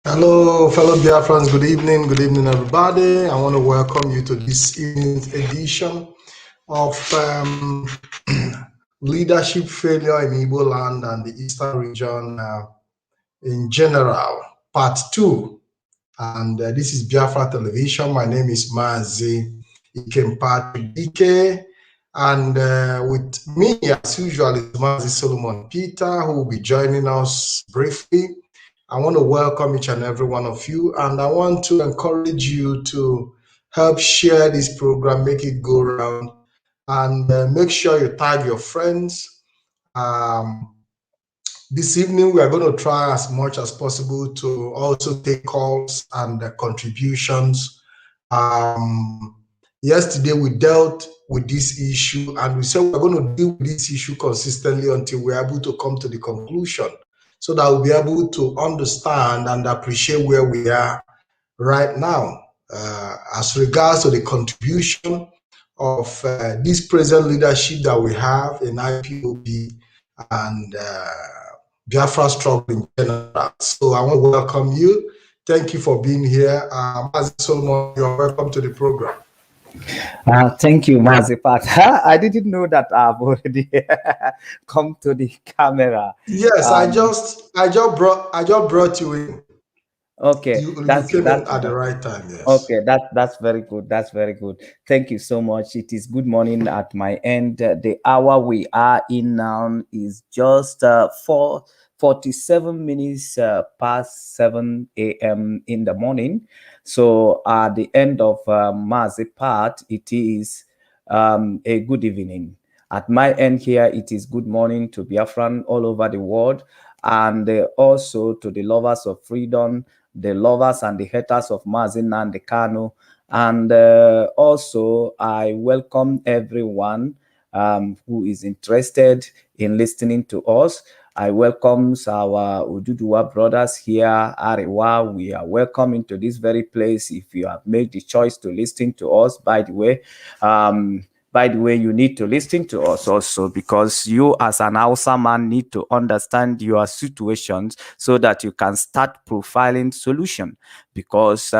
Hello, fellow Biafrans. Good evening, everybody. I want to welcome you to this evening's edition of leadership failure in Igbo land and the Eastern region in general, part 2. And this is Biafra Television. My name is Mazi Ikempat DK. And with me, as usual, is Mazi Solomon Peter, who will be joining us briefly. I want to welcome each and every one of you, and I want to encourage you to help share this program, make it go around, and make sure you tag your friends. This evening, we are going to try as much as possible to also take calls and contributions. Yesterday, we dealt with this issue, and we said we're going to deal with this issue consistently until we're able to come to the conclusion, so that we'll be able to understand and appreciate where we are right now as regards to the contribution of this present leadership that we have in IPOB and Biafra struggle in general. So I want to welcome you. Thank you for being here. Mazi Solomon, you're welcome to the program. Thank you, Mazi Pat. I didn't know that I've already come to the camera. Yes, I just brought you in. Okay, you came in at the right time. Yes. Okay, that's very good. That's very good. Thank you so much. It is good morning at my end. The hour we are in now is just 47 minutes past 7 a.m. in the morning. So at the end of Mazi part, it is a good evening. At my end here, it is good morning to Biafran all over the world, and also to the lovers of freedom, the lovers and the haters of Mazi Nnamdi Kanu. And also, I welcome everyone who is interested in listening to us. I welcome our Ududuwa brothers here, Arewa. We are welcome into this very place. If you have made the choice to listen to us, by the way, you need to listen to us also, because you as an Hausa man need to understand your situations so that you can start profiling solution, because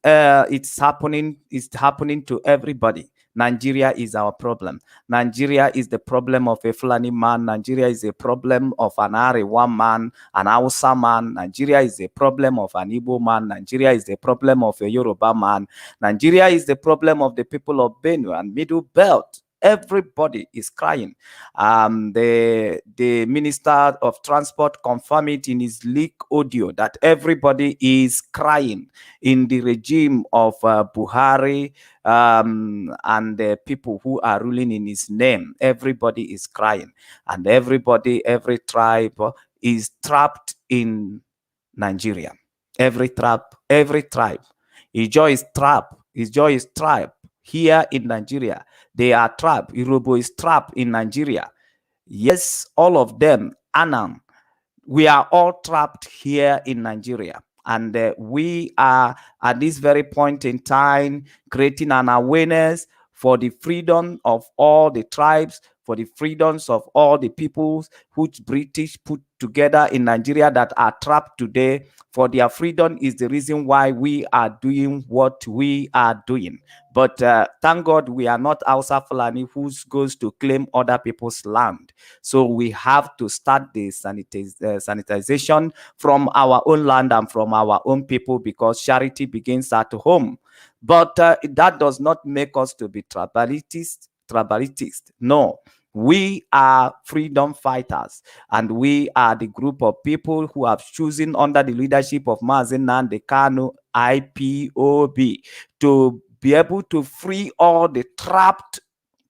it's happening to everybody. Nigeria is our problem. Nigeria is the problem of a Fulani man. Nigeria is a problem of an Arewa man, an Hausa man. Nigeria is a problem of an Igbo man. Nigeria is the problem of a Yoruba man. Nigeria is the problem of the people of Benue and Middle Belt. Everybody is crying. The Minister of Transport confirmed it in his leak audio that everybody is crying in the regime of Buhari and the people who are ruling in his name. Everybody is crying, and everybody, every tribe is trapped in Nigeria. Every tribe. Ijo is trapped. Ijo is trapped here in Nigeria. They are trapped. Irobo is trapped in Nigeria. Yes, all of them, Anam, we are all trapped here in Nigeria. And we are at this very point in time creating an awareness for the freedom of all the tribes, for the freedoms of all the peoples which British put together in Nigeria that are trapped today. For their freedom is the reason why we are doing what we are doing. But thank God we are not Hausa Fulani who goes to claim other people's land. So we have to start the sanitization from our own land and from our own people, because charity begins at home. But that does not make us to be tribalists. No. We are freedom fighters, and we are the group of people who have chosen under the leadership of Mazi Nnamdi Kanu, IPOB, to be able to free all the trapped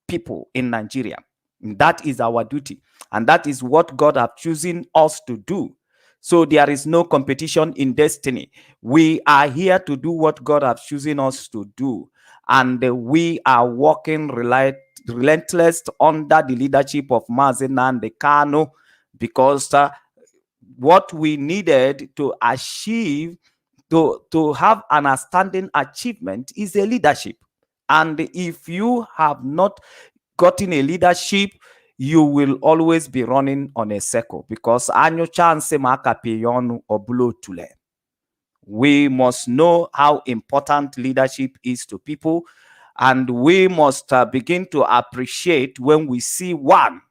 people in Nigeria. That is our duty, and that is what God has chosen us to do. So there is no competition in destiny. We are here to do what God has chosen us to do, and we are working relentless under the leadership of Mazi Nnamdi Kanu, because what we needed to achieve, to have an outstanding achievement, is a leadership. And if you have not gotten a leadership, you will always be running on a circle, because anyo chance makapiyonu obulo tule. We must know how important leadership is to people, and we must begin to appreciate when we see one.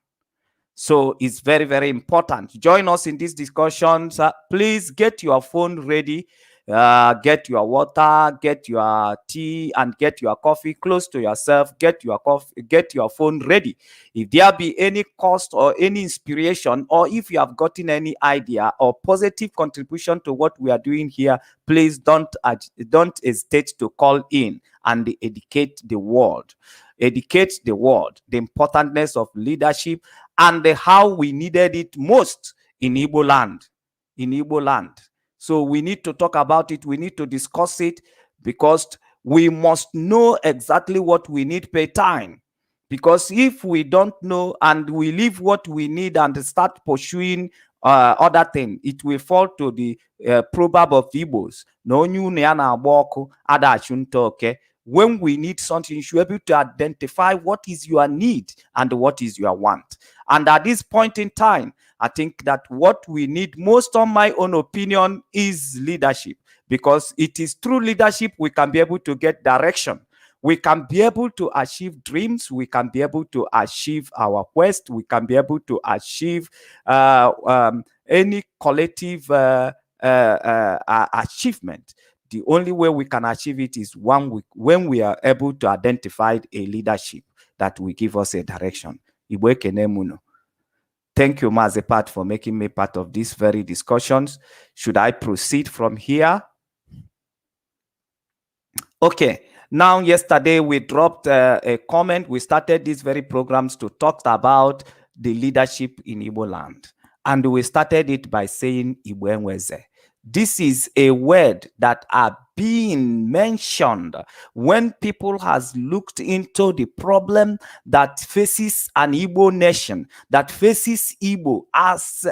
So it's very, very important. Join us in these discussions. Please get your phone ready. Get your water, get your tea, and get your coffee close to yourself. Get your coffee, get your phone ready. If there be any cost or any inspiration, or if you have gotten any idea or positive contribution to what we are doing here, please don't hesitate to call in and educate the world. Educate the world the importance of leadership and how we needed it most in Igbo land. In Igbo land. So we need to talk about it. We need to discuss it, because we must know exactly what we need per time. Because if we don't know and we leave what we need and start pursuing other things, it will fall to the proverb of Igbos. No new okay. When we need something, you should be able to identify what is your need and what is your want. And at this point in time, I think that what we need most, on my own opinion, is leadership, because it is through leadership we can be able to get direction. We can be able to achieve dreams. We can be able to achieve our quest. We can be able to achieve any collective achievement. The only way we can achieve it is when we are able to identify a leadership that will give us a direction. Thank you, Mazi Pat, for making me part of these very discussions. Should I proceed from here? Okay. Now, yesterday we dropped a comment. We started these very programs to talk about the leadership in Igbo land. And we started it by saying Igbo Enweze. This is a word that are being mentioned when people has looked into the problem that faces an Igbo nation, that faces Igbo as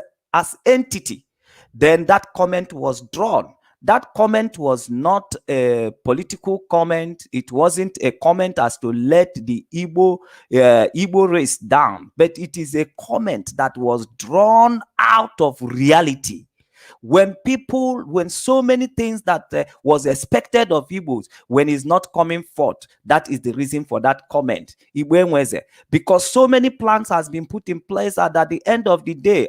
entity. Then that comment was drawn. That comment was not a political comment. It wasn't a comment as to let the Igbo race down, but it is a comment that was drawn out of reality. When so many things that was expected of Igbos, when it's not coming forth, that is the reason for that comment. Because so many plans has been put in place that at the end of the day,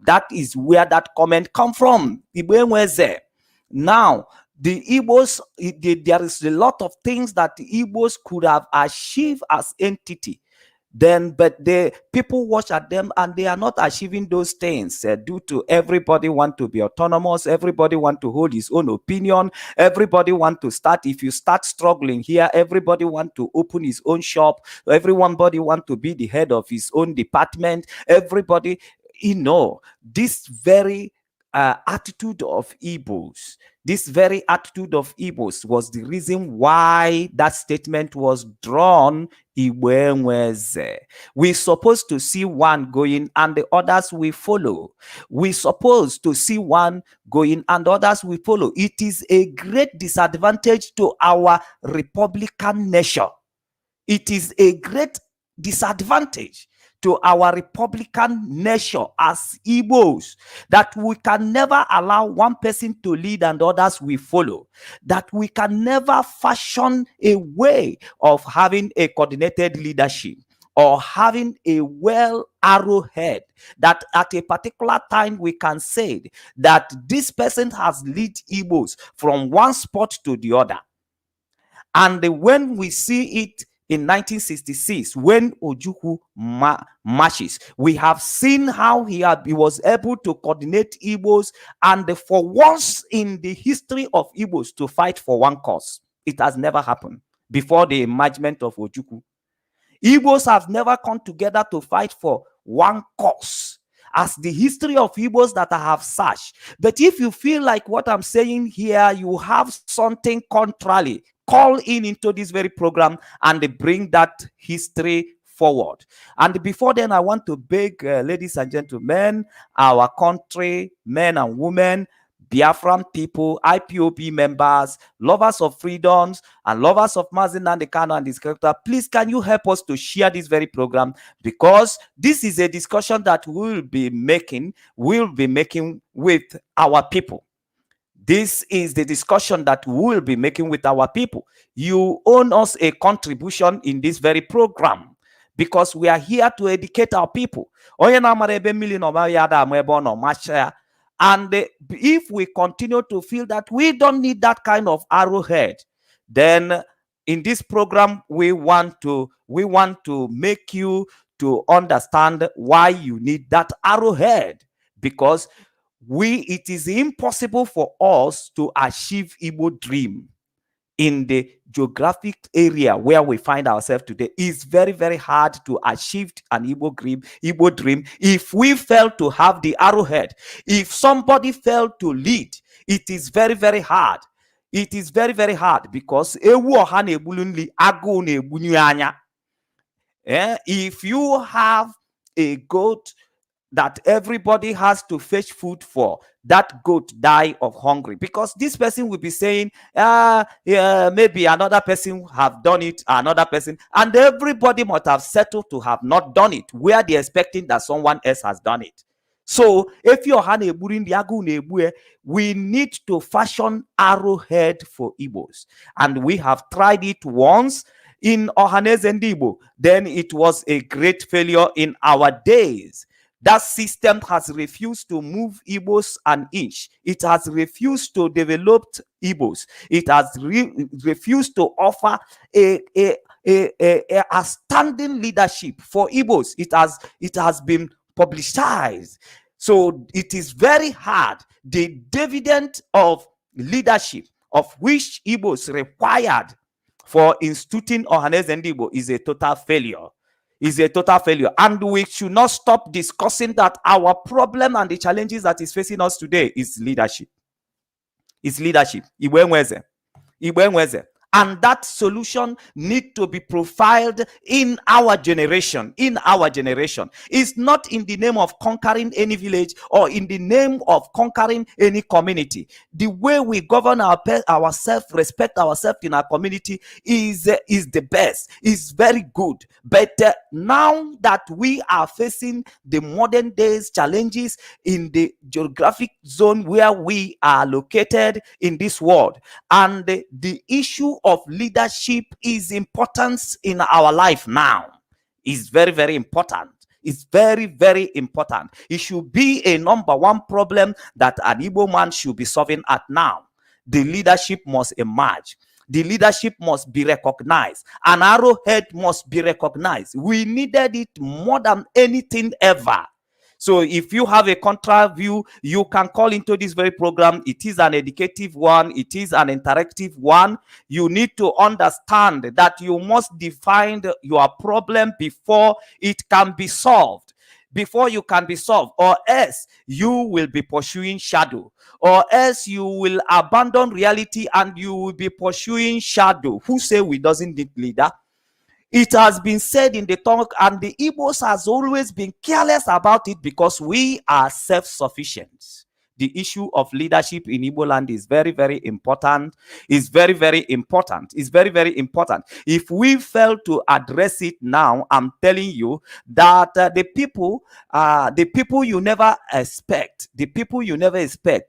that is where that comment come from. Now, The Igbos, there is a lot of things that the Igbos could have achieved as entity. Then, but the people watch at them and they are not achieving those things due to everybody want to be autonomous, everybody want to hold his own opinion, everybody want to start. If you start struggling here, everybody want to open his own shop, everybody want to be the head of his own department. Everybody, this very attitude of Igbos, this very attitude of Igbos was the reason why that statement was drawn. We're supposed to see one going and the others will follow. We're supposed to see one going and others will follow. It is a great disadvantage to our Republican nation. It is a great disadvantage to our Republican nation as Igbos, that we can never allow one person to lead and others will follow, that we can never fashion a way of having a coordinated leadership or having a well arrowhead that at a particular time we can say that this person has led Igbos from one spot to the other. And when we see it in 1966, when Ojukwu marches, we have seen how he was able to coordinate Igbos, and for once in the history of Igbos to fight for one cause. It has never happened before the emergence of Ojukwu. Igbos have never come together to fight for one cause as the history of Igbos that I have searched. But if you feel like what I'm saying here, you have something contrary, call into this very program and bring that history forward. And before then, I want to beg ladies and gentlemen, our country, men and women, Biafran people, IPOB members, lovers of freedoms, and lovers of Mazi Nnamdi Kanu and his character, please can you help us to share this very program, because this is a discussion that we'll be making with our people. This is the discussion that we'll be making with our people. You owe us a contribution in this very program, because we are here to educate our people. And if we continue to feel that we don't need that kind of arrowhead, then in this program we want to make you to understand why you need that arrowhead, because it is impossible for us to achieve Igbo dream in the geographic area where we find ourselves today. It's very, very hard to achieve an Igbo dream if we fail to have the arrowhead. If somebody failed to lead, it is very, very hard. It is very, very hard, because if you have a goat that everybody has to fetch food for, that goat die of hunger, because this person will be saying, maybe another person have done it, another person, and everybody must have settled to have not done it, where they're expecting that someone else has done it. So if you're we need to fashion arrowhead for Igbos, and we have tried it once in Ohaneze Ndigbo. Then it was a great failure in our days. That system has refused to move Igbos an inch. It has refused to develop Igbos. It has refused to offer a standing leadership for Igbos. It has been publicized. So it is very hard. The dividend of leadership of which Igbos required for instituting Ohaneze Ndigbo is a total failure. And we should not stop discussing that our problem and the challenges that is facing us today is leadership. Igbo. And that solution need to be profiled in our generation. It's not in the name of conquering any village or in the name of conquering any community. The way we govern ourselves, respect ourselves in our community is the best, is very good. But now that we are facing the modern days challenges in the geographic zone where we are located in this world, and the issue of leadership is important in our life now. It's very, very important. It's very, very important. It should be a number one problem that an Igbo man should be solving at now. the leadership must emerge. The leadership must be recognized. An arrowhead must be recognized. We needed it more than anything ever. So if you have a contra view, you can call into this very program. It is an educative one. It is an interactive one. You need to understand that you must define your problem before it can be solved. Before you can be solved, or else you will be pursuing shadow, or else you will abandon reality and you will be pursuing shadow. Who say we doesn't need leader? It has been said in the talk, and the Igbos has always been careless about it because we are self-sufficient. The issue of leadership in Igbo land is very, very important. It's very, very important. It's very, very important. If we fail to address it now, I'm telling you that the people you never expect,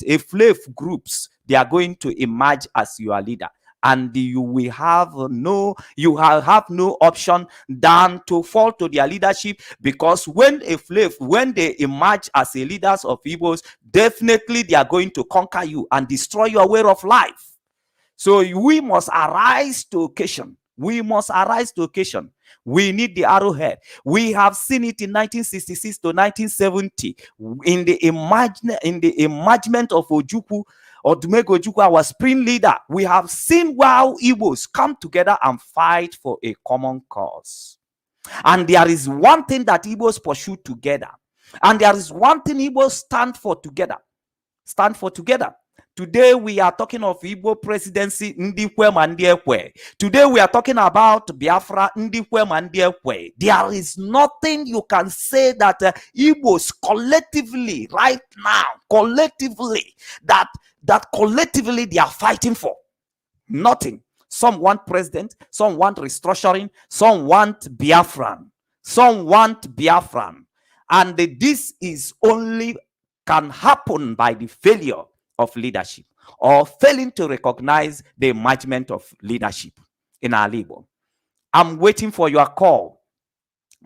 a slave groups, they are going to emerge as your leader. And you will have no option than to fall to their leadership, because when they emerge as a leaders of Igbos, definitely they are going to conquer you and destroy your way of life. So we must arise to occasion. We must arise to occasion. We need the arrowhead. We have seen it in 1966 to 1970 in the emergement of Ojukwu. Or to make Ojukwu our spring leader. We have seen how Igbos come together and fight for a common cause. And there is one thing that Igbos pursue together. And there is one thing Igbos stand for together. Today we are talking of Igbo presidency, Ndikwe Mandiekwe. Today we are talking about Biafra, Ndikwe Mandiekwe. There is nothing you can say that Igbos collectively, right now, that collectively they are fighting for. Nothing. Some want president, some want restructuring, some want Biafran. And this is only can happen by the failure of leadership, or failing to recognize the emergement of leadership in our labor. I'm waiting for your call.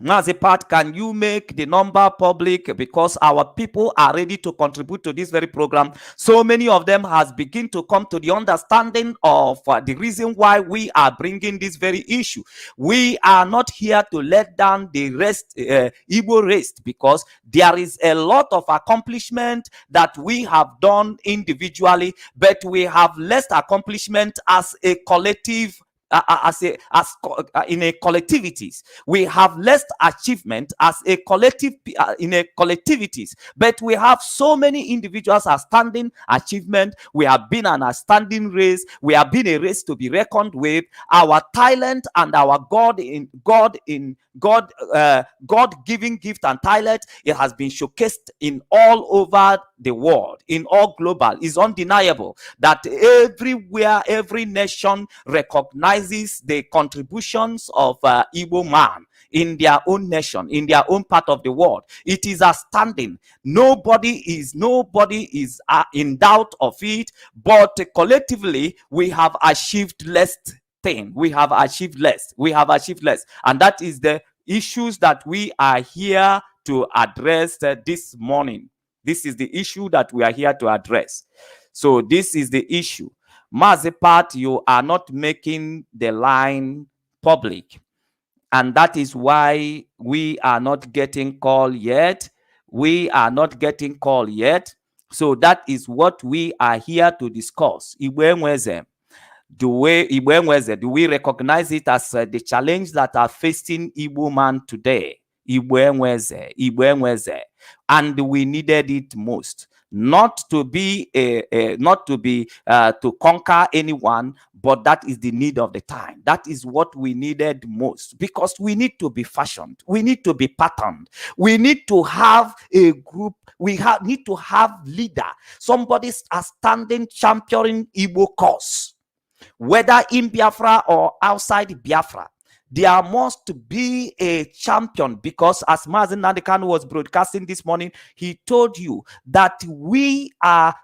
As a part, can you make the number public, because our people are ready to contribute to this very program. So many of them has begun to come to the understanding of the reason why we are bringing this very issue. We are not here to let down the Igbo rest, because there is a lot of accomplishment that we have done individually, but we have less accomplishment as a collective. In a collectivities, we have less achievement as a collective in a collectivities, but we have so many individuals as standing achievement. We have been on a standing race. We have been a race to be reckoned with. Our talent and our God-given gift and talent, it has been showcased in all over the world, in all global. It's undeniable that everywhere, every nation recognizes the contributions of Igbo man in their own nation, in their own part of the world. It is outstanding. Nobody is in doubt of it, but collectively we have achieved less thing. We have achieved less. And that is the issues that we are here to address this morning. This is the issue that we are here to address. So this is the issue. Mazepat, you are not making the line public. And that is why we are not getting call yet. So that is what we are here to discuss. Do we recognize it as the challenge that are facing Igbo man today? And we needed it most. Not to conquer anyone, but that is the need of the time. That is what we needed most, because we need to be fashioned. We need to be patterned. We need to have a group. We need to have leader. Somebody standing championing Igbo cause, whether in Biafra or outside Biafra. There must be a champion, because as Mazen Nandekan was broadcasting this morning, he told you that we are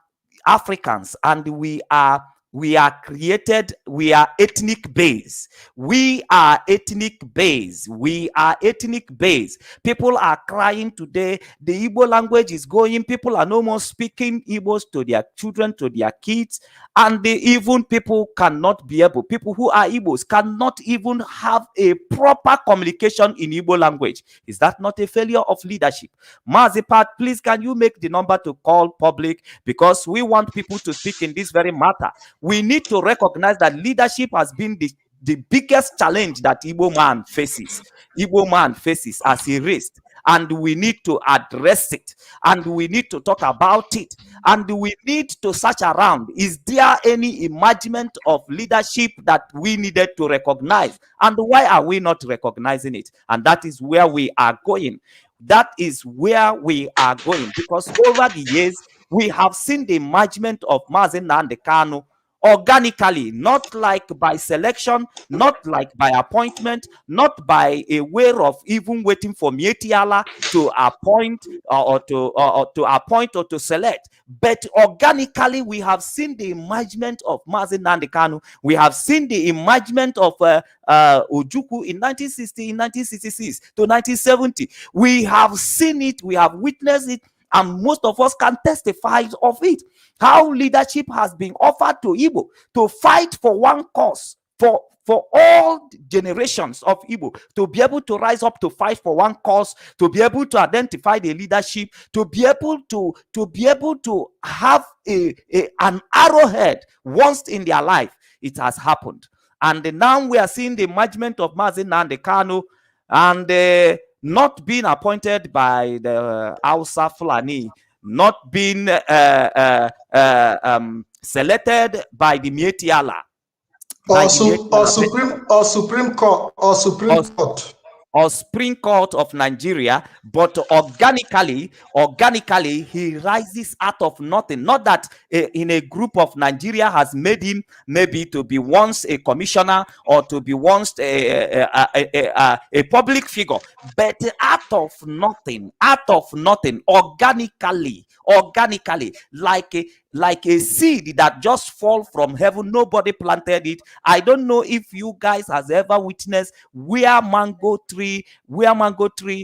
Africans and we are we are created, we are ethnic based. We are ethnic based. We are ethnic based. People are crying today. The Igbo language is going. People are no more speaking Igbos to their children, to their kids. And even people cannot be able, people who are Igbos cannot even have a proper communication in Igbo language. Is that not a failure of leadership? Mazipat, please, can you make the number to call public? Because we want people to speak in this very matter. We need to recognize that leadership has been the biggest challenge that Igbo man faces. Igbo man faces as a race. And we need to address it. And we need to talk about it. And we need to search around. Is there any imagination of leadership that we needed to recognize? And why are we not recognizing it? And that is where we are going. That is where we are going. Because over the years, we have seen the emergence of Mazen Nnamdi Kanu organically, not like by selection, not like by appointment, not by a way of even waiting for Mietiala to appoint or to appoint or to select. But organically, we have seen the emergence of Mazen Nnamdi Kanu. We have seen the emergence of Ojukwu in 1960, in 1966 to 1970. We have seen it, we have witnessed it, and most of us can testify of it. How leadership has been offered to Igbo to fight for one cause, for all generations of Igbo to be able to rise up to fight for one cause, to be able to identify the leadership, to be able to have an arrowhead once in their life. It has happened. And now we are seeing the emergence of Mazen Nnamdi Kanu, and not being appointed by the Hausa Fulani, not being selected by the Mietiala, Supreme Court. Or Supreme Court of Nigeria, but organically, he rises out of nothing. Not that in a group of Nigeria has made him maybe to be once a commissioner or to be once a public figure, but out of nothing, organically, like a seed that just fall from heaven. Nobody planted it. I don't know if you guys has ever witnessed where mango tree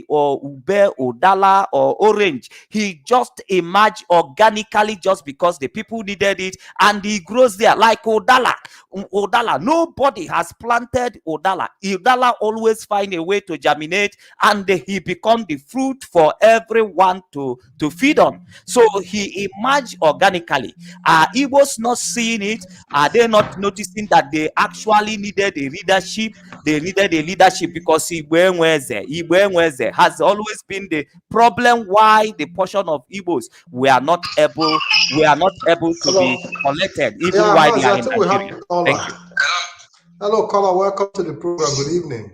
or ube or dala or orange, he just emerged organically just because the people needed it, and he grows there like odala. Nobody has planted odala. Odala always find a way to germinate, and he become the fruit for everyone to feed on. So he emerged organically. Are Igbos not seeing it? Are they not noticing that they actually needed a leadership? They needed a leadership because Igbo has always been the problem why the portion of Igbos we are not able to be collected, even while they are in Nigeria. Thank you. Hello, caller. Welcome to the program. Good evening.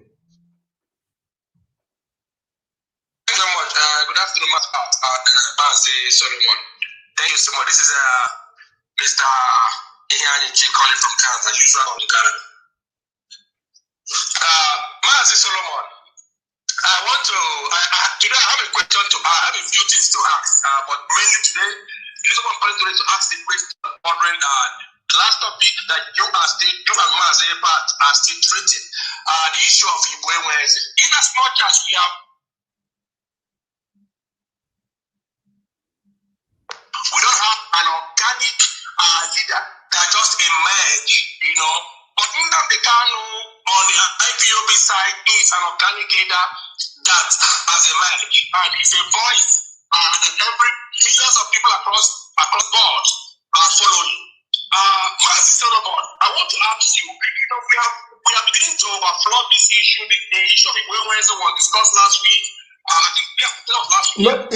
Thank you so much. Good afternoon, Mazi Solomon. Thank you so much. This is Mr. Ihanichi calling from Kansas, usual on Ghana. Mazi Solomon, today I have a question I have a few things to ask, but mainly today, it is one point today to ask the question wondering the last topic that you and Mazi are still treating, the issue of Igbo. In as much as we don't have an organic leader that just emerged, But Nnamdi Kanu on the IPOB side is an organic leader that has emerged, and is a voice that every millions of people across board are following. Mazi Solomon, I want to ask you, we are beginning to overflow this issue. The issue of Igbo was discussed last week. No,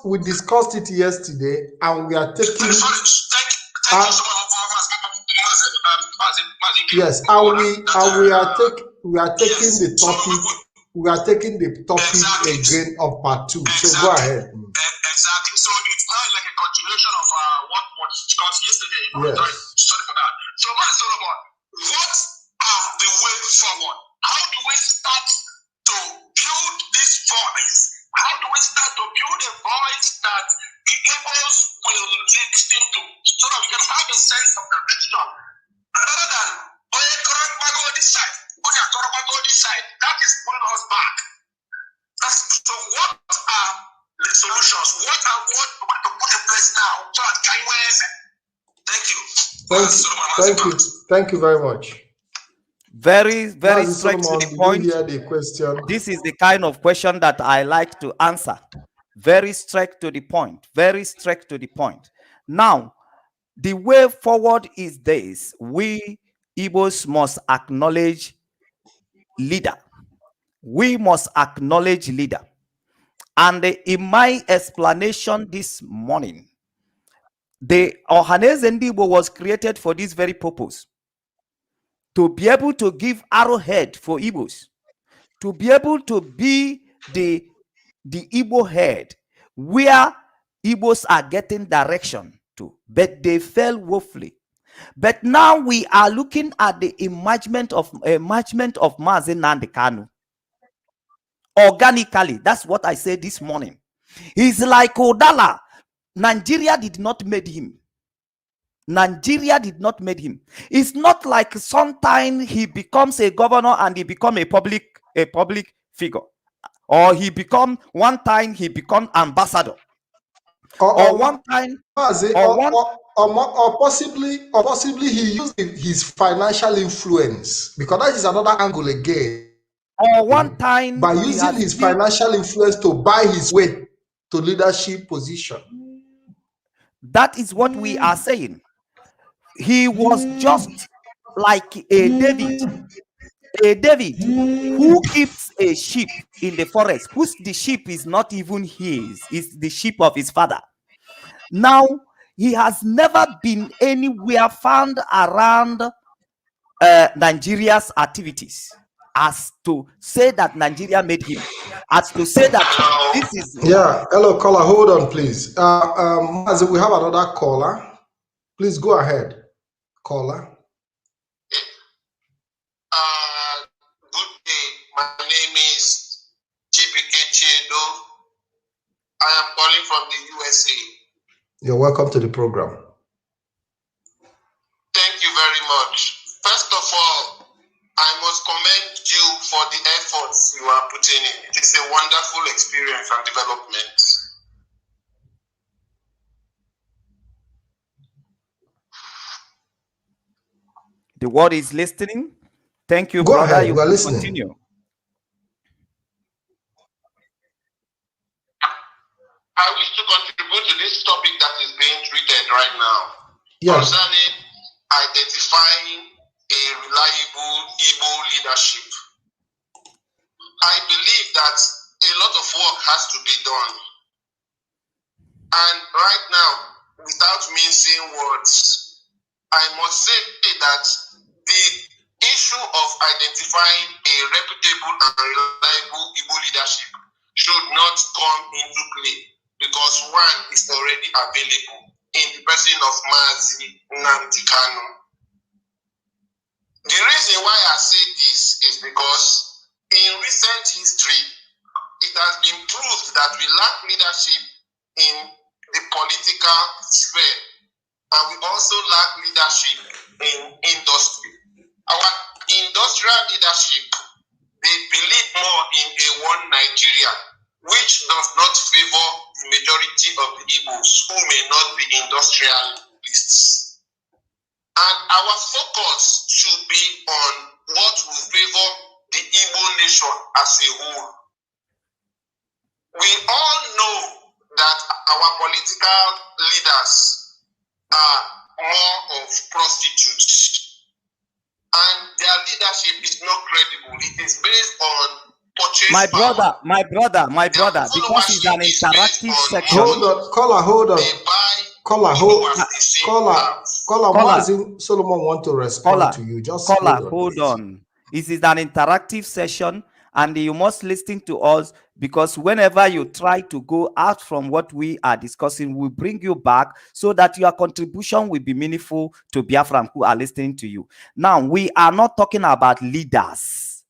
we discussed it yesterday, and we are taking. Thank you so much. Yes, and we are taking the topic. We are taking the topic again of part 2. So go ahead. Exactly. So it's not like a continuation of what was discussed yesterday. Yes. Sorry for that. So, Mazi Solomon, what are the way forward? How do we start to build this voice? How do we start to build a voice that the Igbos will listen to, so that we can have a solutions. What to put in place now? Thank you. Thank you very much. Very straight to Solomon, the did point. you hear the question? This is the kind of question that I like to answer. Very straight to the point. Very straight to the point. Now, the way forward is this: we Igbos must acknowledge leader. We must acknowledge leader. And in my explanation this morning, the Ohaneze Ndigbo was created for this very purpose. To be able to give arrowhead for Igbos. To be able to be the Igbo head where Igbos are getting direction to. But they fell woefully. But now we are looking at the emergence of Mazi Nnamdi Kanu. Organically, that's what I said this morning. He's like Odala. Nigeria did not make him. Nigeria did not make him. It's not like sometime he becomes a governor and he become a public figure, or he become one time he become ambassador, or possibly he used his financial influence, because that is another angle again. Or one time by using his financial influence to buy his way to leadership position. That is what we are saying. He was just like a David who keeps a sheep in the forest, whose the sheep is not even his, it's the sheep of his father. Now, he has never been anywhere found around Nigeria's activities, as to say that Nigeria made him, as to say that this is... Yeah, hello, caller, hold on, please. Mazi, we have another caller. Please go ahead, caller. Good day. My name is Chibike Chiedo. I am calling from the USA. You're welcome to the program. Thank you very much. First of all, I must commend you for the efforts you are putting in. It is a wonderful experience and development. The world is listening. Thank you, Go brother. ahead. You are can listening. Continue. I wish to contribute to this topic that is being treated right now. Yes. Concerning identifying a reliable Igbo leadership. I believe that a lot of work has to be done. And right now, without mincing words, I must say that the issue of identifying a reputable and reliable Igbo leadership should not come into play, because one is already available in the person of Mazi Nnamdi Kanu. The reason why I say this is because in recent history, it has been proved that we lack leadership in the political sphere, and we also lack leadership in industry. Our industrial leadership, they believe more in a one Nigeria, which does not favor the majority of the Igbos who may not be industrialists. And our focus should be on what will favor the Igbo nation as a whole. We all know that our political leaders are more of prostitutes, and their leadership is not credible. It is based on purchase My power. brother, because it's an interactive section. Hold on, caller. Caller, Mazi Solomon want to respond to you. Just hold on. This is an interactive session, and you must listen to us, because whenever you try to go out from what we are discussing, we bring you back so that your contribution will be meaningful to Biafran who are listening to you. Now, we are not talking about leaders.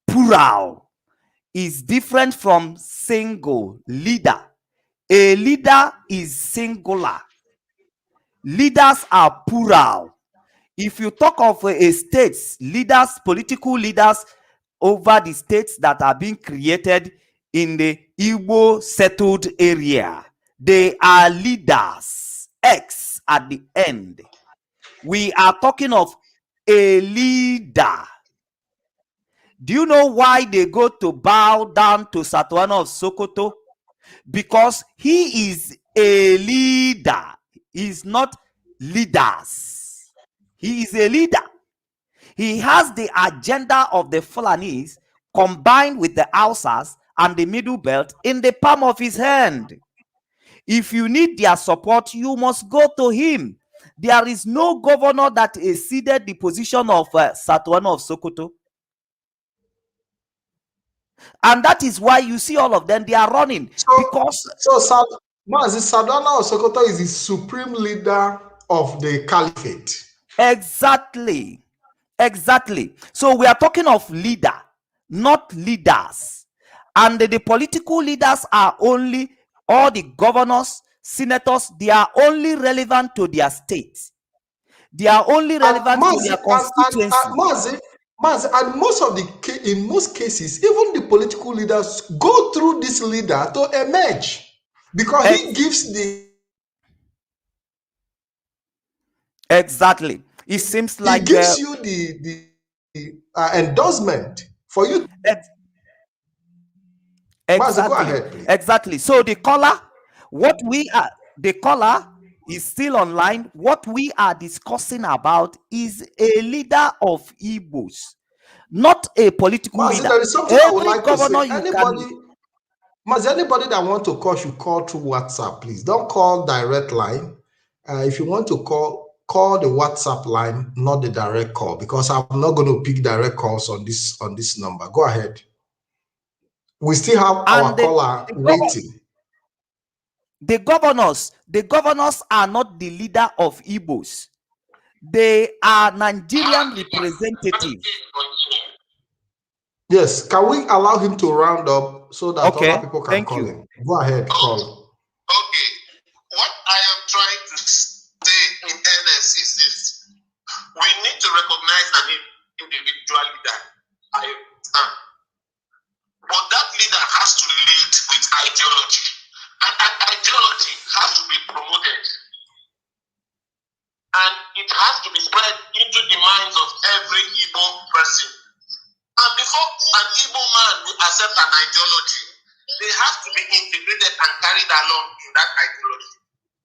Plural is different from single leader. A leader is singular. Leaders are plural. If you talk of a states, leaders, political leaders over the states that are being created, in the Igbo settled area. They are leaders, X at the end. We are talking of a leader. Do you know why they go to bow down to Satuano of Sokoto? Because he is a leader. He's not leaders. He is a leader. He has the agenda of the Fulanese combined with the Hausas and the Middle Belt in the palm of his hand. If you need their support, you must go to him. There is no governor that exceeded the position of Satuano of Sokoto. And that is why you see all of them, they are running. Mazi Satuano of Sokoto is the supreme leader of the caliphate. Exactly. Exactly. So we are talking of leader, not leaders. And the political leaders are only all the governors, senators, they are only relevant to their state. They are only relevant to their constituency. And in most cases, even the political leaders go through this leader to emerge because he gives the. Exactly. It seems like he gives you the endorsement for you. Exactly. Go ahead, please. Exactly. So the caller is still online. What we are discussing about is a leader of Igbos, not a political leader. There is something I would like to say. Anybody that want to call should call through WhatsApp, please. Don't call direct line. If you want to call the WhatsApp line, not the direct call, because I'm not going to pick direct calls on this number. Go ahead. We still have our caller waiting. The governors are not the leader of Igbos. They are Nigerian representatives. Yes, can we allow him to round up so that other people can call him? Go ahead, call. Okay. What I am trying to say in NS is this. We need to recognize an individual leader. I understand. But that leader has to lead with ideology. And that ideology has to be promoted. And it has to be spread into the minds of every Igbo person. And before an Igbo man will accept an ideology, they have to be integrated and carried along in that ideology.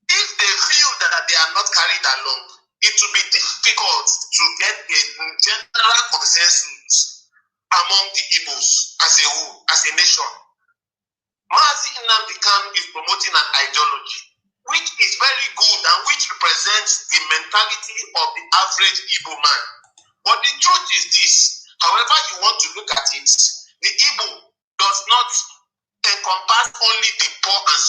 If they feel that they are not carried along, it will be difficult to get a general consensus among the Igbos as a whole, as a nation. Mazi Nnamdi Kanu is promoting an ideology which is very good and which represents the mentality of the average Igbo man. But the truth is this, however you want to look at it, the Igbo does not encompass only the poor and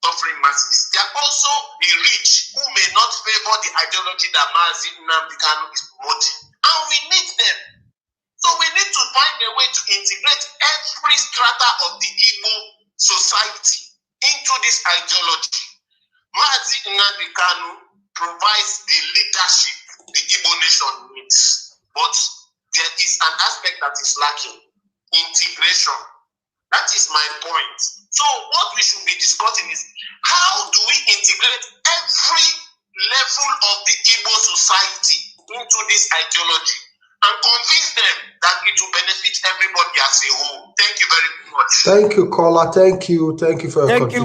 suffering masses. They are also the rich who may not favor the ideology that Mazi Nnamdi Kanu is promoting. And we need them. So we need to find a way to integrate every strata of the Igbo society into this ideology. Mazi Nnamdi Kanu provides the leadership the Igbo nation needs. But there is an aspect that is lacking. Integration. That is my point. So what we should be discussing is how do we integrate every level of the Igbo society into this ideology and convince them that it will benefit everybody as a whole. Thank you very much. Thank you, caller. Thank you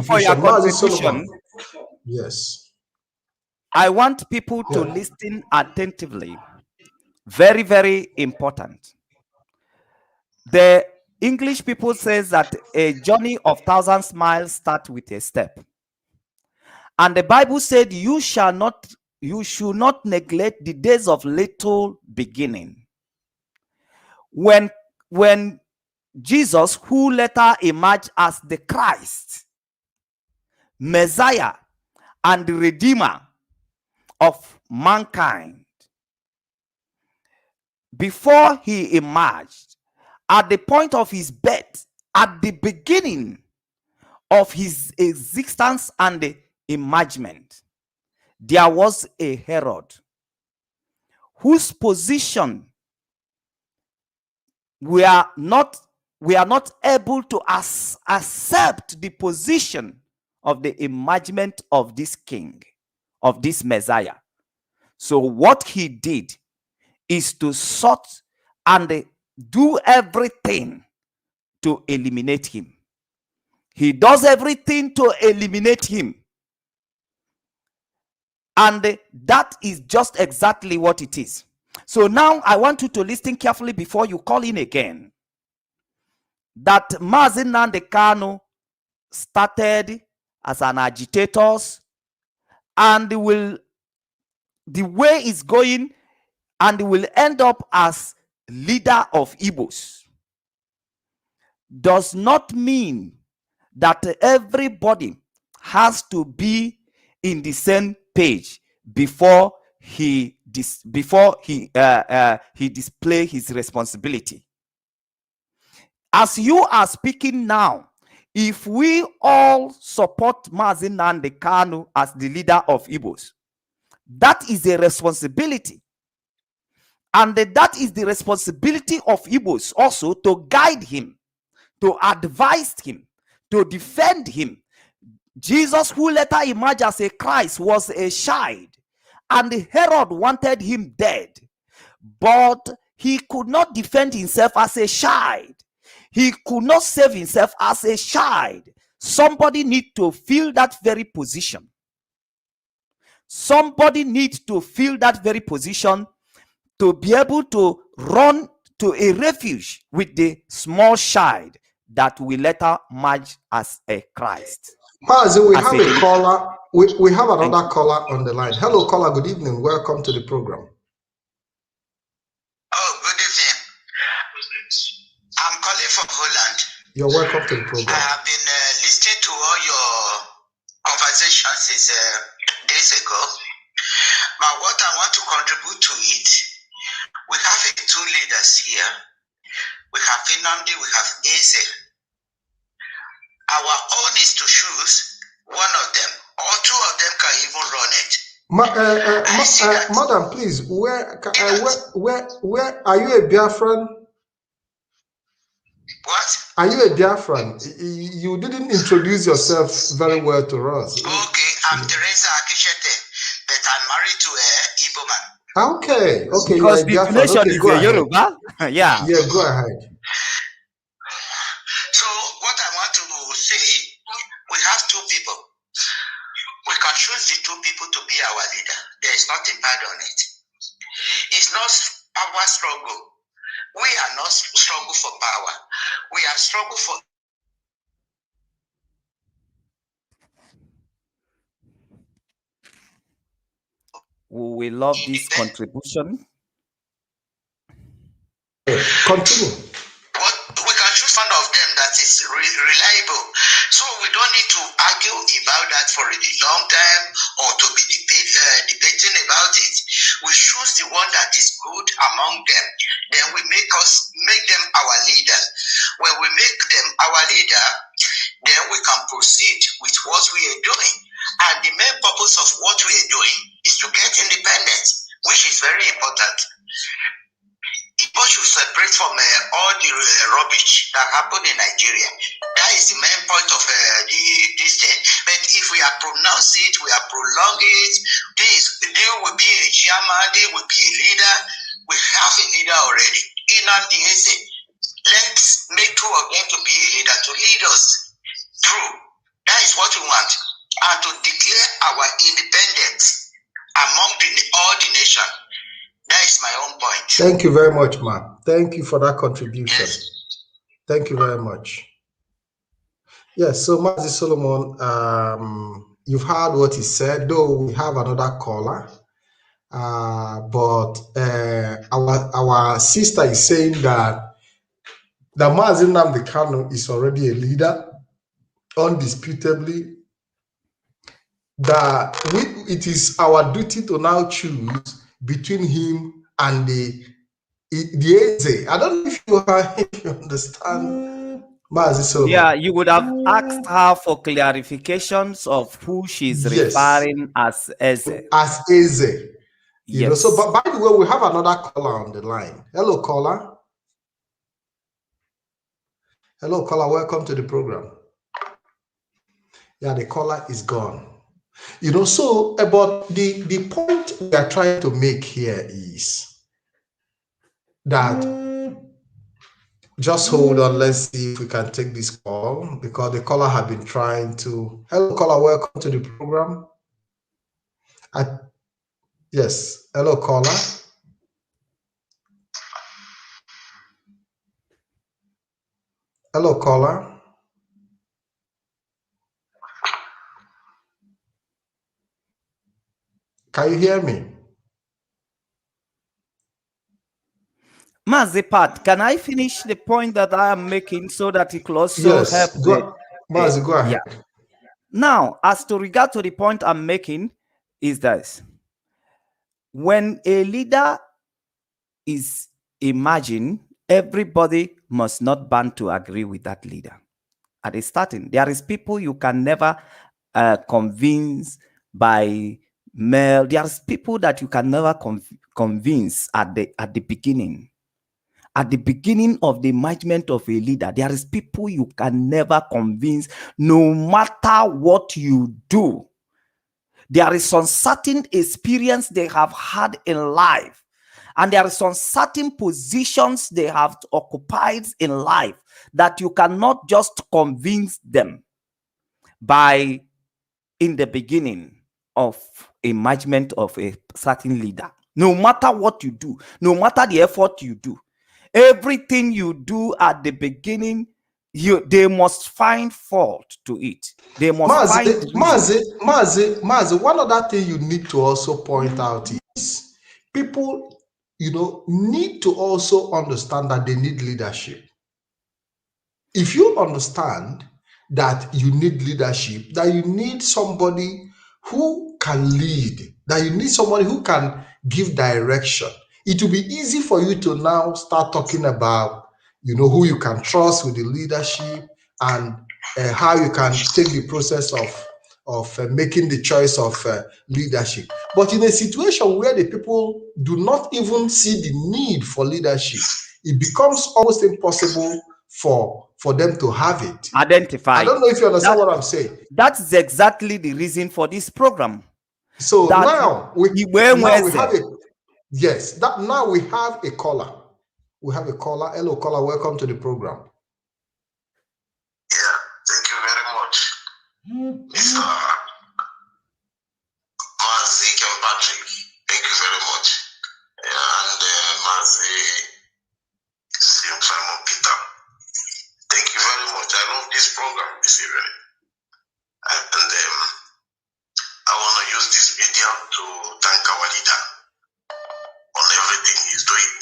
for your contribution. Yes. I want people to listen attentively. Very, very important. The English people says that a journey of 1,000 miles starts with a step. And the Bible said you should not neglect the days of little beginning. When Jesus, who later emerged as the Christ, Messiah, and the Redeemer of mankind, before he emerged, at the point of his birth, at the beginning of his existence and the emergement, there was a Herod whose position was not we are not able to accept the position of the emergement of this king, of this Messiah. So what he did is to sort and do everything to eliminate him. He does everything to eliminate him. And that is just exactly what it is. So now I want you to listen carefully before you call in again. That Mazi Nnamdi Kanu started as an agitator, and the way it's going, and will end up as leader of Igbos, does not mean that everybody has to be in the same page before he display his responsibility. As you are speaking now, if we all support Mazi Nnamdi Kanu as the leader of Igbos, that is a responsibility. And that is the responsibility of Igbos also to guide him, to advise him, to defend him. Jesus, who later emerged as a Christ, was a child, and Herod wanted him dead, but he could not defend himself as a child. He could not save himself as a child. Somebody needs to fill that very position. Somebody needs to fill that very position to be able to run to a refuge with the small child that will later merge as a Christ. Mazi, we have a caller. We have another caller on the line. Hello, caller. Good evening. Welcome to the program. Oh, good evening. I'm calling from Holland. You're welcome to the program. I have been listening to all your conversations since days ago. But what I want to contribute to it, we have two leaders here. We have Nnamdi, we have Eze. Our own is to choose one of them, or two of them can even run it. Madam, please, where are you a Biafran? What? Are you a Biafran? You didn't introduce yourself very well to us. Okay, I'm Teresa Akishete, but I'm married to an Igbo man. Okay, because the nation is a Yoruba. Yeah, go ahead. So what I want to say, we have two people. We can choose the two people to be our leader. There is nothing bad on it. It's not power struggle. We are not struggle for power. We are struggle for. We love this contribution. Continue. But we can choose one of them that is reliable. So we don't need to argue about that for a long time or to be debating about it. We choose the one that is good among them. Then we make them our leader. When we make them our leader, then we can proceed with what we are doing. And the main purpose of what we are doing is to get independence, which is very important. Igbo should separate from all the rubbish that happened in Nigeria. That is the main point of this thing. But if we are pronounce it, we are prolong it, they will be a chairman, they will be a leader. We have a leader already. Nnamdi Eze. Let's make two of them to be a leader, to lead us through. That is what we want. And to declare our independence among all the nation. That is my own point. Thank you very much, ma. Thank you for that contribution. Yes. Thank you very much. Yes, so Mazi Solomon, you've heard what he said, though we have another caller. But our sister is saying that Mazi Nnamdi Kanu is already a leader, undisputably. That it is our duty to now choose between him and the Eze. I don't know if you understand, Mazi Solomon. Yeah, you would have asked her for clarifications of who she's referring as Eze. As Eze. You know, Yes. so, but by the way, we have another caller on the line. Hello, caller. Hello, caller. Welcome to the program. Yeah, the caller is gone. You know, so about the point we are trying to make here is that just hold on. Let's see if we can take this call because the caller have been trying to. Hello, caller. Welcome to the program. Yes. Hello, caller. Hello, caller. Can you hear me? Mazipat, can I finish the point that I am making so that it will also help? Mazi, go ahead. Yeah. Now, as to regard to the point I'm making, is this: when a leader is imagined, everybody must not band to agree with that leader. At the starting, there is people you can never convince by mail. There's people that you can never convince at the beginning. At the beginning of the management of a leader, there is people you can never convince, no matter what you do. There is some certain experience they have had in life, and there are some certain positions they have occupied in life that you cannot just convince them by in the beginning of a management of a certain leader. No matter what you do, no matter the effort you do, everything you do at the beginning, they must find fault to it. They must find Mazi, one other thing you need to also point out is people, you know, need to also understand that they need leadership. If you understand that you need leadership, that you need somebody who can lead, that you need somebody who can give direction, it will be easy for you to now start talking about, you know, who you can trust with the leadership and how you can take the process of making the choice of leadership. But in a situation where the people do not even see the need for leadership, it becomes almost impossible for them to have it. Identified. I don't know if you understand what I'm saying. That's exactly the reason for this program. So that now we have a yes. Now we have a caller. We have a caller. Hello, caller. Welcome to the program. Yeah, thank you very much, Mr. Mazi Patrick. Thank you very much, and Mazi Simon Peter. Thank you very much. I love this program this evening, and I want to use this medium to thank our leader on everything he's doing.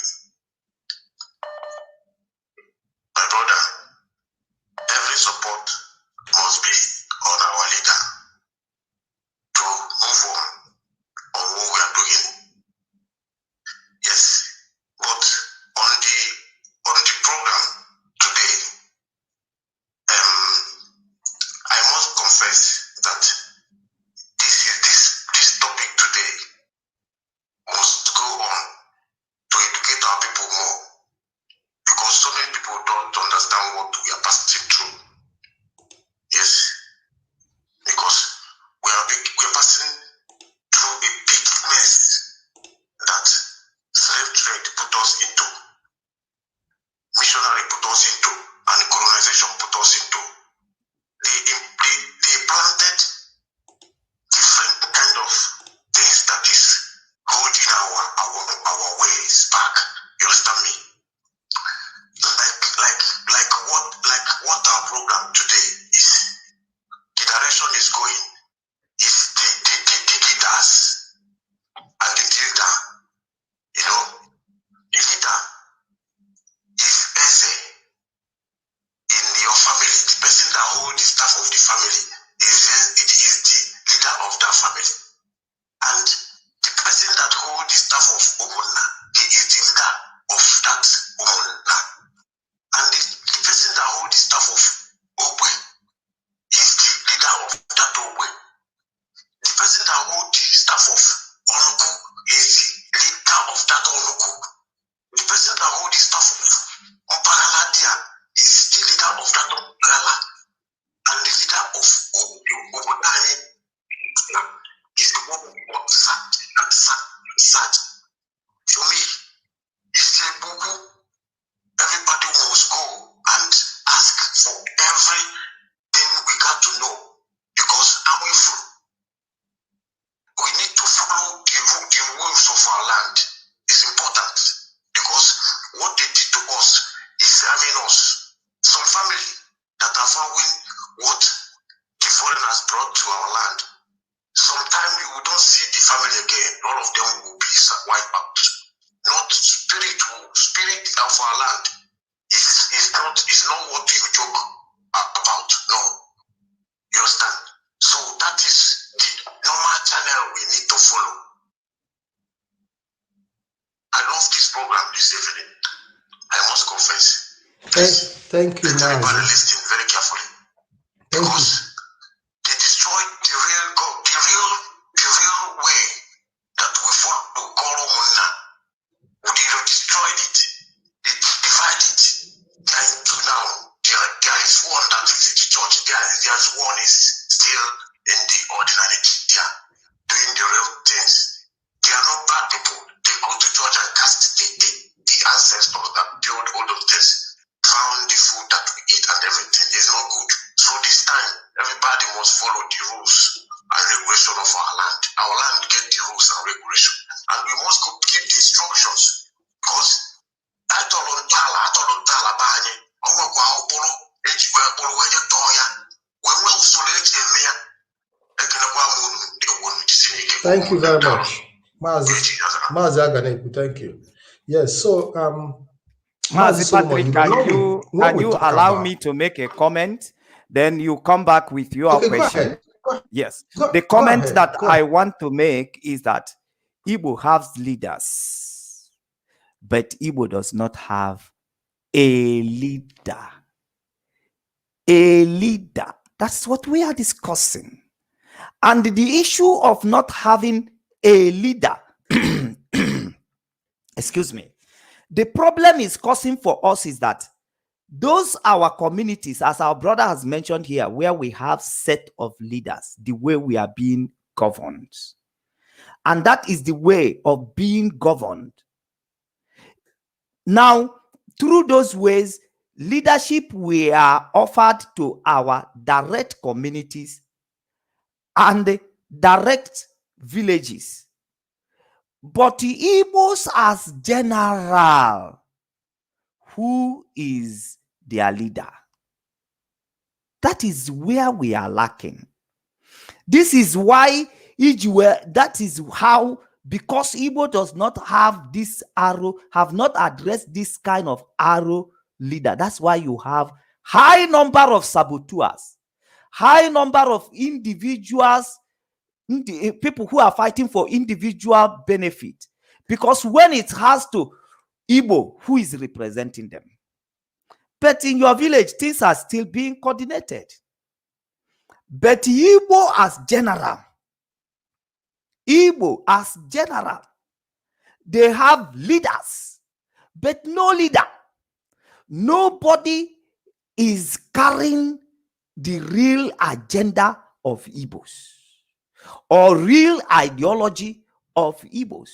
My brother, every support must be on our leader to move on what we are doing. Yes, but on the program today, I must confess that this topic today must go on to educate our people more, because so many people don't understand what we are passing through. Yes, because we are passing through a big mess that slave trade put us into, missionary put us into, and colonization put us into. They planted different kind of things that is holding our ways back. You understand me? Like what our program today is. The direction is going is the leaders and the leader. You know, the leader is Eze in your family. The person that holds the staff of the family is the leader of that family. And the person that holds the staff of Ogunna, he is the leader of that Ogunna. And the person that holds the staff of Ogwe is the leader of that Ogwe. The person that holds the staff of Onuku is the leader of that Onuku. The person that holds the staff of Mpagaladia is the leader of that umbrella, and the leader of Obodani is the one who got sacked and sacked. For me, it's a book. Everybody must go and ask for everything we got to know, because we need to follow the rules of our land. It's important, because what they did to us is harming us. Some family that are following what the foreigners brought to our land, sometimes you don't see the family again. All of them will be wiped out. Not spirit of our land is not what you joke about. No, you understand? So that is the normal channel we need to follow. I love this program this evening. I must confess. Thank you, Let everybody Mazi. listen very carefully. Thank Because they destroyed the real God, the real way that we follow Koro Munna. They destroyed it. They divided it. They are into now. There is one that is in the church. There's one is still in the ordinary there, doing the real things. They are not bad people. They go to church and cast the ancestors that build all those things, found the food that we eat and everything. It's not good. So this time, everybody must follow the rules and regulation of our land. Our land get the rules and regulation. And we must go keep the instructions. Because I told them, thank you very much, Mazi Aganeku. Thank you. Yes. So, Mazi Patrick, can you allow about me to make a comment? Then you come back with your question. Yes. The comment that I want to make is that Igbo has leaders, but Igbo does not have a leader. A leader. That's what we are discussing. And the issue of not having a leader, excuse me, the problem is causing for us is that those our communities, as our brother has mentioned here, where we have set of leaders, the way we are being governed. And that is the way of being governed. Now, through those ways, leadership we are offered to our direct communities and direct villages. But the Igbos as general, who is their leader? That is where we are lacking. This is why that is how, because Igbo does not have this arrow, have not addressed this kind of arrow leader. That's why you have high number of saboteurs, high number of individuals, people who are fighting for individual benefit. Because when it has to Igbo, who is representing them? But in your village, things are still being coordinated. But Igbo as general, they have leaders, but no leader. Nobody is carrying the real agenda of Igbos or real ideology of Igbos,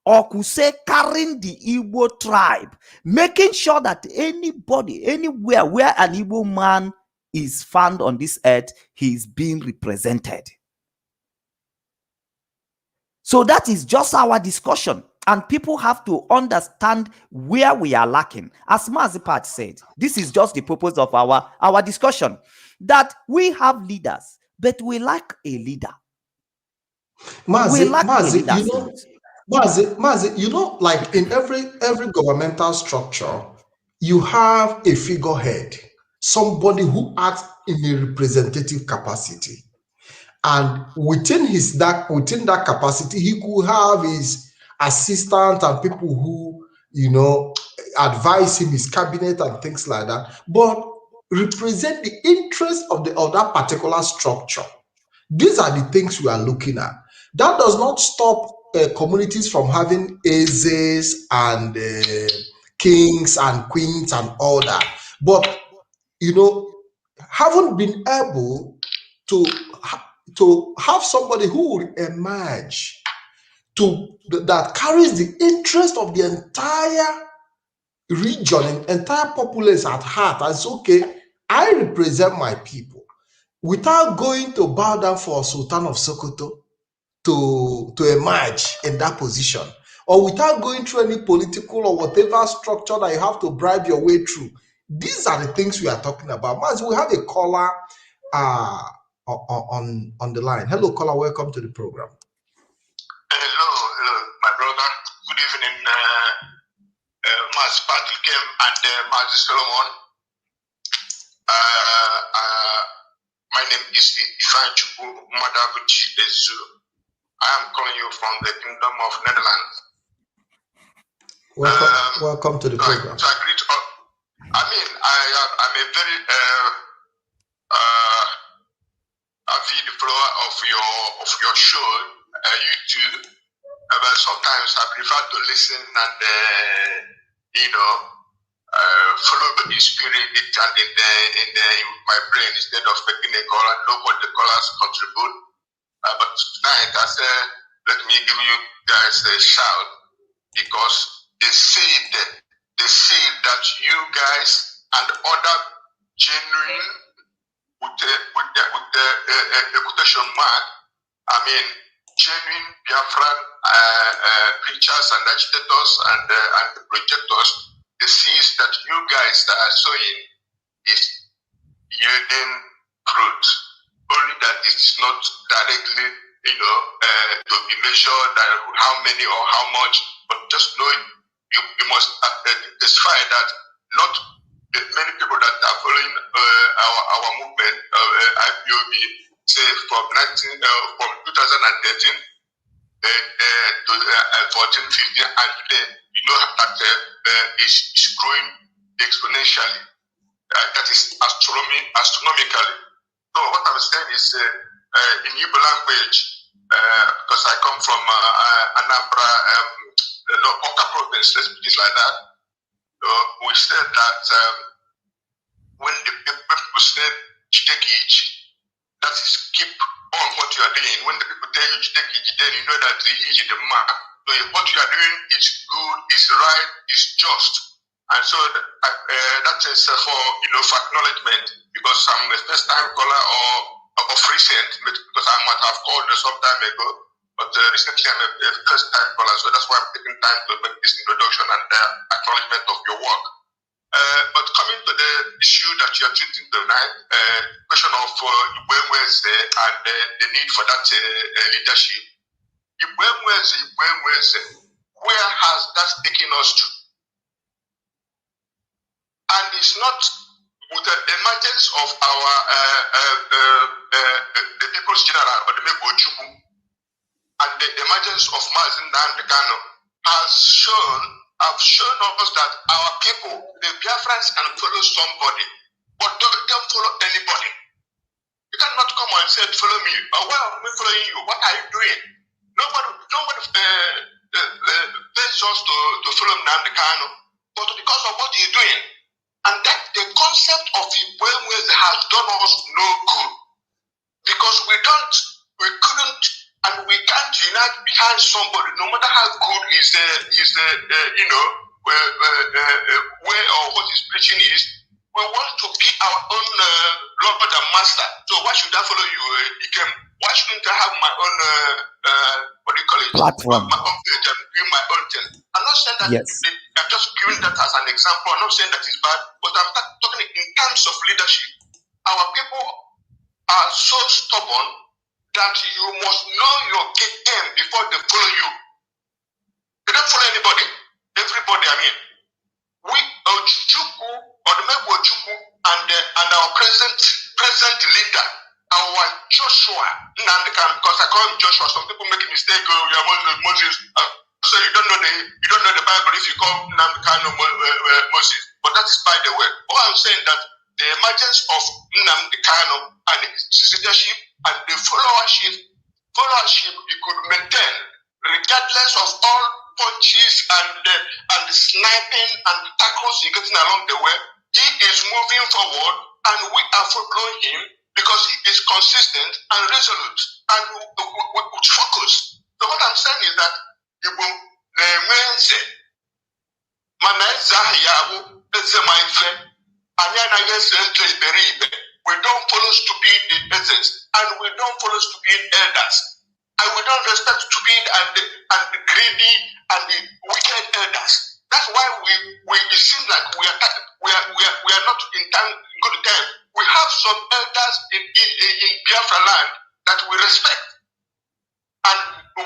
or could say carrying the Igbo tribe, making sure that anybody, anywhere where an Igbo man is found on this earth, he is being represented. So that is just our discussion, and people have to understand where we are lacking. As Mazipat said, this is just the purpose of our discussion, that we have leaders, but we lack a leader. Mazi, you know, like in every governmental structure, you have a figurehead, somebody who acts in a representative capacity. And within that capacity, he could have his assistant and people who, you know, advise him, his cabinet and things like that, but represent the interest of that particular structure. These are the things we are looking at. That does not stop communities from having Ezes and kings and queens and all that. But, you know, haven't been able to have somebody who will emerge that carries the interest of the entire region, entire populace at heart, and say, okay, I represent my people, without going to bow down for Sultan of Sokoto to emerge in that position, or without going through any political or whatever structure that you have to bribe your way through. These are the things we are talking about. Mas, we have a caller on the line. Hello, caller. Welcome to the program. Hello, my brother. Good evening, Mas Patrick and Mas Solomon. My name is Ifanchuku Madabuchi Ezu. I am calling you from the Kingdom of Netherlands. Welcome to the program. So I greet all. I mean, I'm a very avid follower of your show, YouTube. But sometimes I prefer to listen and follow the spirit and in my brain instead of making a call and know what the callers contribute. But tonight I said, let me give you guys a shout, because the seed that you guys and other genuine with the quotation mark, I mean, genuine Biafran preachers and agitators and projectors, the seeds that you guys are sowing is yielding fruit. Only that it's not directly, to be measured how many or how much, but just know you must testify that not many people that are following our movement, IPOB, say from 2013 to 14, 15, and today, you know that is growing exponentially. That is astronomically. So what I'm saying is, in Igbo language, because I come from Anambra, Oka province, let's put it like that. We said that when the people say "Chidekich," that is keep on what you are doing. When the people tell you "Chidekich," then you know that is the mark. So what you are doing is good, is right, is just, and so that is for acknowledgement. Because I'm a first-time caller or of recent, because I might have called some time ago, but recently I'm a first-time caller, so that's why I'm taking time to make this introduction and acknowledgement of your work. But coming to the issue that you're treating tonight, question of and the need for that leadership. Where has that taken us to? And it's not with the emergence of our the People's General or the Mebo Chukwu, and the emergence of Mazin Nandekano have shown us that our people, the Biafrans, can follow somebody, but don't follow anybody. You cannot come and say, follow me. Why am I following you? What are you doing? Nobody pays us to follow Nandekano, but because of what he's doing. And that the concept of Igbo has done us no good, because we couldn't, and we can't unite behind somebody, no matter how good his way or what his preaching is. We want to be our own Lord and Master. So why should I follow you? Why shouldn't I have my own platform? My own page and do my own thing. I'm not saying that. Yes. I'm just giving that as an example. I'm not saying that it's bad, but I'm talking in terms of leadership. Our people are so stubborn that you must know your game before they follow you. They don't follow anybody. Everybody, I mean. We, Ojukwu, or the Mebo Ojukwu, and our present leader, our Joshua, because I call him Joshua. Some people make a mistake. We are Moses. So you don't know the Bible if you call Nnamdi Moses. But that is by the way. All I'm saying that the emergence of Nnamdi Kanu and his leadership and the followership he could maintain regardless of all punches and the sniping and tackles you're getting along the way. He is moving forward and we are following him because he is consistent and resolute and with focus. So what I'm saying is that Igbo na-enwe mana eze ahụ ya bụ eze ma ife anyị anaghị ese ntụ iberibe. We don't follow stupid peasants and we don't follow stupid elders. And we don't respect stupid and the greedy and the wicked elders. That's why it seems like we are not in good time. We have some elders in Biafra land that we respect. And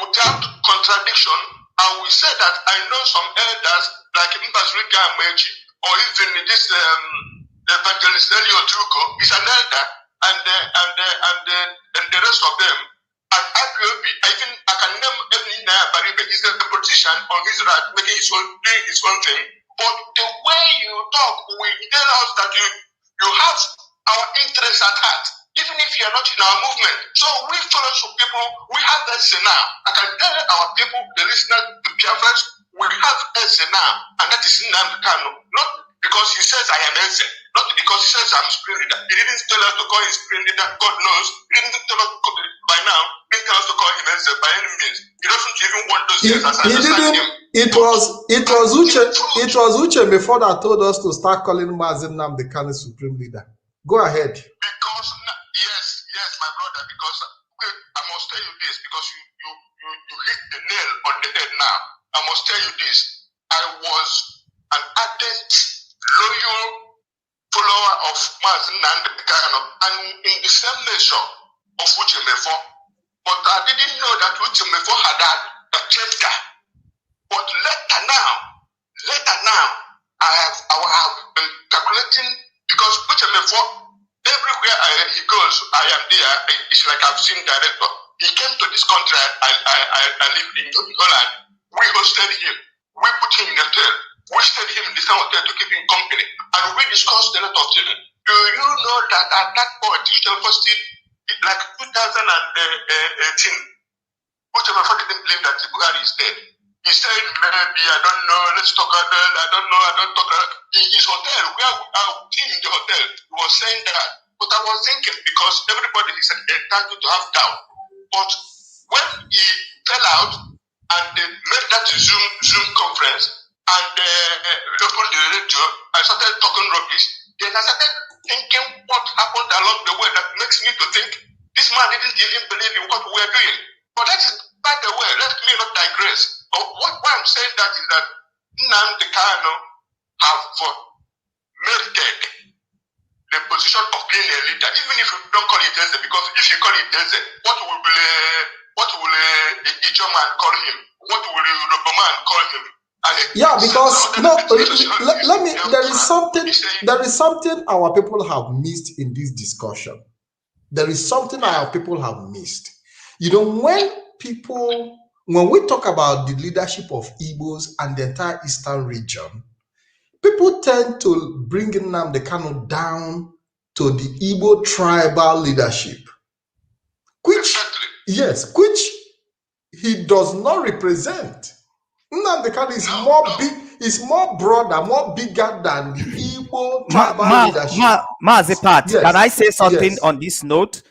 without contradiction, I will say that I know some elders like Mbazrika Meji or even this evangelist Elio Truco is an elder and the rest of them. And I can name every Baribe is a politician on his right, making doing his own thing. But the way you talk will tell us that you have our interests at heart, even if you are not in our movement. So we follow some people, we have essay now. I can tell our people, the listeners, the Biafrans, we have essay now, and that is Nnamdi Kanu. Not because he says I am essay, not because he says I'm spring leader. He didn't tell us to call him spring leader, God knows. He didn't tell us by now, he didn't tell us to call him essay by any means. He doesn't even want those things as I understand him. It was Uche before that told us to start calling Mazi Nnamdi Kanu supreme leader. Go ahead. Because yes, my brother. Because I must tell you this. Because you hit the nail on the head now. I must tell you this. I was an ardent, loyal follower of Mazi Nnamdi Kanu, and in the same measure of Uche Mefo. But I didn't know that Uche Mefo had a chapter. But later now, I have been calculating. Because Uche Mefo, everywhere he goes, I am there. It's like I've seen director. He came to this country. I lived in Holland. We hosted him. We put him in the hotel. We stayed him in the same hotel to keep him company. And we discussed a lot of things. Do you know that at that point, Uche Mefo still, like 2018, Uche Mefo didn't believe that Buhari is dead. He said, maybe, I don't know, let's talk about that, I don't talk about in his hotel, where in the hotel, he was saying that. But I was thinking, because everybody is entitled to have doubt. But when he fell out and they made that Zoom conference and opened the radio and started talking rubbish, then I started thinking what happened along the way that makes me to think this man didn't even believe in what we were doing. But that is, by the way, let me not digress. Why I'm saying that is that Nnamdi Kanu have merited the position of being a leader, even if you don't call it Eze, because if you call it Eze, what will Ijo man call him? What will Yoruba man call him? Yeah, because no, let me. There is something our people have missed in this discussion. There is something our people have missed. You know, when we talk about the leadership of Igbos and the entire Eastern region, people tend to bring Nnamdi Kanu down to the Igbo tribal leadership, which he does not represent. Nnamdi Kanu is more broader, more bigger than the Igbo tribal leadership. Mazipat, yes. Can I say something on this note?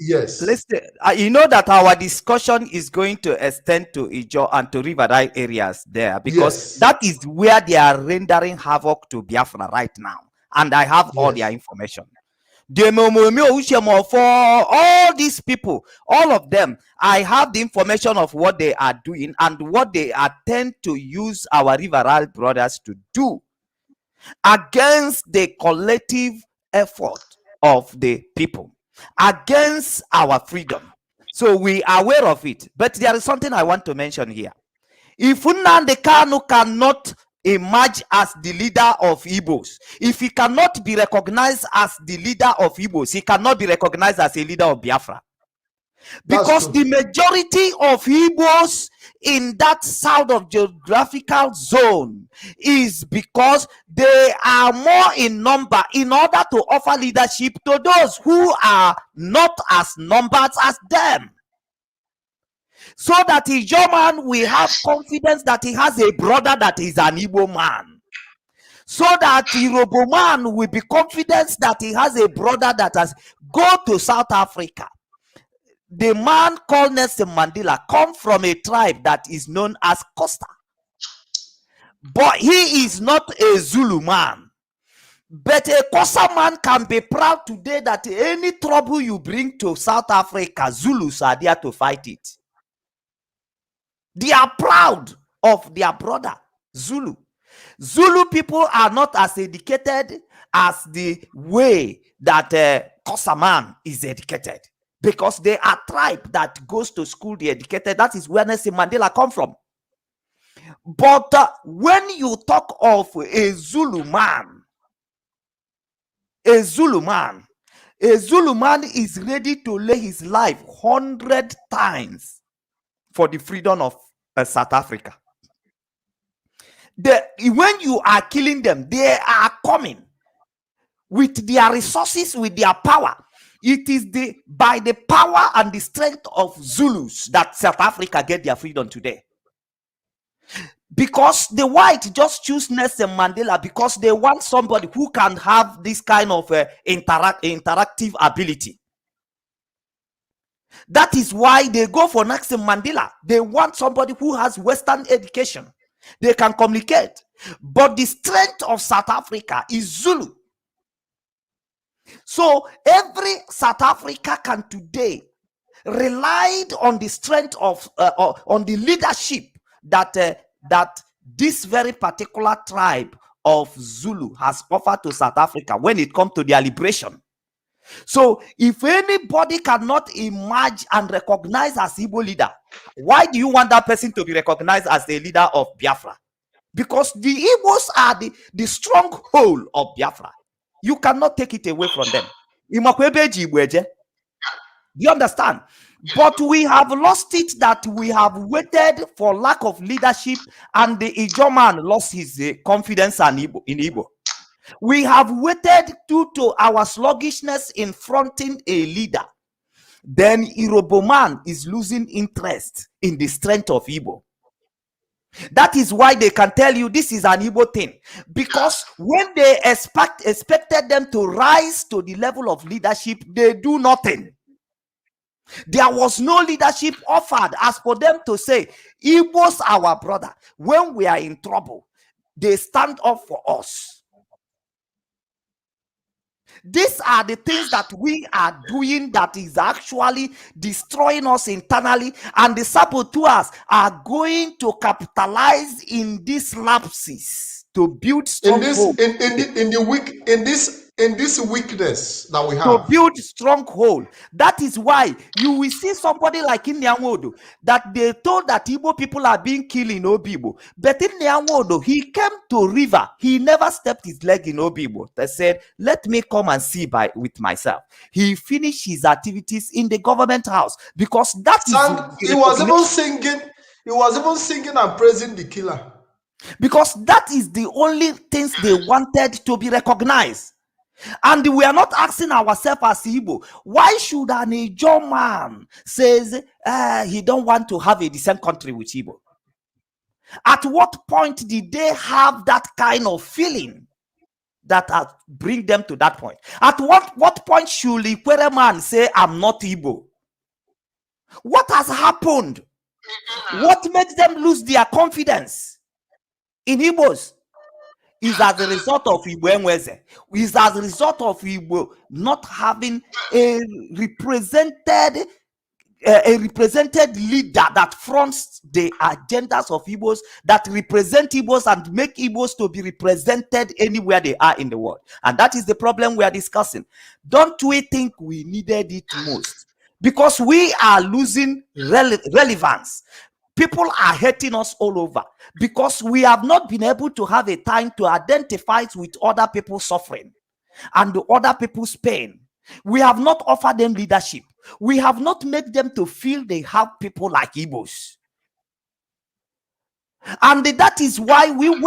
Yes. Listen, you know that our discussion is going to extend to Ijo and to Riverdale areas there, because that is where they are rendering havoc to Biafra right now. And I have all their information. For all these people, all of them, I have the information of what they are doing and what they intend to use our Riverdale brothers to do against the collective effort of the people, against our freedom. So we are aware of it. But there is something I want to mention here. If Nnamdi Kanu cannot emerge as the leader of Igbos, if he cannot be recognized as the leader of Igbos, he cannot be recognized as a leader of Biafra. Because the majority of Igbos in that south of geographical zone is because they are more in number in order to offer leadership to those who are not as numbered as them. So that Ijo man will have confidence that he has a brother that is an Igbo man. so that Yoruba man will be confident that he has a brother that has go to South Africa. The man called Nelson Mandela come from a tribe that is known as Costa, but he is not a Zulu man. But a Kosa man can be proud today that any trouble you bring to South Africa, Zulus are there to fight it. They are proud of their brother, Zulu. Zulu people are not as educated as the way that Kosa man is educated, because they are tribe that goes to school, the educated. That is where Nelson Mandela come from. But when you talk of a Zulu man, a Zulu man is ready to lay his life 100 times for the freedom of South Africa. When you are killing them, they are coming with their resources, with their power. It is by the power and the strength of Zulus that South Africa get their freedom today. Because the white just choose Nelson Mandela because they want somebody who can have this kind of interactive ability. That is why they go for Nelson Mandela. They want somebody who has Western education. They can communicate. But the strength of South Africa is Zulu. So every South Africa can today relied on the strength of on the leadership that this very particular tribe of Zulu has offered to South Africa when it comes to their liberation. So if anybody cannot emerge and recognize as Igbo leader, why do you want that person to be recognized as the leader of Biafra? Because the Igbos are the stronghold of Biafra. You cannot take it away from them. Do you understand? But we have lost it, that we have waited for lack of leadership, and the Ijo man lost his confidence in Igbo. We have waited due to our sluggishness in fronting a leader. Then Irobo man is losing interest in the strength of Igbo. That is why they can tell you this is an Igbo thing. Because when they expected them to rise to the level of leadership, they do nothing. There was no leadership offered as for them to say, Igbo's our brother. When we are in trouble, they stand up for us. These are the things that we are doing that is actually destroying us internally, and the saboteurs are going to capitalize in these lapses to build stronghold. In this weakness that we have, to build stronghold. That is why you will see somebody like in Nyanwodo that they told that Igbo people are being killed in Obibo, but in Nyanwodo he came to river. He never stepped his leg in Obibo. They said, "Let me come and see with myself." He finished his activities in the government house because that is. He was even singing. He was even singing and praising the killer. Because that is the only things they wanted to be recognized. And we are not asking ourselves as Igbo, why should an Ijo man says he don't want to have a decent country with Igbo? At what point did they have that kind of feeling that bring them to that point? At what point should Ikwere man say, I'm not Igbo? What has happened? What makes them lose their confidence in Igbos? Is as a result of Igbo Enweze. Is as a result of Igbo not having a represented leader that fronts the agendas of Igbos, that represent Igbos and make Igbos to be represented anywhere they are in the world. And that is the problem we are discussing. Don't we think we needed it most? Because we are losing relevance. People are hating us all over because we have not been able to have a time to identify with other people's suffering and the other people's pain. We have not offered them leadership. We have not made them to feel they have people like Igbos. And that is why when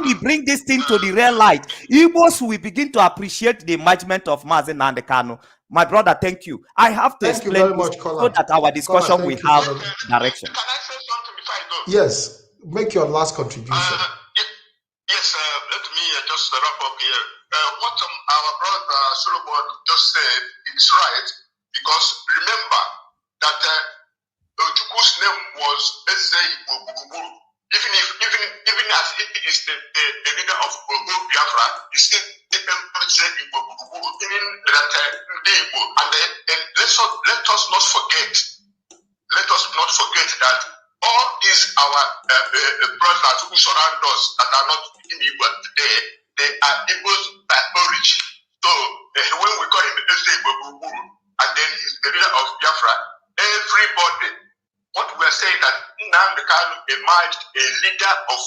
we bring this thing to the real light, Igbos will begin to appreciate the management of Mazi Nnamdi Kanu. My brother, thank you. I have to explain very much, so that our discussion will have direction. Can I say something before I go? Yes, make your last contribution. Yes, let me just wrap up here. What our brother Solomon just said is right, because remember that Ojukwu's name was Igbo. Even as he is the leader of Biafra, he still said Igbo, meaning that Igbo. And let us not forget. Let us not forget that all these our brothers who surround us that are not in Igbo today, they are Igbos by origin. So when we call him Igbo, and then he's the leader of Biafra, everybody, what we are saying that Nnamdi Kanu emerged a leader of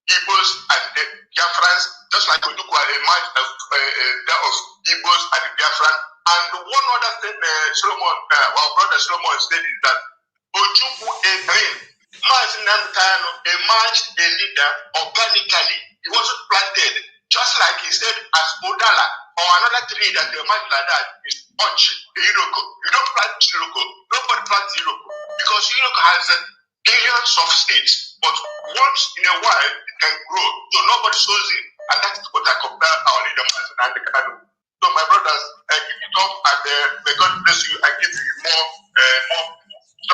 Igbos and the Biafrans, just like Ojukwu emerged a leader of Igbos and the Biafran. And one other thing, Solomon, our brother Solomon said is that Ojukwu agreed. Mazi Nnamdi Kanu emerged a leader organically. He wasn't planted, just like he said as Odala or another tree that emerged like that is Punch, Iroko. You don't plant Iroko. Nobody plants Iroko because Iroko has billions of seeds, but once in a while it can grow, so nobody sows it, and that's what I compare our leader Mazi Nnamdi Kanu. So my brothers, keep it up, and may God bless you and give you more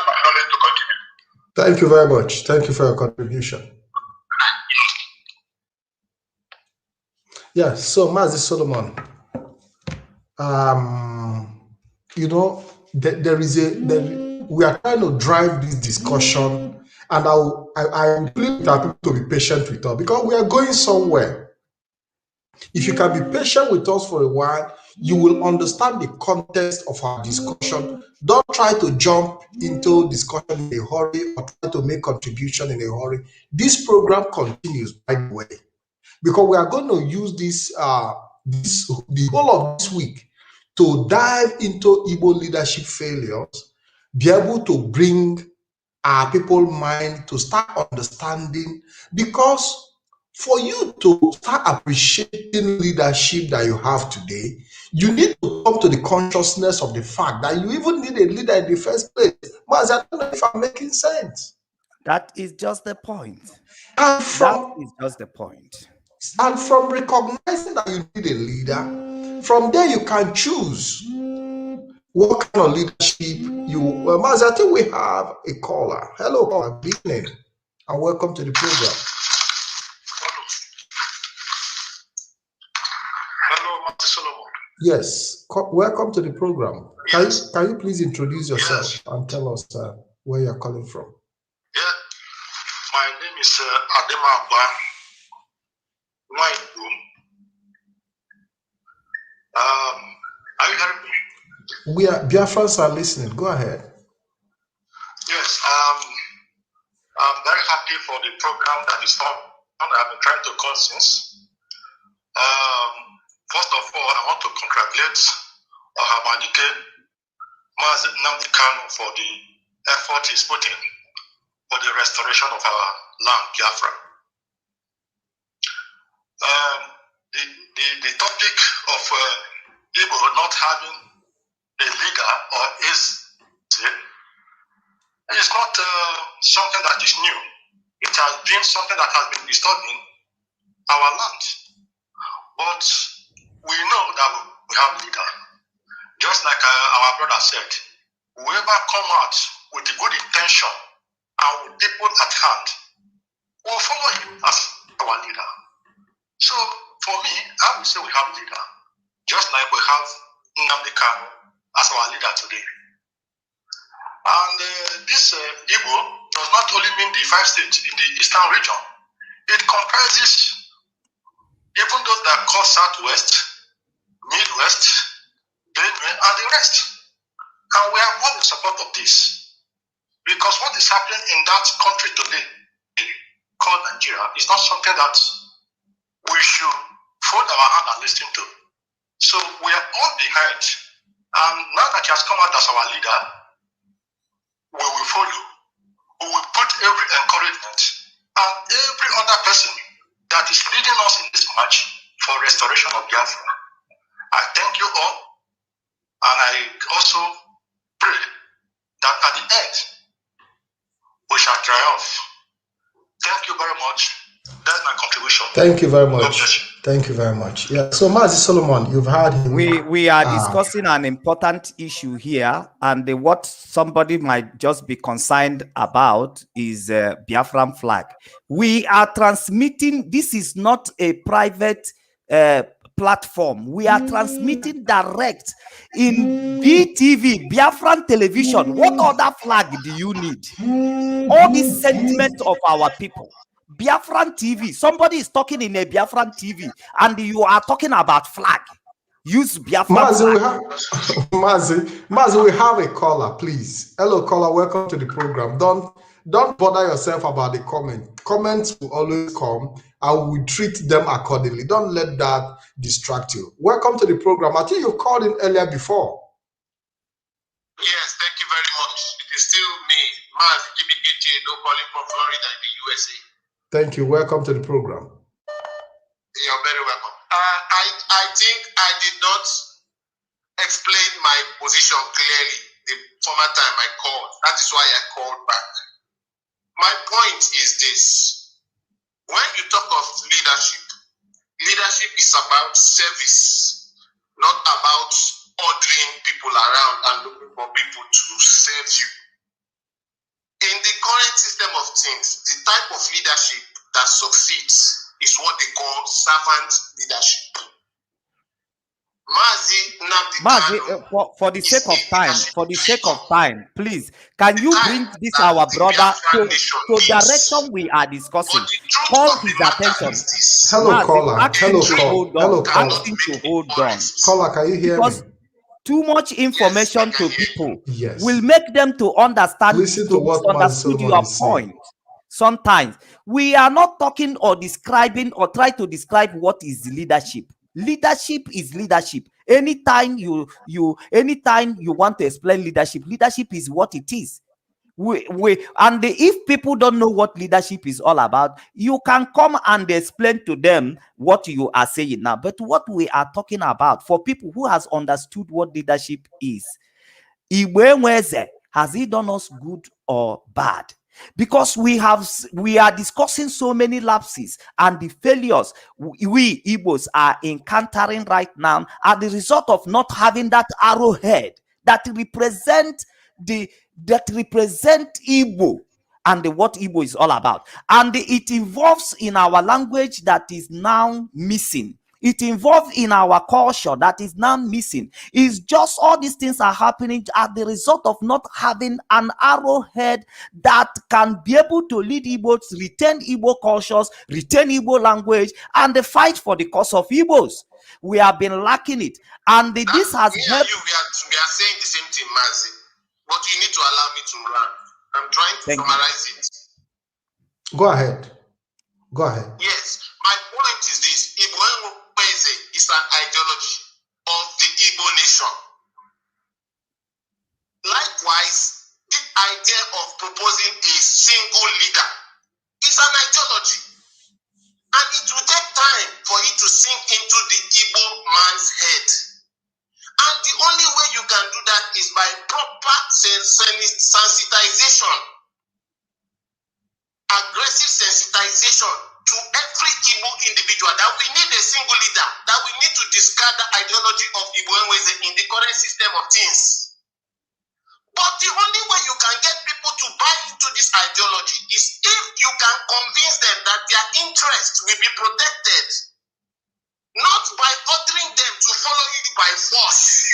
knowledge to continue. Thank you very much. Thank you for your contribution. Yes, so Mazi Solomon, you know, we are trying to drive this discussion, and I plead that people to be patient with us because we are going somewhere. If you can be patient with us for a while, you will understand the context of our discussion. Don't try to jump into discussion in a hurry or try to make contribution in a hurry. This program continues, by the way, because we are going to use the whole of this week to dive into Igbo leadership failures, be able to bring our people mind to start understanding, because for you to start appreciating leadership that you have today, you need to come to the consciousness of the fact that you even need a leader in the first place. Mas, I don't know if I'm making sense. That is just the point. And from recognizing that you need a leader, from there you can choose what kind of leadership you. Mas, I think we have a caller. Hello, caller. Good evening, and welcome to the program. Yes, welcome to the program. Yes. Can you please introduce yourself and tell us where you're calling from? Yeah, my name is Adema Abba. Are you hearing me? Biafrans are listening. Go ahead. Yes, I'm very happy for the program that is on. I've been trying to call since. First of all, I want to congratulate Ohamadike Mazi Nnamdi Kanu for the effort he's putting for the restoration of our land, Biafra. The topic of Igbo not having a leader or is not something that is new. It has been something that has been disturbing our land. But we know that we have a leader. Just like our brother said, whoever come out with a good intention and with people at hand will follow him as our leader. So for me, I would say we have a leader, just like we have Nnamdi Kanu as our leader today. And this Igbo does not only mean the 5 states in the eastern region. It comprises even those that call Southwest, Midwest, Benue, and the rest. And we are all in support of this. Because what is happening in that country today, called Nigeria, is not something that we should fold our hand and listen to. So we are all behind. And now that he has come out as our leader, we will follow. We will put every encouragement and every other person that is leading us in this march for restoration of Biafra. I thank you all, and I also pray that at the end we shall triumph. Thank you very much. That's my contribution. Thank you very much. Thank you very much. Yeah. So, Mazi Solomon, you've heard him. We are discussing an important issue here, and what somebody might just be concerned about is Biafran flag. We are transmitting. This is not a private platform. We are transmitting direct in BTV, Biafran television. What other flag do you need? All this sentiment of our people. Biafran TV. Somebody is talking in a Biafran TV, and you are talking about flag. Use Biafran Mazi, flag. Mazi, we have a caller, please. Hello, caller. Welcome to the program. Don't bother yourself about the comment. Comments will always come. I will treat them accordingly. Don't let that distract you. Welcome to the program. I think you called in earlier before. Yes, thank you very much. It is still me, Maz GBKT, calling from Florida in the USA. Thank you. Welcome to the program. You're very welcome. I think I did not explain my position clearly the former time I called. That is why I called back. My point is this. When you talk of leadership, leadership is about service, not about ordering people around and looking for people to serve you. In the current system of things, the type of leadership that succeeds is what they call servant leadership. Mazi, for the sake of time, please, can you bring this our brother to direction we are discussing? Call his attention. Hello, Mazi, caller. Ask him to hold on. Caller, can you hear me? Too much information to people yes. will make them to understand, Listen to what misunderstood your point. Sometimes we are not talking or describing or try to describe what is leadership. Leadership is leadership. Anytime you want to explain leadership, leadership is what it is. If people don't know what leadership is all about, you can come and explain to them what you are saying now. But what we are talking about, for people who has understood what leadership is, Igbo, has he done us good or bad? Because we are discussing so many lapses and the failures we Igbos are encountering right now are the result of not having that arrowhead that represent Igbo and what Igbo is all about. And it involves in our language that is now missing. It involves in our culture that is now missing. It's just all these things are happening as the result of not having an arrowhead that can be able to lead Igbos, retain Igbo cultures, retain Igbo language, and the fight for the cause of Igbos. We have been lacking it. And this has helped. We are saying the same thing, Mazi, but you need to allow me to run. I'm trying to summarize it. Go ahead. Yes, my point is this. Igbo is an ideology of the Igbo nation. Likewise, the idea of proposing a single leader is an ideology. And it will take time for it to sink into the Igbo man's head. And the only way you can do that is by proper sensitization, aggressive sensitization to every Igbo individual that we need a single leader, that we need to discard the ideology of Igbo in the current system of things. But the only way you can get people to buy into this ideology is if you can convince them that their interests will be protected, not by ordering them to follow you by force.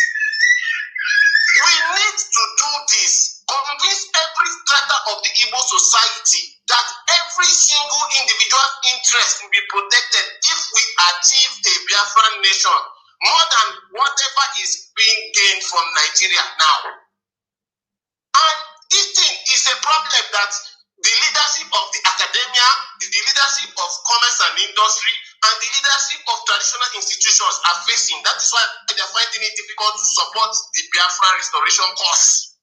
We need to do this. Convince every strata of the Igbo society that every single individual interest will be protected if we achieve a Biafran nation more than whatever is being gained from Nigeria now. And this thing is a problem that the leadership of the academia, the leadership of commerce and industry, and the leadership of traditional institutions are facing. That is why they are finding it difficult to support the Biafran restoration cause.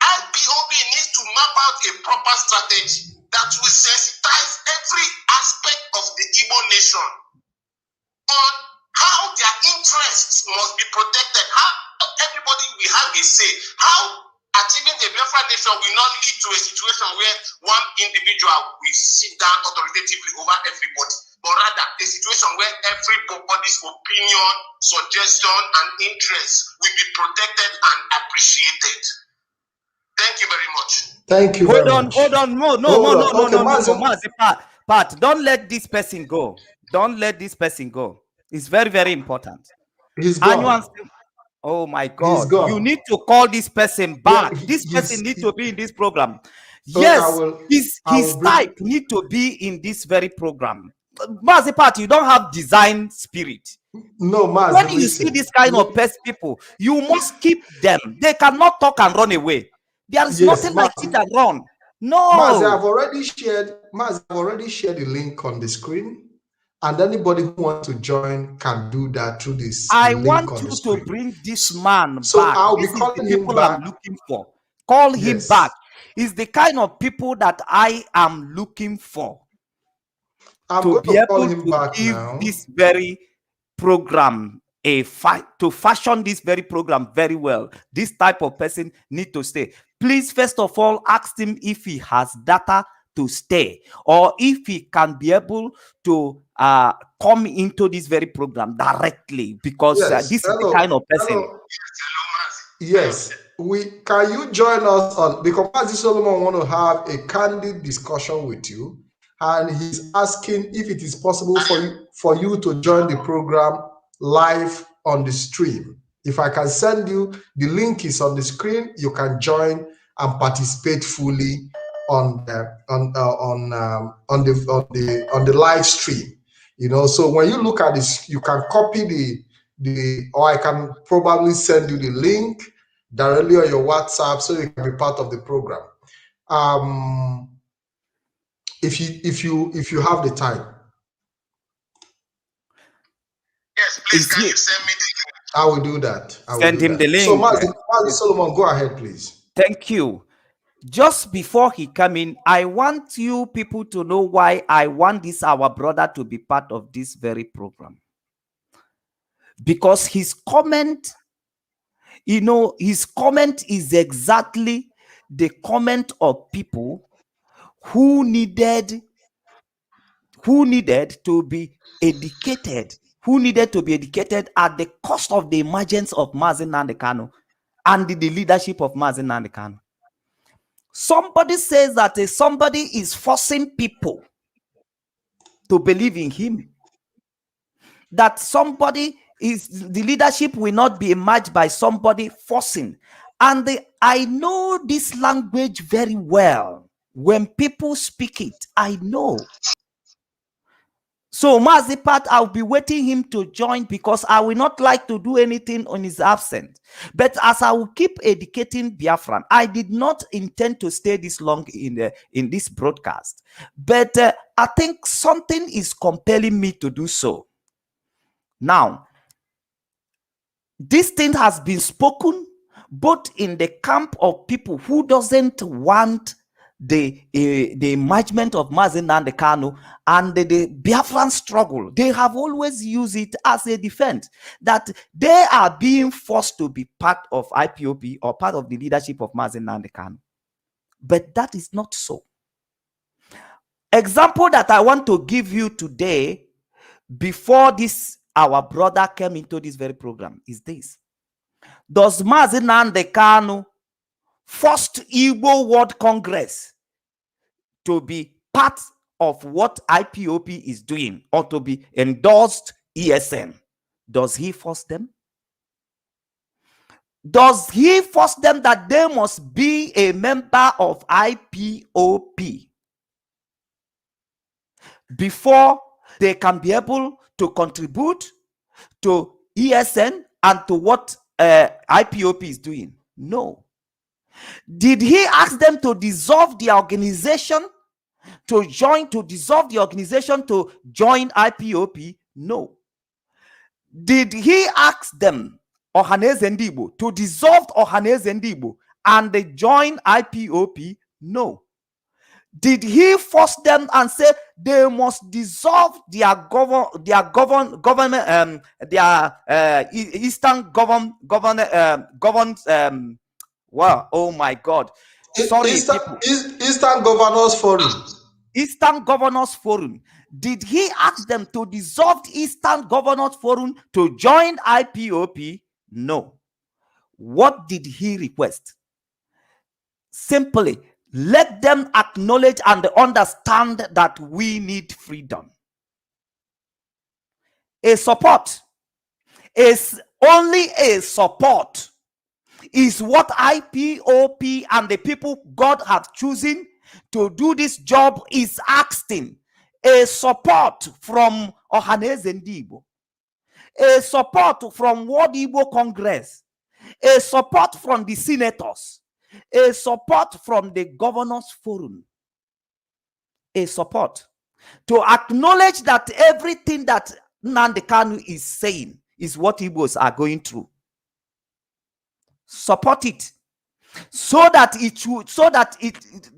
IPOB needs to map out a proper strategy that will sensitize every aspect of the Igbo nation on how their interests must be protected, how everybody will have a say, how achieving a Biafran nation will not lead to a situation where one individual will sit down authoritatively over everybody. but rather a situation where everybody's opinion, suggestion, and interest will be protected and appreciated. Thank you very much. Thank you very much. Hold on. No, Mazi, Pat, don't let this person go. Don't let this person go. It's very, very important. He's gone. Oh my God! You need to call this person back. Yeah, this person needs to be in this program. Yes, his type need to be in this very program. Mazi Pat, you don't have design spirit. No, Mazi. When you see this kind of pest people, you must keep them. They cannot talk and run away. There is nothing like it and run. No. Mazi, I've already shared the link on the screen. And anybody who wants to join can do that through this. I want you to bring this man back. I'll be calling him back. I'm looking for. Call him back. He's the kind of people that I am looking for. I'm going to call him back now. This very program to fashion this very program very well. This type of person need to stay. Please, first of all, ask him if he has data to stay, or if he can be able to come into this very program directly, because this is the kind of person. Yes, can you join us on, because Mazi Solomon want to have a candid discussion with you, and he's asking if it is possible for you to join the program live on the stream. If I can send you, the link is on the screen. You can join and participate fully on the live stream. You know, so when you look at this, you can copy or I can probably send you the link directly on your WhatsApp so you can be part of the program. If you have the time. Yes, please, can you send me the link? I will do that. Send him the link. So Mazi Solomon, go ahead, please. Thank you. Just before he come in, I want you people to know why I want our brother to be part of this very program. Because his comment, his comment is exactly the comment of people who needed to be educated, at the cost of the emergence of Mazi Nnamdi Kanu and the leadership of Mazi Nnamdi Kanu. Somebody says that somebody is forcing people to believe in him. That the leadership will not be emerged by somebody forcing. And I know this language very well. When people speak it, I know. So Mazi Pat, I'll be waiting him to join, because I will not like to do anything on his absence. But as I will keep educating Biafran, I did not intend to stay this long in this broadcast. But I think something is compelling me to do so. Now, this thing has been spoken both in the camp of people who doesn't want the emergence of Mazi Nnamdi Kanu and the Biafran struggle. They have always used it as a defense that they are being forced to be part of IPOB or part of the leadership of Mazi Nnamdi Kanu. But that is not so. Example that I want to give you today, before this our brother came into this very program, is this. Does Mazi Nnamdi Kanu first Igbo World Congress to be part of what IPOP is doing, or to be endorsed ESN? Does he force them? Does he force them that they must be a member of IPOP before they can be able to contribute to ESN and to what IPOP is doing? No. Did he ask them to dissolve the organization, to dissolve the organization to join IPOP? No. Did he ask them, Ohaneze Ndị Igbo, to dissolve Ohaneze Ndị Igbo and they join IPOP? No. Did he force them and say they must dissolve their government, Eastern well, oh my God. Sorry, Eastern Governors Forum. Eastern Governors Forum. Did he ask them to dissolve the Eastern Governors Forum to join IPOP? No. What did he request? Simply, let them acknowledge and understand that we need freedom. A support is only a support is what IPOP and the people God has chosen to do this job is asking. A support from Ohaneze Ndi Igbo, a support from World Igbo Congress, a support from the senators, a support from the Governors Forum, a support to acknowledge that everything that Nnamdi Kanu is saying is what Igbos are going through. Support it so that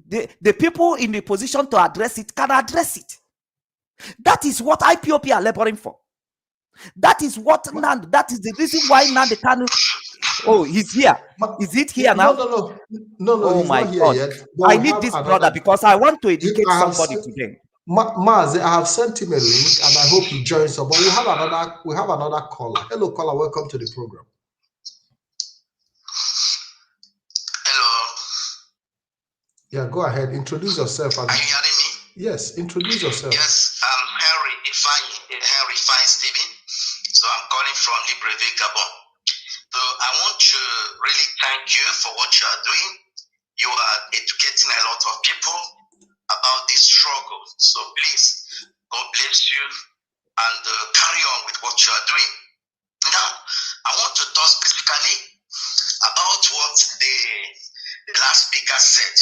the people in the position to address it can address it. That is what IPOP are laboring for. That is what that is the reason why Nnamdi Kanu. Oh, he's here. Is it here now? No. Oh He's my not here God! yet. I need this brother because I want to educate somebody today. Mazi, I have sent him a link and I hope he joins us. But we have another caller. Hello, caller. Welcome to the program. Hello. Yeah, go ahead. Introduce yourself. Are you hearing me? Yes, introduce yourself. Yes, I'm Henry Fine Stephen. So I'm calling from Libreville, Gabon. So I want to really thank you for what you are doing. You are educating a lot of people about this struggle. So please, God bless you and carry on with what you are doing. Now, I want to talk specifically about what the last speaker said.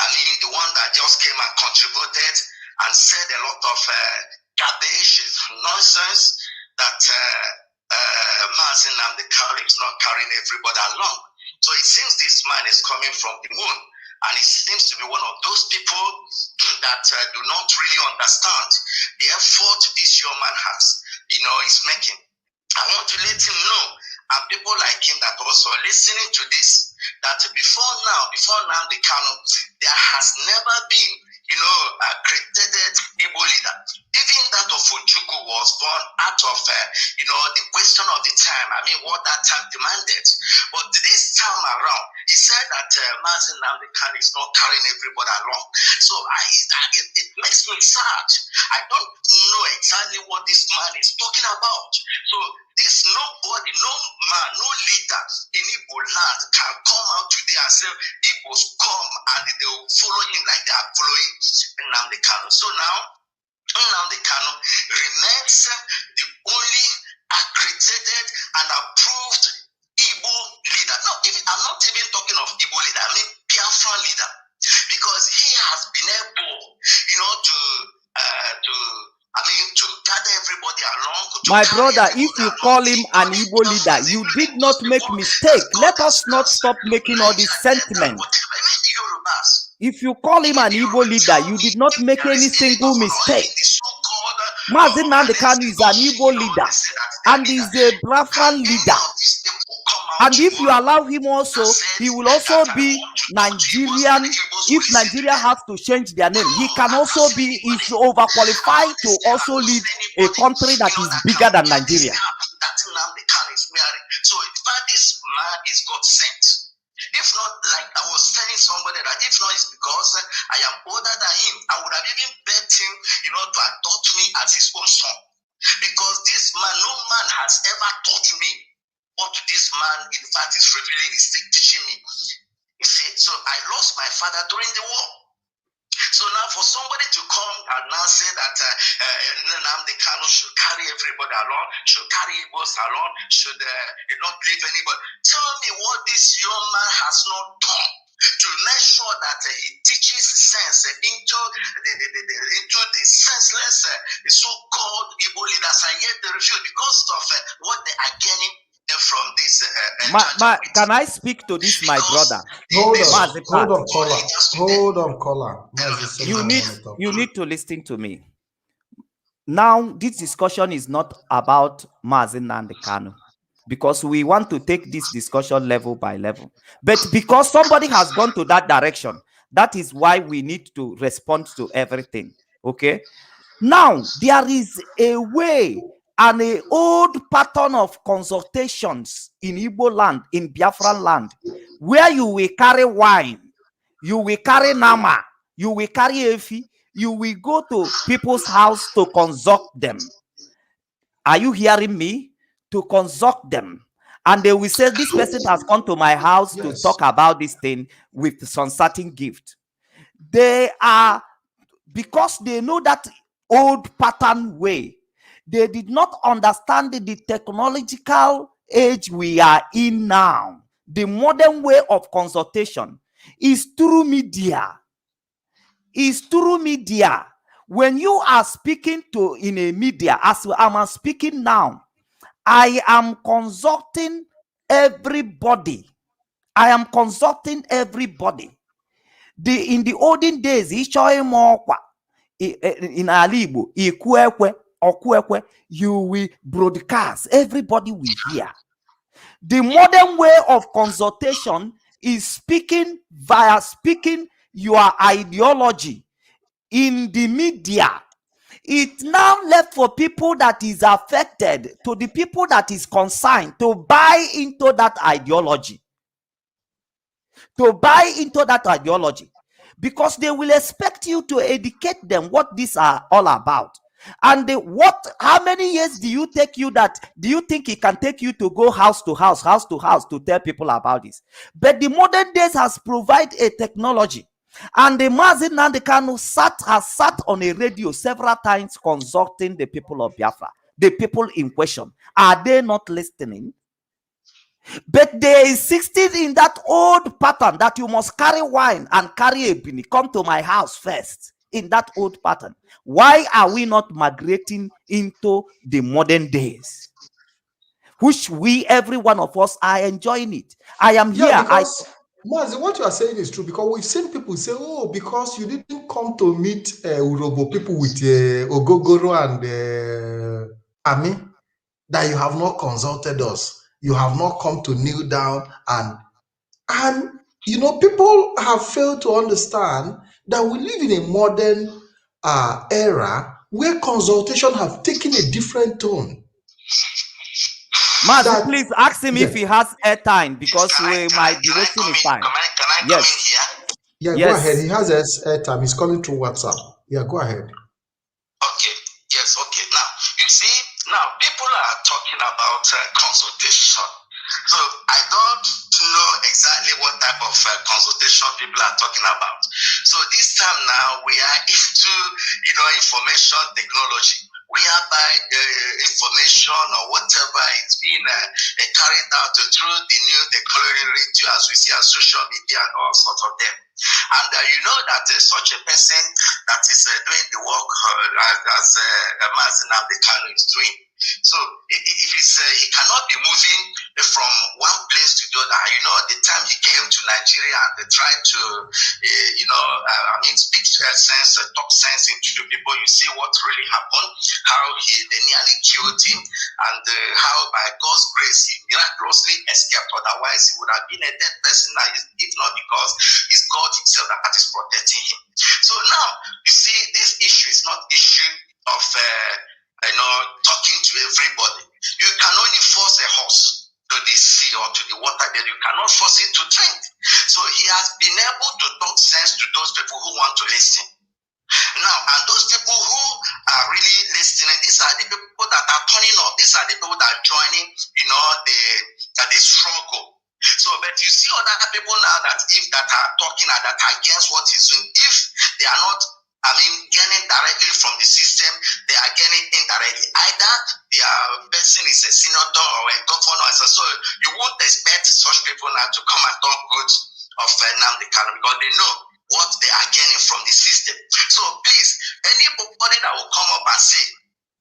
I mean, the one that just came and contributed and said a lot of garbage, nonsense that Mazi Nnamdi Kanu is not carrying everybody along. So it seems this man is coming from the moon, and it seems to be one of those people that do not really understand the effort this young man has, is making. I want to let him know, and people like him that also listening to this, that before Nnamdi Kanu, there has never been, a credited Igbo leader. Even that of Ojukwu was born out of, the question of the time. I mean, what that time demanded. But this time around, he said that Mazi Nnamdi Kanu is not carrying everybody along. So it makes me sad. I don't know exactly what this man is talking about. So there's nobody, no man, no leader in Igbo land can come out today and say Igbos come and they will follow him like they are following Nnamdi Kanu. So now Nnamdi Kanu remains the only accredited and approved Igbo leader. No, I'm not even talking of Igbo leader, I mean Biafran leader, because he has been able, to gather everybody along. My brother, if you call him an Igbo leader, you did not make mistake. Let us not stop making all this sentiment. If you call him an Igbo leader, you did not make any single mistake. Mazi Nnamdi Kanu is an Igbo leader and is a Biafran leader. And if you allow him also, he will also be Nigerian. If Nigeria has to change their name, he can also be, is overqualified to also lead a country that is bigger than Nigeria. So this man is God sent. If not, like I was telling somebody that if not, it's because I am older than him. I would have even begged him, to adopt me as his own son. Because this man, no man has ever taught me what this man, in fact, is revealing, is teaching me. You see, so I lost my father during the war. So now for somebody to come and now say that Nnamdi Kanu should carry everybody along, should carry Igbos along, should not leave anybody. Tell me what this young man has not done to make sure that he teaches sense into the senseless, the so-called Igbo leaders, and yet they refuse because of what they are gaining from this. Can I speak to this, my brother? Hold on, caller. You need to listen to me. Now, this discussion is not about Mazi Nnamdi Kanu, because we want to take this discussion level by level. But because somebody has gone to that direction, that is why we need to respond to everything. Okay? Now, there is a way and an old pattern of consultations in Igbo land, in Biafran land, where you will carry wine, you will carry nama, you will carry efi, you will go to people's house to consult them. Are you hearing me? To consult them. And they will say, this person has come to my house to talk about this thing with some certain gift. They are, because they know that old pattern way, they did not understand the technological age we are in now. The modern way of consultation is through media. Is through media. When you are speaking to in a media, as I'm speaking now, I am consulting everybody. I am consulting everybody. In the olden days, in Igbo, you will broadcast, everybody will hear. The modern way of consultation is speaking via speaking your ideology in the media. It now left for people that is affected, to the people that is concerned, to buy into that ideology. To buy into that ideology. Because they will expect you to educate them what these are all about. And how many years do you think it can take you to go house to house to tell people about this? But the modern days has provided a technology. And the Mazi Nnamdi Kanu has sat on a radio several times consulting the people of Biafra, the people in question. Are they not listening? But they insisted in that old pattern that you must carry wine and carry a bini. Come to my house first. In that old pattern. Why are we not migrating into the modern days? Which every one of us are enjoying it. I am here. Because Mazi, what you are saying is true, because we've seen people say, oh, because you didn't come to meet Urobo people with Ogogoro and Ami, that you have not consulted us. You have not come to kneel down and you know, people have failed to understand that we live in a modern era where consultation have taken a different tone. Mazi, please ask him if he has airtime, because my duration is fine. Can I come in here? Yeah, yes. Go ahead. He has airtime. He's coming through WhatsApp. Yeah, go ahead. Okay. Yes. Okay. Now, you see, people are talking about consultation. So I don't know exactly what type of consultation people are talking about. So this time now we are into, information technology, whereby the information or whatever is being carried out through the new technology, radio, as we see on social media and all sorts of them. And you know that such a person that is doing the work as Mazi Nnamdi Kanu is doing. So if he cannot be moving from one place to the other. You know, the time he came to Nigeria and they tried to, speak sense, talk sense into people. You see what really happened, how they nearly killed him, and how by God's grace he miraculously escaped. Otherwise, he would have been a dead person, if not because it's God himself that is protecting him. So now, you see, this issue is not issue of talking to everybody. You can only force a horse to the sea or to the water, then you cannot force it to drink. So he has been able to talk sense to those people who want to listen. Now, and those people who are really listening, these are the people that are turning up. These are the people that are joining, the struggle. So, but you see other people now that are talking and that are against what he's doing, if they are not getting directly from the system, they are getting indirectly. Either their person is a senator or a governor. So you won't expect such people now to come and talk good of Nnamdi Kanu, because they know what they are getting from the system. So please, anybody that will come up and say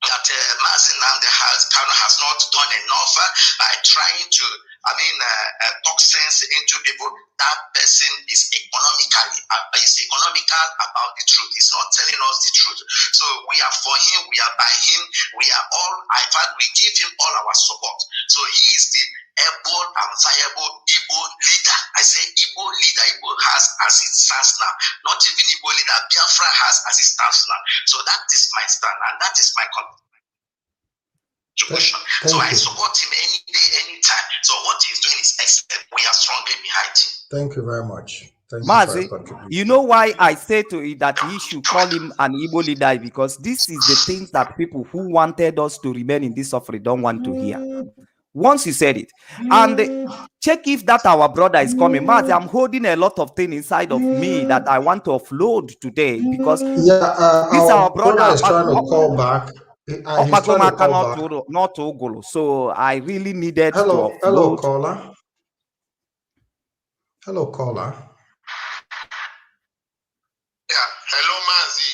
that Mazi Nnamdi Kanu has not done enough by trying to talk sense into people, that person is economical about the truth. He's not telling us the truth. So we are for him, we are by him, we are all, in fact, we give him all our support. So he is the able and viable Igbo leader. I say Igbo leader. Igbo has as it stands now. Not even Igbo leader. Biafra has as it stands now. So that is my stand, and that is my contribution. So I support him any day, anytime. So what he's doing is excellent. We are strongly behind him. Thank you very much. Mazi, you know why I say to it that he should call him an Igbo leader? Because this is the things that people who wanted us to remain in this suffering don't want to hear. Once you said it, and check if that our brother is coming. Mazi, I'm holding a lot of things inside of me that I want to offload today because this our brother is trying to call back. He's trying to call back. Not Ogolo. So I really needed to offload. Hello, caller. Hello, caller. Yeah, hello, Mazi.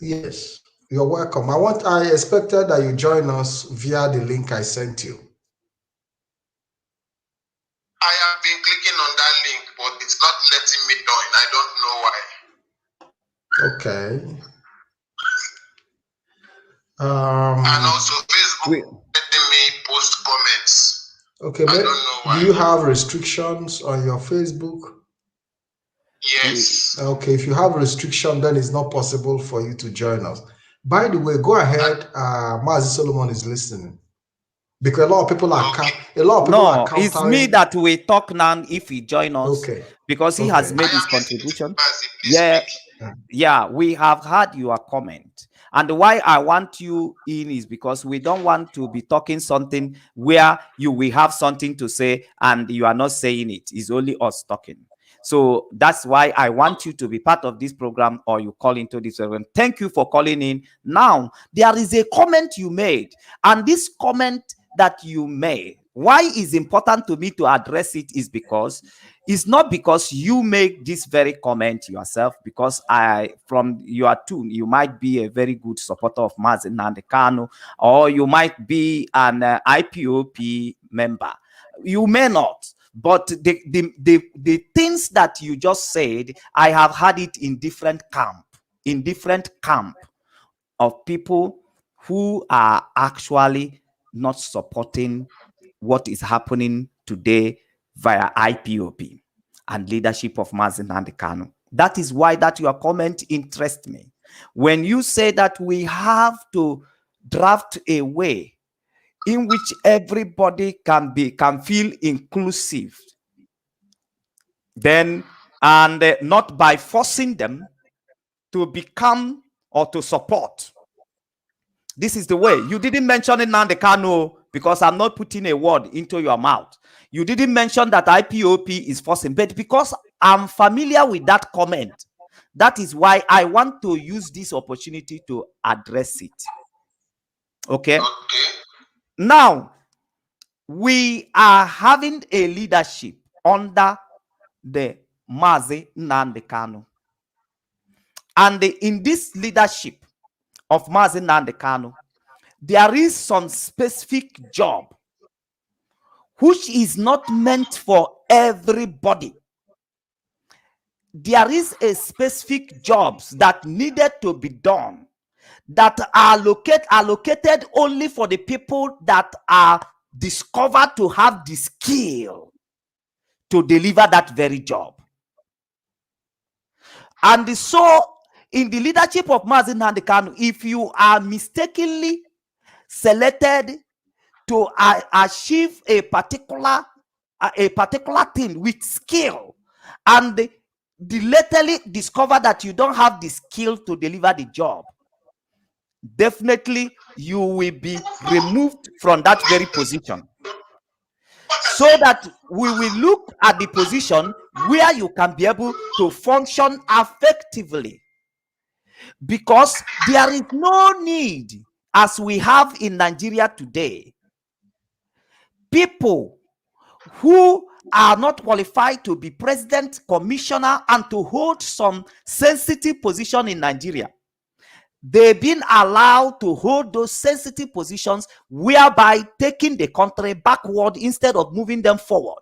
Yes, you're welcome. I expected that you join us via the link I sent you. I have been clicking on that link, but it's not letting me join. I don't know why. Okay. And also Facebook letting me post comments. Okay, I don't know why. Do you have restrictions on your Facebook? Yes. Okay, if you have restriction, then it's not possible for you to join us. By the way, go ahead. Mazi Solomon is listening. Because a lot of people are countering. It's me that we talk now if he join us. Okay. Because he has made his contribution. Yeah, we have heard your comment. And why I want you in is because we don't want to be talking something where you will have something to say and you are not saying it. It's only us talking. So that's why I want you to be part of this program, or you call into this program. Thank you for calling in. Now, there is a comment you made, and this comment that you made, why is important to me to address it is because it's not because you make this very comment yourself, because from your tune, you might be a very good supporter of Mazi Nnamdi Kanu, or you might be an IPOP member. You may not. But the things that you just said, I have had it in different camp of people who are actually not supporting what is happening today via IPOP and leadership of Mazi Nnamdi Kanu. That is why that your comment interests me. When you say that we have to draft a way in which everybody can feel inclusive, then, and not by forcing them to become or to support. This is the way. You didn't mention it, Nnamdi Kanu, because I'm not putting a word into your mouth. You didn't mention that IPOP is forcing, but because I'm familiar with that comment, that is why I want to use this opportunity to address it. Okay? Now, we are having a leadership under the Mazi Nnamdi Kanu. And in this leadership of Mazi Nnamdi Kanu, there is some specific job which is not meant for everybody. There is a specific jobs that needed to be done that are allocated only for the people that are discovered to have the skill to deliver that very job. And so, in the leadership of Mazi Nnamdi Kanu, if you are mistakenly selected to achieve a particular thing with skill, and they latterly discover that you don't have the skill to deliver the job, definitely you will be removed from that very position, so that we will look at the position where you can be able to function effectively. Because there is no need, as we have in Nigeria today, people who are not qualified to be president, commissioner, and to hold some sensitive position in Nigeria. They've been allowed to hold those sensitive positions, whereby taking the country backward instead of moving them forward.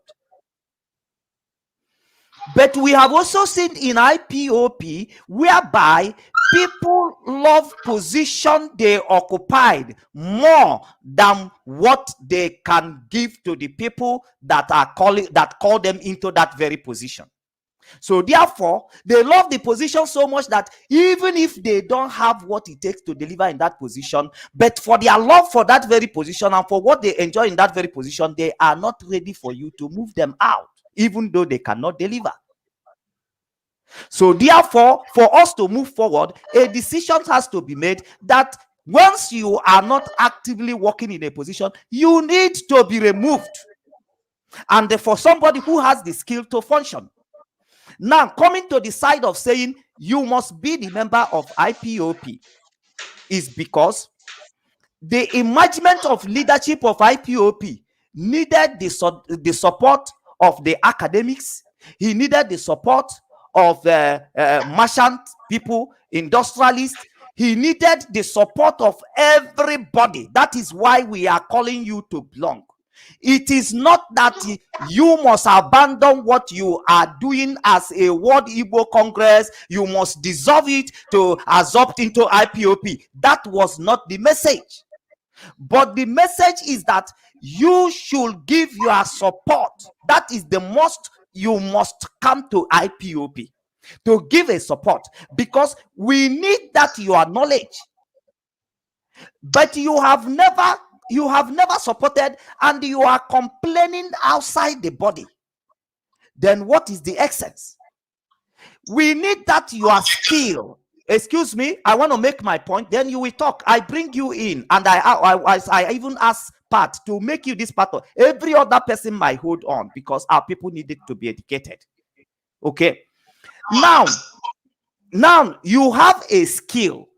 But we have also seen in IPOP whereby People love position they occupied more than what they can give to the people that call them into that very position. So therefore, they love the position so much that even if they don't have what it takes to deliver in that position, but for their love for that very position and for what they enjoy in that very position, they are not ready for you to move them out, even though they cannot deliver. So therefore, for us to move forward, a decision has to be made that once you are not actively working in a position, you need to be removed. And for somebody who has the skill to function. Now, coming to the side of saying you must be the member of IPOP is because the emergence of leadership of IPOP needed the support of the academics. He needed the support of merchant people, industrialists. He needed the support of everybody. That is why we are calling you to belong. It is not that you must abandon what you are doing as a World Igbo Congress. You must dissolve it to absorb into IPOP. That was not the message. But the message is that you should give your support. That is the most. You must come to IPOP to give a support, because we need that your knowledge. But you have never supported, and you are complaining outside the body. Then what is the essence? We need that your skill. Excuse me, I want to make my point, then you will talk. I bring you in, and I even ask Pat to make you this part of every other person might hold on, because our people needed to be educated. Okay, now you have a skill.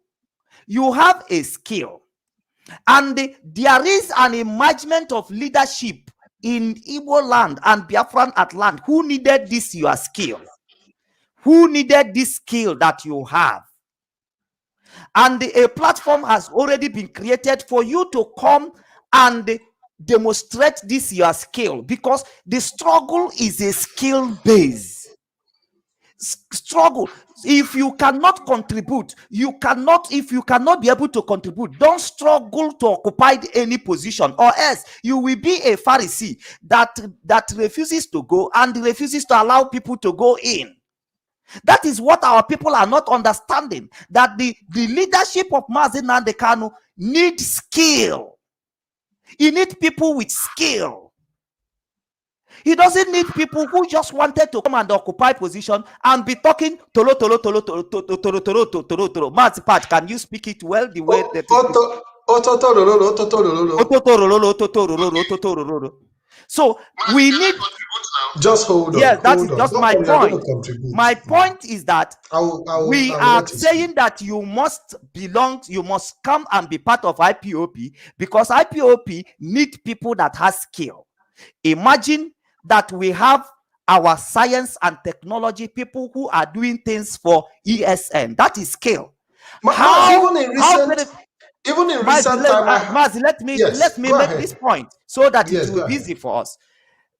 And there is an emergence of leadership in Igbo land and Biafran at land who needed this your skill, who needed this skill that you have. And a platform has already been created for you to come and demonstrate this your skill, because the struggle is a skill base struggle. If you cannot contribute, if you cannot be able to contribute, don't struggle to occupy any position, or else you will be a Pharisee that refuses to go and refuses to allow people to go in. That is what our people are not understanding, that the leadership of Mazi Nnamdi Kanu needs skill. He needs people with skill. He doesn't need people who just wanted to come and occupy position and be talking tolo. Mazi Pat, can you speak it well the way that so we need just hold on. Yes, that is just my point. My point is that we are saying that you must belong, you must come and be part of IPOP, because IPOP need people that has skill. Imagine that we have our science and technology people who are doing things for ESN. That is skill. Even in recent time, Mazi, let me make this point so that it will be easy for us.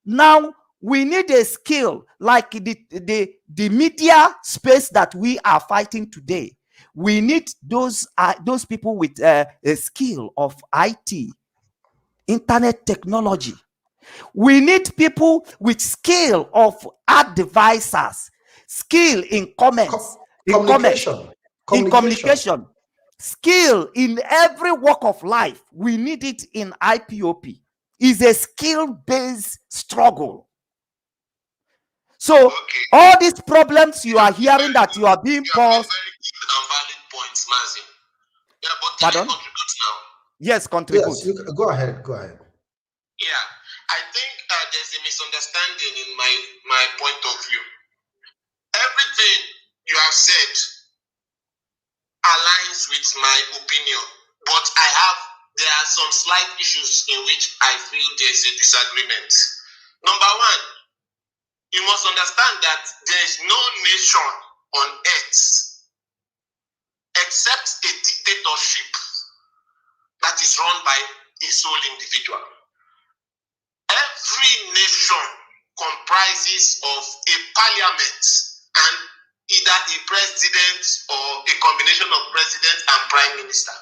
Now we need a skill like the media space that we are fighting today. We need those people with a skill of IT, internet technology. We need people with skill of advisors, skill in comments, communication, skill in every walk of life. We need it in IPOP. It's a skill-based struggle. So all these problems you are hearing that you are being paused. Valid points, Mazi. Yeah, but pardon? Can I contribute now? Yes, contribute. Yes, go ahead. Yeah, I think there's a misunderstanding in my point of view. Everything you have said aligns with my opinion, but there are some slight issues in which I feel there's a disagreement. Number one, you must understand that there is no nation on earth except a dictatorship that is run by a sole individual. Every nation comprises of a parliament and either a president or a combination of president and prime minister.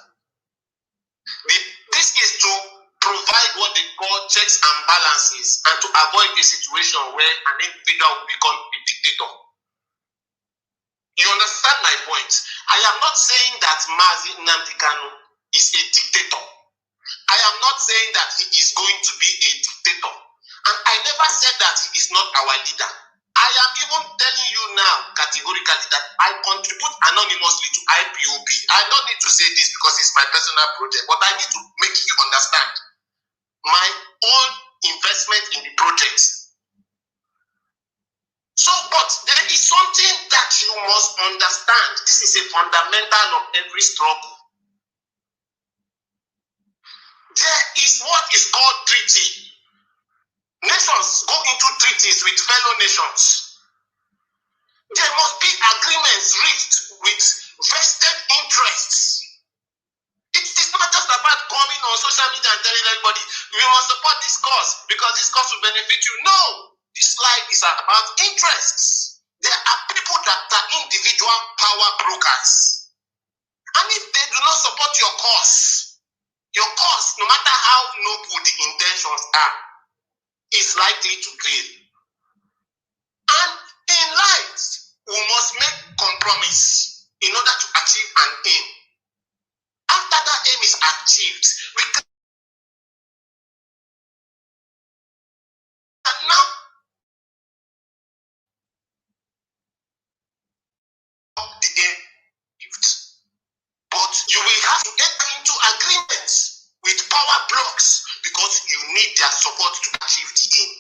This is to provide what they call checks and balances and to avoid a situation where an individual will become a dictator. You understand my point? I am not saying that Mazi Nnamdi Kanu is a dictator. I am not saying that he is going to be a dictator. And I never said that he is not our leader. I am even telling you now categorically that I contribute anonymously to IPOB. I don't need to say this because it's my personal project, but I need to make you understand my own investment in the project. So, but there is something that you must understand. This is a fundamental of every struggle. There is what is called treaty. Nations go into treaties with fellow nations. There must be agreements reached with vested interests. It is not just about coming on social media and telling everybody, we must support this cause because this cause will benefit you. No, this life is about interests. There are people that are individual power brokers. And if they do not support your cause, no matter how noble the intentions are, is likely to fail. And in life, we must make compromise in order to achieve an aim. After that aim is achieved, we can now the aim. But you will have to enter into agreements with power blocks because you need their support to achieve the aim.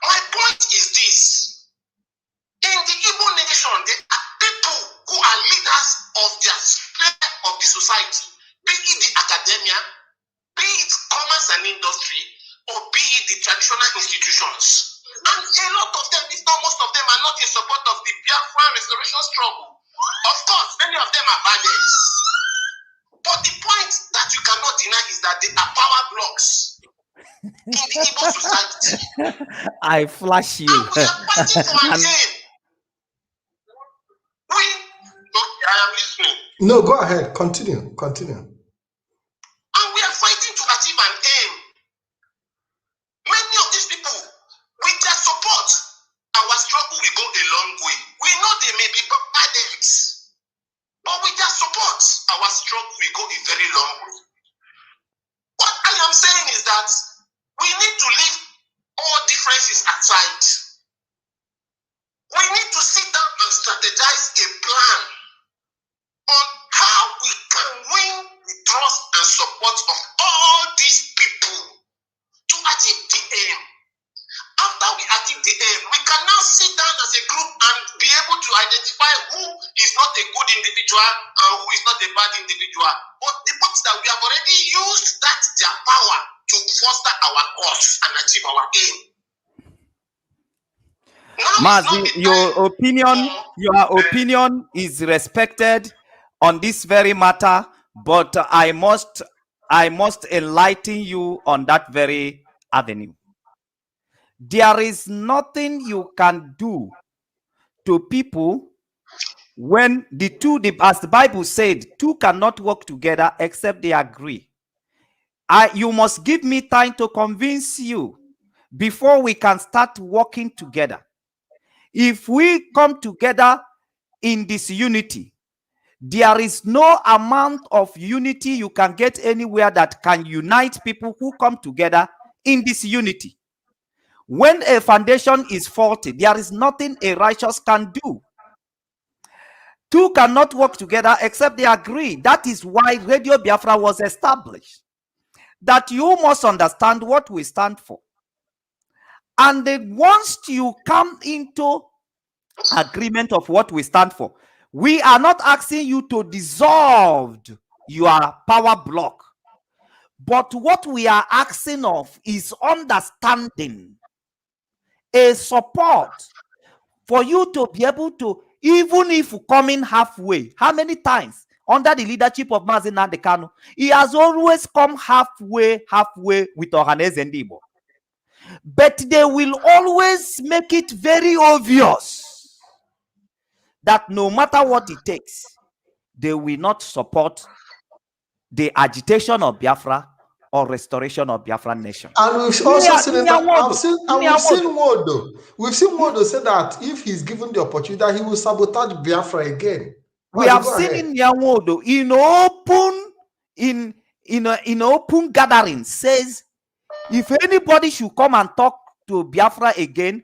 My point is this. In the Igbo nation, there are people who are leaders of their sphere of the society, be it the academia, be it commerce and industry, or be it the traditional institutions. And a lot of them, if not most of them, are not in support of the Biafra restoration struggle. Of course, many of them are badges. But the point that you cannot deny is that there are power blocks in the Igbo society. I flash you. And we are fighting for an aim. I am listening. No, go ahead. Continue. And we are fighting to achieve an aim. Many of these people, with their support, our struggle will go a long way. We know they may be bad eggs, but with their support, our struggle will go a very long way. What I am saying is that we need to leave all differences aside. We need to sit down and strategize a plan on how we can win the trust and support of all these people to achieve the aim. After we achieve the aim, we can now sit down as a group and be able to identify who is not a good individual and who is not a bad individual. But the point is that we have already used their power to foster our cause and achieve our aim. Mazi, your opinion is respected on this very matter, but I must enlighten you on that very avenue. There is nothing you can do to people when as the Bible said, two cannot work together except they agree. You must give me time to convince you before we can start working together. If we come together in this unity, there is no amount of unity you can get anywhere that can unite people who come together in this unity. When a foundation is faulty, there is nothing a righteous can do. Two cannot work together except they agree. That is why Radio Biafra was established. That you must understand what we stand for. And then once you come into agreement of what we stand for, we are not asking you to dissolve your power block. But what we are asking of is understanding, a support for you to be able to, even if coming halfway. How many times under the leadership of Mazi Nnamdi Kanu, he has always come halfway with Ohaneze and Igbo. But they will always make it very obvious that no matter what it takes, they will not support the agitation of Biafra or restoration of Biafran nation. And we've also seen we've seen Wodo say that if he's given the opportunity, he will sabotage Biafra again. We have seen in Nyawodo in open gathering says, if anybody should come and talk to Biafra again,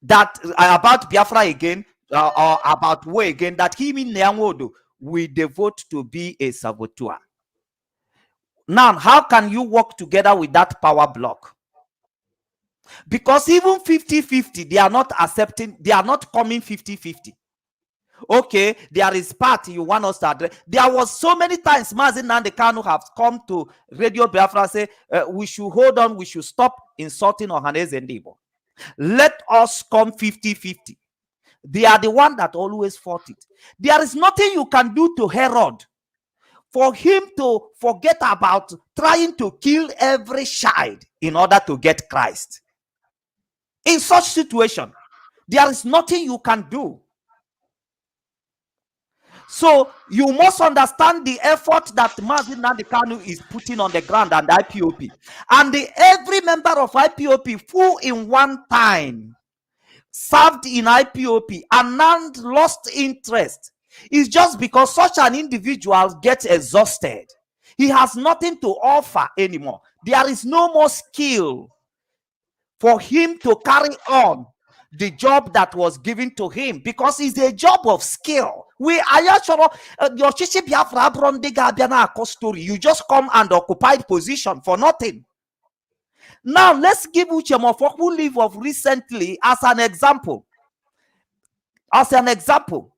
that about Biafra again or about war again, that him in Nyawodo will devote to be a saboteur. Now, how can you work together with that power block? Because even 50-50, they are not accepting, they are not coming 50-50. Okay, there is part you want us to address. There was so many times Mazi Nnamdi Kanu have come to Radio Biafra say, we should hold on, we should stop insulting Ohaneze and Igbo. Let us come 50-50. They are the one that always fought it. There is nothing you can do to Herod for him to forget about trying to kill every child in order to get Christ. In such situation, there is nothing you can do. So you must understand the effort that Mazi Nnamdi Kanu is putting on the ground and IPOP. And every member of IPOP who in one time served in IPOP and now lost interest is just because such an individual gets exhausted. He has nothing to offer anymore. There is no more skill for him to carry on the job that was given to him, because it's a job of skill. We are sure your Chichi Biafra Abrondiga story. You just come and occupied position for nothing. Now let's give Uchemofo, who live of recently, as an example. As an example,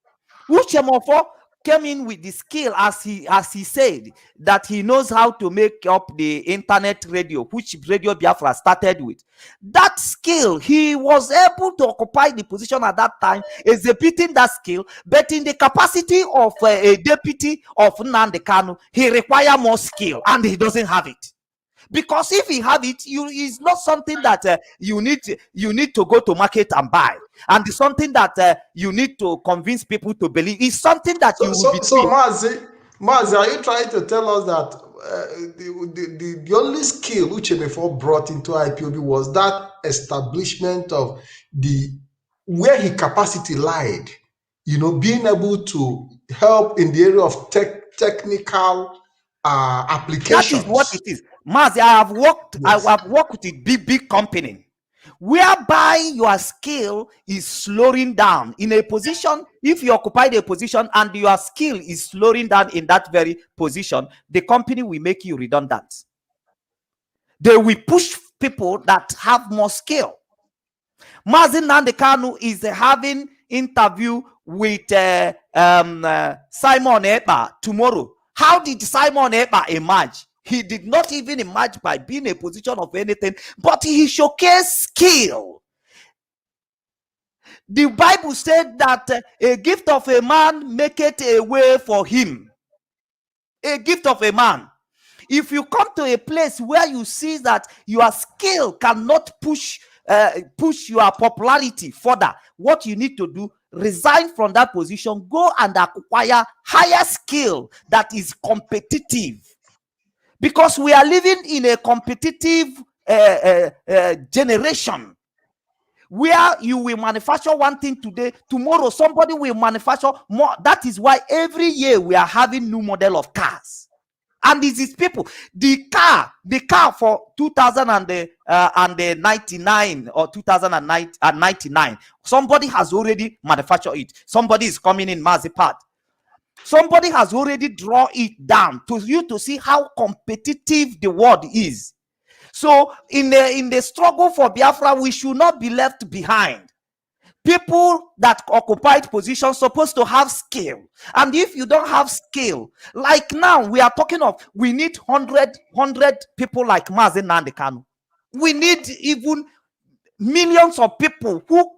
Uchemofo came in with the skill, as he said, that he knows how to make up the internet radio, which Radio Biafra started with. That skill, he was able to occupy the position at that time, exhibiting that skill, but in the capacity of a deputy of Nnamdi Kanu, he requires more skill, and he doesn't have it. Because if he have it, it's not something that you need to go to market and buy, and it's something that you need to convince people to believe. It's something that you will be. So Mazi, are you trying to tell us that the only skill Uchemefo brought into IPOB was that establishment of where his capacity lied? You know, being able to help in the area of technical applications. That is what it is. Mazi, I have worked with a big company whereby your skill is slowing down in a position. If you occupy a position and your skill is slowing down in that very position, the company will make you redundant. They will push people that have more skill. Mazi Nnamdi Kanu is having interview with Simon Ekpa tomorrow. How did Simon Ekpa emerge? He did not even emerge by being a position of anything, but he showcased skill. The Bible said that a gift of a man maketh a way for him. A gift of a man. If you come to a place where you see that your skill cannot push your popularity further, what you need to do, resign from that position, go and acquire higher skill that is competitive. Because we are living in a competitive generation where you will manufacture one thing today, tomorrow somebody will manufacture more. That is why every year we are having new model of cars. And this is people, the car for 2099 or 2099, somebody has already manufactured it. Somebody is coming in Mazipad. Somebody has already drawn it down to you to see how competitive the world is. So in the struggle for Biafra, we should not be left behind. People that occupied positions supposed to have skill. And if you don't have skill, like now we are talking of, we need 100 people like Mazi Nnamdi Kanu. We need even millions of people who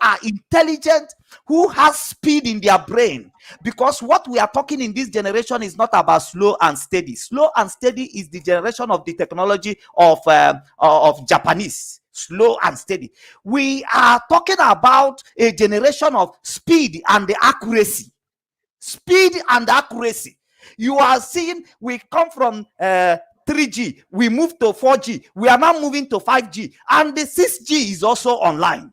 are intelligent, who have speed in their brain. Because what we are talking in this generation is not about slow and steady. Slow and steady is the generation of the technology of Japanese. slow and steady. We are talking about a generation of speed and the accuracy. Speed and accuracy. You are seeing we come from 3G, we move to 4G, we are now moving to 5G, and the 6G is also online.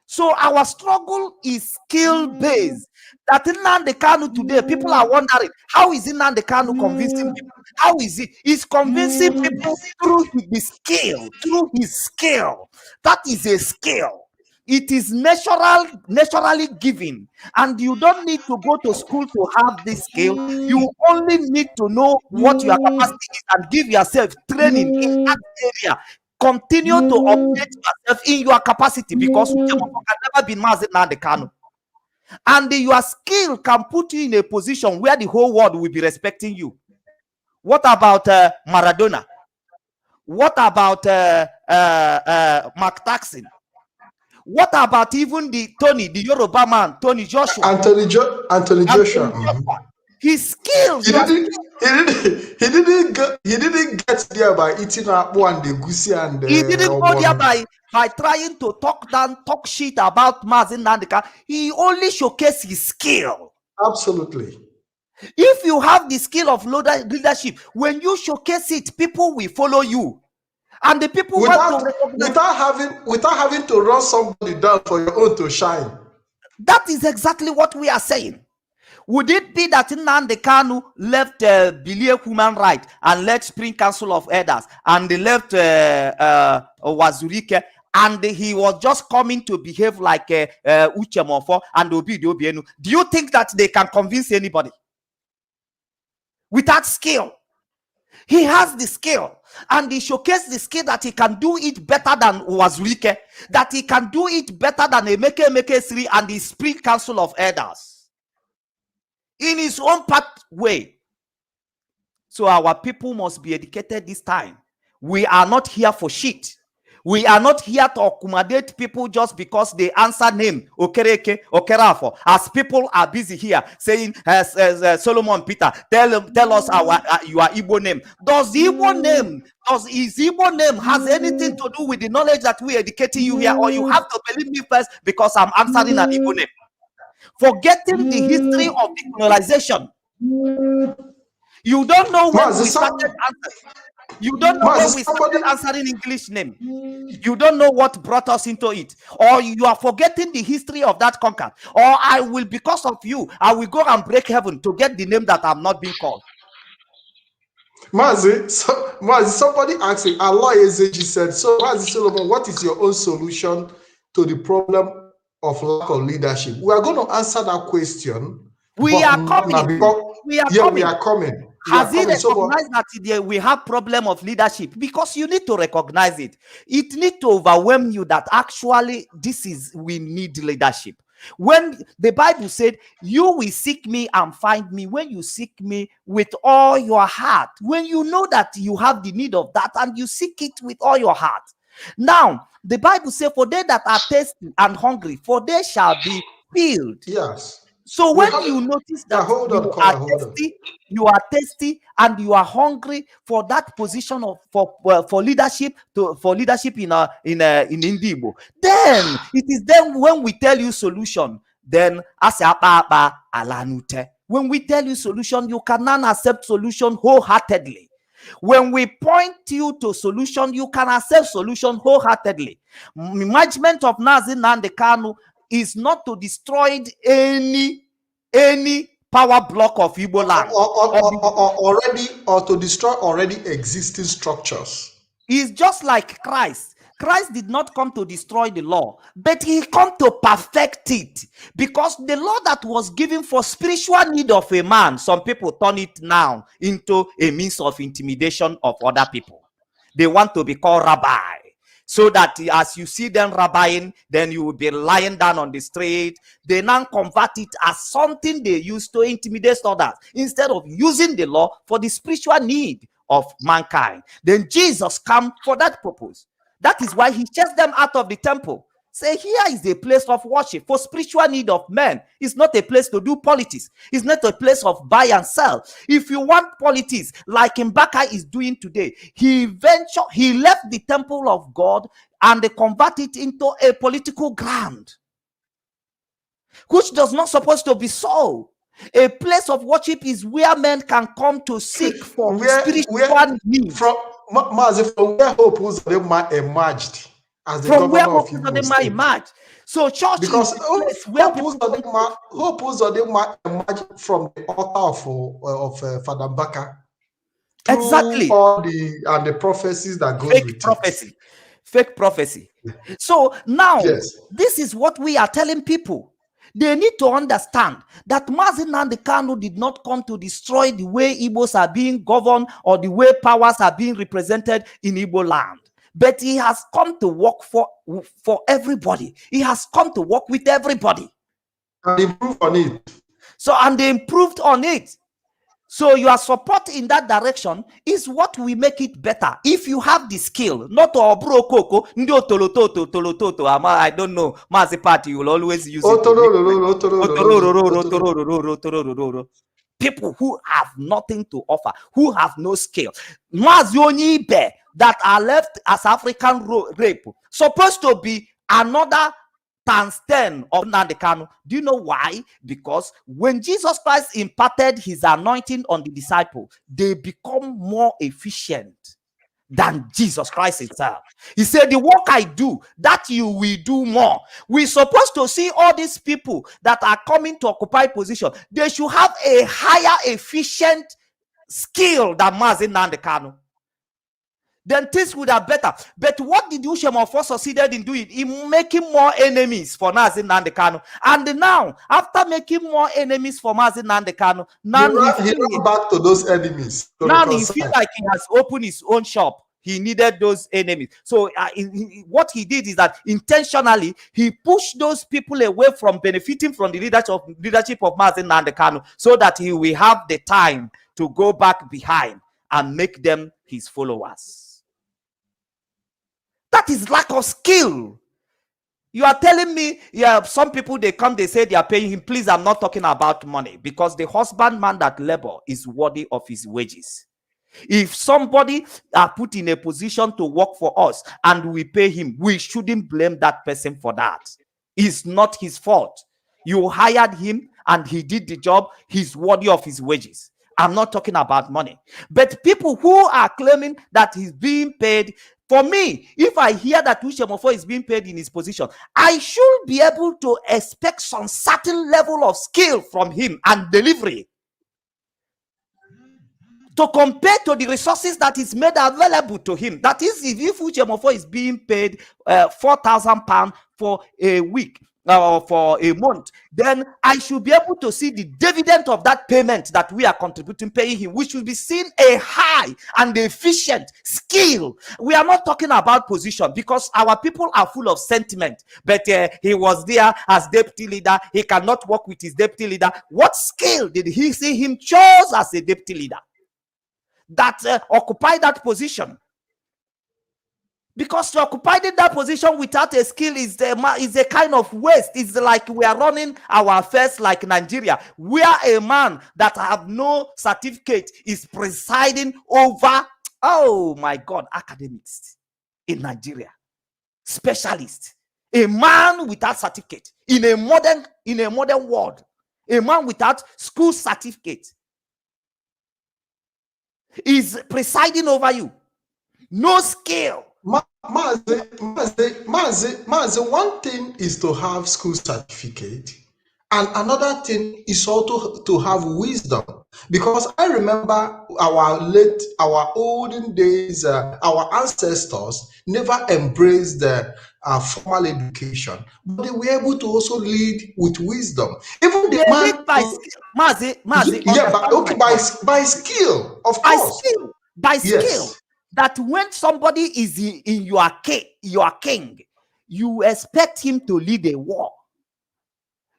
So our struggle is skill based. That Nnamdi Kanu today, people are wondering, how is Nnamdi Kanu convincing people? How is it? He's convincing people through his skill, through his skill. That is a skill. It is naturally given, and you don't need to go to school to have this skill. You only need to know what your capacity is and give yourself training in that area. Continue to update yourself in your capacity, because you can never be Mazi Nnamdi Kanu. And your skill can put you in a position where the whole world will be respecting you. What about Maradona? What about Mark Taxon? What about even the Yoruba man, Tony Joshua? Anthony Joshua. His skills. He didn't get there by eating apple and the goosey and he didn't go there by trying to talk shit about Mazi Nnamdi Kanu. He only showcased his skill. Absolutely. If you have the skill of leadership, when you showcase it, people will follow you. And the people without having to run somebody down for your own to shine. That is exactly what we are saying. Would it be that Nnamdi Kanu left Bilie Human Rights and left Spring Council of Elders and they left Wazurike, and he was just coming to behave like Uche Mofo and Obidio Obienu? Do you think that they can convince anybody? Without skill. He has the skill, and he showcased the skill that he can do it better than Wazurike, that he can do it better than Emeke 3 and the Spring Council of Elders, in his own way. So our people must be educated this time. We are not here for shit. We are not here to accommodate people just because they answer name Okereke, Okerafo. As people are busy here saying, Solomon Peter, tell us your Igbo name. Does his Igbo name has anything to do with the knowledge that we are educating you here? Or you have to believe me first because I'm answering an Igbo name? Forgetting the history of decolonization. You don't know when we started answering. You don't know when we started answering English name. You don't know what brought us into it. Or you are forgetting the history of that conquer. Or I will, because of you, I will go and break heaven to get the name that I'm not being called. Mazi, somebody asking, Allah Ezeji said, so Mazi Solomon, what is your own solution to the problem of lack of leadership? We are going to answer that question. We are coming. We are coming. Has he recognized that we have problem of leadership? Because you need to recognize it. It needs to overwhelm you that actually we need leadership. When the Bible said, you will seek me and find me when you seek me with all your heart. When you know that you have the need of that and you seek it with all your heart. Now, the Bible says, for they that are thirsty and hungry, for they shall be filled. Yes. So when you notice that you are thirsty and you are hungry for that position of for leadership in Igbo, then it is then when we tell you solution, then when we tell you solution, you cannot accept solution wholeheartedly. When we point you to solution, you can accept solution wholeheartedly. Management of Mazi Nnamdi Kanu is not to destroy any power block of Igbo land, or to destroy already existing structures. It's just like Christ. Christ did not come to destroy the law, but he come to perfect it, because the law that was given for spiritual need of a man, some people turn it now into a means of intimidation of other people. They want to be called rabbi, so that as you see them rabbiing, then you will be lying down on the street. They now convert it as something they use to intimidate others, instead of using the law for the spiritual need of mankind. Then Jesus came for that purpose. That is why he chased them out of the temple, Say, here is a place of worship for spiritual need of men. It's not a place to do politics. It's not a place of buy and sell. If you want politics, like Mbaka is doing today, he left the temple of God and they converted it into a political ground, which does not supposed to be so. A place of worship is where men can come to seek for spiritual needs. From where Hope Uzodinma emerged as the From where governor Hope of Igbo Uzodinma State. emerged. So church Because is a place where Hope Uzodinma emerged from the altar of Father Mbaka. Exactly. All the prophecies that goes Fake with prophecy. it. Fake prophecy. So now, Yes. this is what we are telling people. They need to understand that Mazi Nnamdi Kanu did not come to destroy the way Igbos are being governed or the way powers are being represented in Igbo land. But he has come to work for everybody. He has come to work with everybody. And improve on it. So, and they improved on it. So your support in that direction is what will make it better. If you have the skill, not obrokoko, I don't know, Mazi Party, you will always use it. People who have nothing to offer, who have no skill. Mazi Onyibe that are left as African rape, supposed to be another times 10 of Nnamdi Kanu. Do you know why? Because when Jesus Christ imparted his anointing on the disciple, they become more efficient than Jesus Christ himself. He said, the work I do, that you will do more. We're supposed to see all these people that are coming to occupy position. They should have a higher efficient skill than Mazi Nnamdi Kanu. Then things would have better. But what did Ushemofo succeeded in doing? In making more enemies for Mazi Nnamdi Kanu. And now, after making more enemies for Mazi Nnamdi Kanu, now he ran back to those enemies. Now he feels like he has opened his own shop. He needed those enemies. So what he did is that intentionally, he pushed those people away from benefiting from the leadership of Mazi Nnamdi Kanu, so that he will have the time to go back behind and make them his followers. That is lack of skill. You are telling me, yeah, some people, they come, they say they are paying him. Please, I'm not talking about money, because the husbandman that labor is worthy of his wages. If somebody are put in a position to work for us and we pay him, we shouldn't blame that person for that. It's not his fault. You hired him and he did the job. He's worthy of his wages. I'm not talking about money. But people who are claiming that he's being paid, for me, if I hear that Ushemofo is being paid in his position, I should be able to expect some certain level of skill from him and delivery to compare to the resources that is made available to him. That is, if Ushemofo is being paid £4,000 for a week, for a month, then I should be able to see the dividend of that payment that we are contributing, paying him, which will be seen a high and efficient skill. We are not talking about position, because our people are full of sentiment. But he was there as deputy leader. He cannot work with his deputy leader. What skill did he see him chose as a deputy leader that occupy that position? Because to occupy that position without a skill is a kind of waste. It's like we are running our affairs like Nigeria, where a man that have no certificate is presiding over, oh my God, academics in Nigeria, specialist, a man without certificate in a modern world, a man without school certificate is presiding over you, no skill. Mazi, one thing is to have school certificate, and another thing is also to have wisdom. Because I remember our olden days, our ancestors never embraced the formal education, but they were able to also lead with wisdom. Even the man by skill. Mazi, yeah, by skill, of course. By skill. That when somebody is in your king, you expect him to lead a war.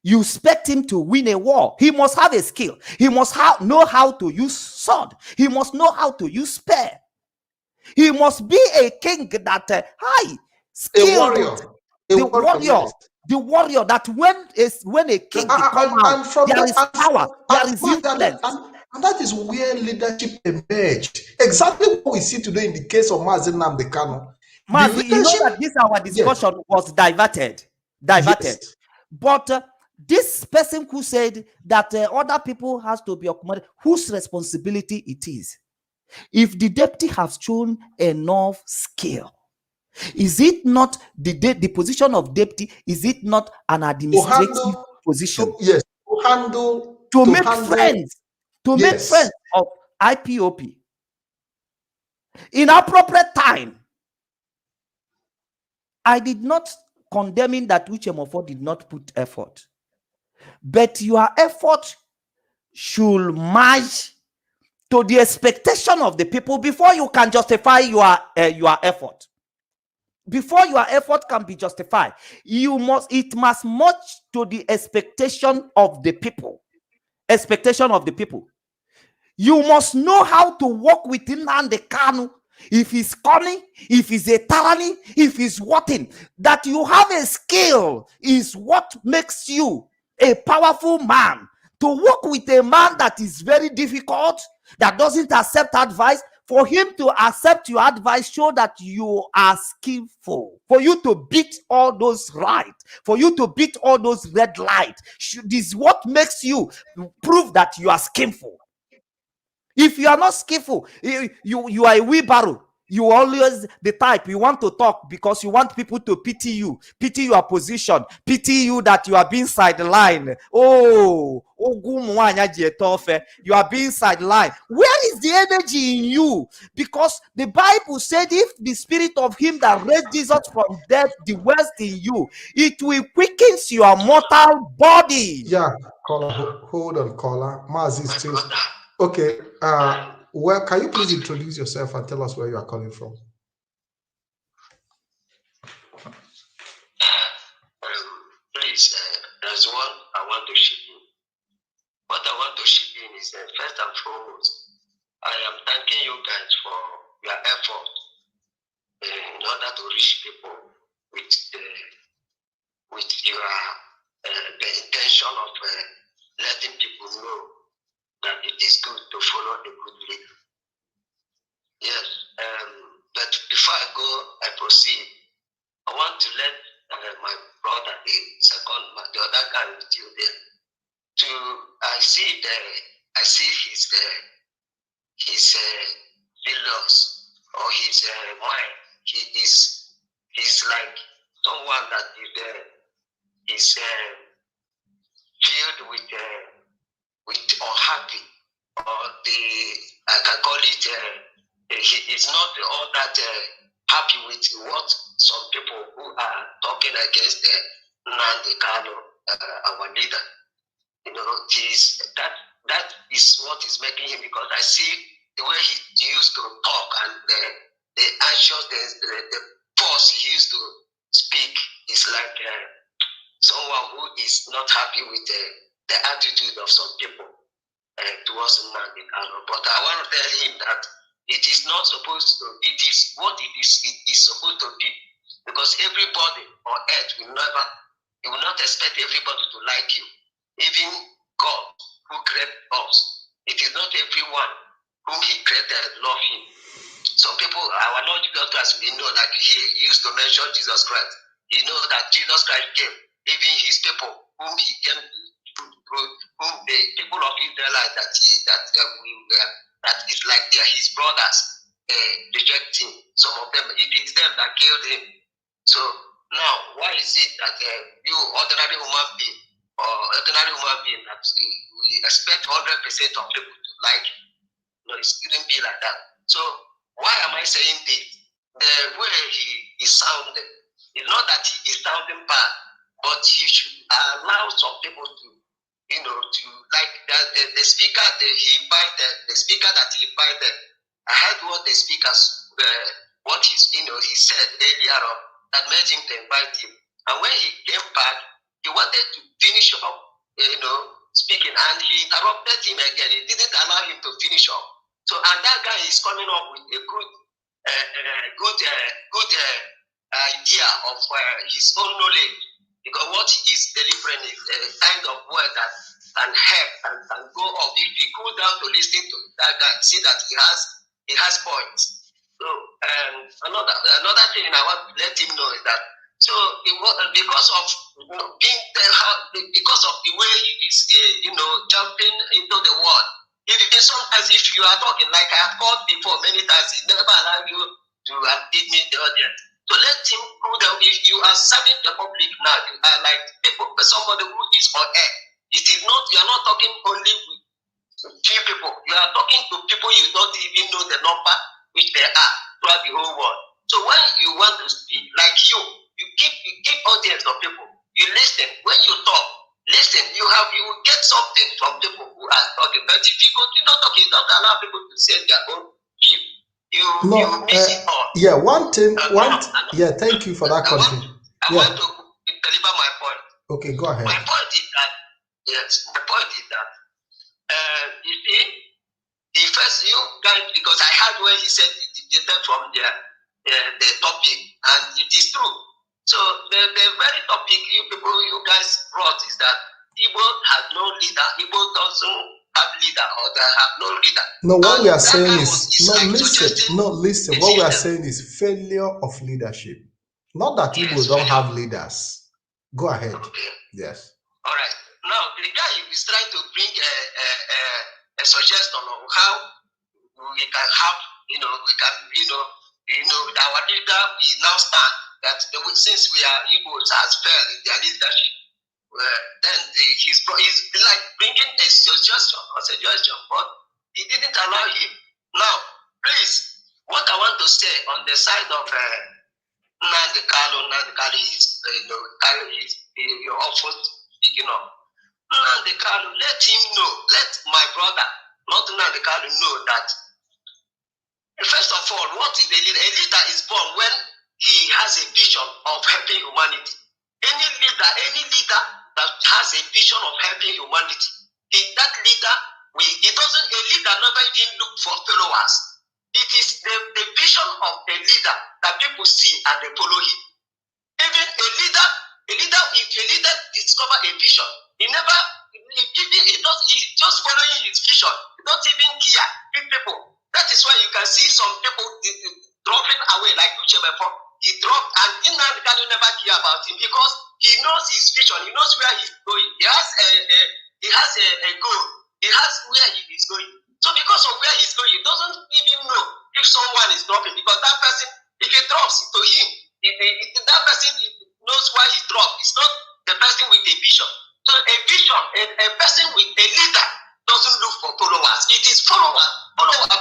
You expect him to win a war. He must have a skill. He must know how to use sword. He must know how to use spear. He must be a king that skilled. the warrior that when a king come out, there is power, there is influence. And that is where leadership emerged. Exactly what we see today in the case of Mazi Nnamdi Kanu. Mazi, you know that this our discussion was diverted. Yes. But this person who said that other people has to be accommodated, whose responsibility it is? If the deputy has shown enough skill, is it not the position of deputy? Is it not an administrative position? Yes, to make friends of IPOP in appropriate time. I did not condemning that Uchemofo did not put effort, but your effort should match to the expectation of the people before you can justify your effort. Before your effort can be justified, it must match to the expectation of the people. Expectation of the people. You must know how to work with Nnamdi Kanu. If he's cunning, if he's a tyranny, if he's whating, that you have a skill is what makes you a powerful man. To work with a man that is very difficult, that doesn't accept advice, for him to accept your advice, show that you are skillful. For you to beat all those right, for you to beat all those red light, this is what makes you prove that you are skillful. If you are not skillful, you are a wheelbarrow. You always the type you want to talk because you want people to pity your position, pity you that you are being sidelined. You are being sidelined. Where is the energy in you? Because the Bible said, if the spirit of him that raised Jesus from death dwells in you, it will quicken your mortal body. Yeah, caller, hold on, caller. Mazi is still okay. Well, can you please introduce yourself and tell us where you are calling from? Please, there's one I want to ship in. What I want to ship in is first and foremost, I am thanking you guys for your effort in order to reach people with your the intention of letting people know that it is good to follow a good leader. Yes, but before I go, I proceed. I want to let my brother, the other guy with you there, I see his feelings or his mind. He's like someone that is filled with unhappy, or I can call it he is not all that happy with what some people who are talking against Nnamdi Kanu, our leader. You know, that is what is making him, because I see the way he used to talk and the anxious, the force he used to speak is like someone who is not happy with the attitude of some people towards Nnamdi Kanu. But I want to tell him that it is not supposed to, it is what it is supposed to be. Because everybody on earth will not expect everybody to like you. Even God who created us, it is not everyone whom he created love him. Some people, our Lord Jesus Christ, we know that he used to mention Jesus Christ. He knows that Jesus Christ came, even his people whom he came to, whom the people of Israel that is like they are his brothers, rejecting some of them. It is them that killed him. So now, why is it that you ordinary human being that we expect 100% of people to like you? No, it shouldn't be like that. So why am I saying this? The way he is sounding, it's not that he is sounding bad, but he should allow some people to, to like the speaker that he invited, I heard what the speakers, what he said earlier on that made him to invite him. And when he came back, he wanted to finish up, speaking, and he interrupted him again. He didn't allow him to finish up. So, and that guy is coming up with a good idea of his own knowledge, because what he's delivering is a kind of word that can help and can go off. If you go down to listen to that guy, see that he has points. So another thing I want to let him know is that because of because of the way he is jumping into the world. Sometimes if you are talking, like I have called before many times, he never allow you to give me the audience. So let him go down. If you are serving the public now, you are like somebody who is on air. It is not, you are not talking only with few people. You are talking to people you don't even know the number which they are throughout the whole world. So when you want to speak, like you give audience of people. You listen. When you talk, listen. You will get something from people who are talking. But if you continue talking, you don't allow people to say their own view. You miss it all. Yeah, thank you for that content. I want to deliver my point. Okay, go ahead. My point is that, you see, the first, you guys, because I heard when he said he deviated from the topic, and it is true. So the very topic you guys brought is that Igbo has no leader. Igbo doesn't have leader, or they have no leader. No, what we are saying is listen. What we are saying is failure of leadership. Not that Igbo don't have leaders. Go ahead. Okay. Yes. All right. Now the guy is trying to bring a suggestion on how we can have, our leader will now stand. That since we are Igbos has failed in their leadership, then he's like bringing a suggestion, but he didn't allow him. Now, please, what I want to say on the side of Nnamdi Kanu is, you're often speaking of. Nnamdi Kanu, let him know, let my brother, not Nnamdi Kanu, know that, first of all, what is a leader? A leader is born when he has a vision of helping humanity. Any leader that has a vision of helping humanity, a leader never even look for followers. It is the vision of a leader that people see and they follow him. Even a leader, if a leader discover a vision, he's just following his vision. He don't even care with people. That is why you can see some people dropping away, like Uchebefo. He dropped, and Nnamdi Kanu never care about him because he knows his vision. He knows where he's going. He has a goal. He has where he is going. So because of where he's going, he doesn't even know if someone is dropping, because that person, if he drops to him, that person knows why he dropped. It's not the person with a vision. So a vision, a person with a leader doesn't look for followers. It is followers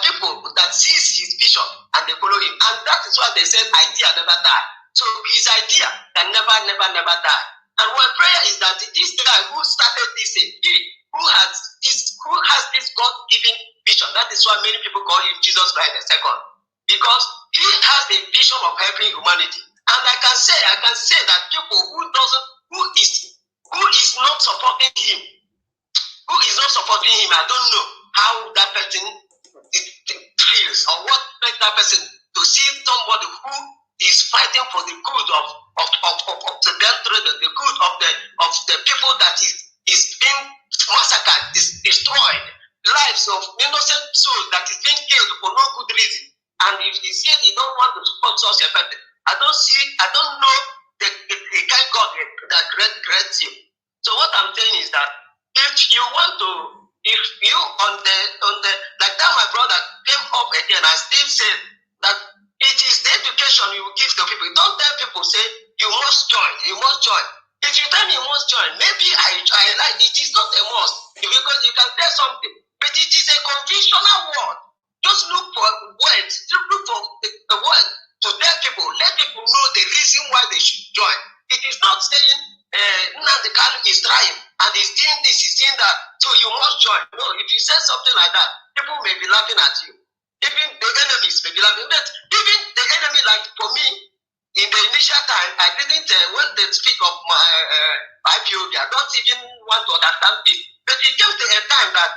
people that sees his vision and they follow him. And that is why they said idea never die. So his idea can never die. And one prayer is that this guy who started this, who has this God-given vision. That is why many people call him Jesus Christ the second, because he has a vision of helping humanity. And I can say that people who is not supporting him, I don't know how that person feels, or what makes that person to see somebody who is fighting for the good of the country, the good of the people that is being massacred, destroyed, lives of innocent souls that is being killed for no good reason. And if he said he don't want to support such a person, I don't know the kind God that creates him. So what I'm saying is that if you on the like that, my brother came up again and still said that it is the education you give to people. Don't tell people say you must join. If you tell me you must join, maybe I like it is not a must, because you can tell something, but it is a conventional word. Just look for words. Look for a word to tell people. Let people know the reason why they should join. It is not saying Nnamdi Kanu is trying and he's doing this, he's doing that, so you must join. No, if you say something like that, people may be laughing at you. Even the enemies may be laughing. But even the enemy, like for me, in the initial time, I didn't, when they speak of my IPOB, I don't even want to understand it. But it came to a time that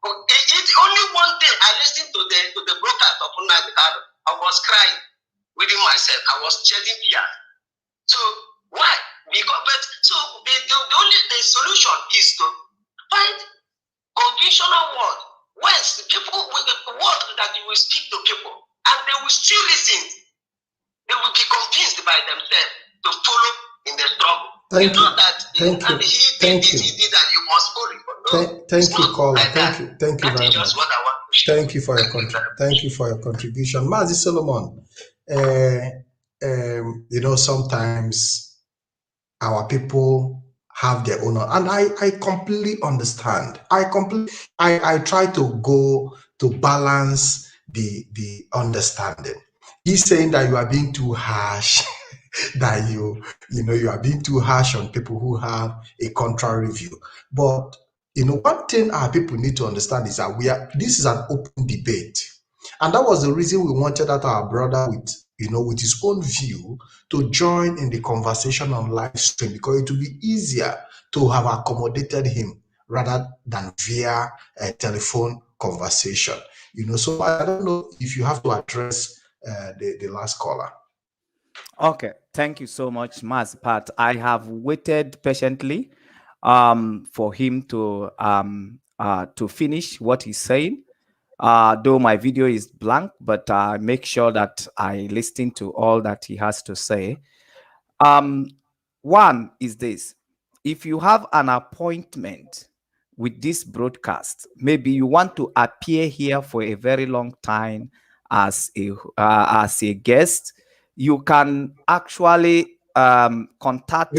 it's only one day I listened to the broadcast of Nnamdi Kanu. I was crying. within myself. I was shedding tears. So why? Because the solution is to find conventional word, words, people with the word that you will speak to people, and they will still listen. They will be convinced by themselves to follow in the struggle. Thank you. That Thank you. He did that, you must follow. No, thank you, caller. Like thank you very much. What I want to share. Thank you for your contribution, Mazi Solomon. You know, sometimes our people have their own, and I completely understand. I try to go to balance the understanding. He's saying that you are being too harsh, that you are being too harsh on people who have a contrary view. But you know, one thing our people need to understand is that this is an open debate. And that was the reason we wanted that our brother with his own view to join in the conversation on live stream, because it will be easier to have accommodated him rather than via a telephone conversation. You know, so I don't know if you have to address the last caller. Okay, thank you so much, Pat. I have waited patiently for him to finish what he's saying. Though my video is blank, but I make sure that I listen to all that he has to say. One is this: if you have an appointment with this broadcast, maybe you want to appear here for a very long time as a guest, you can actually contact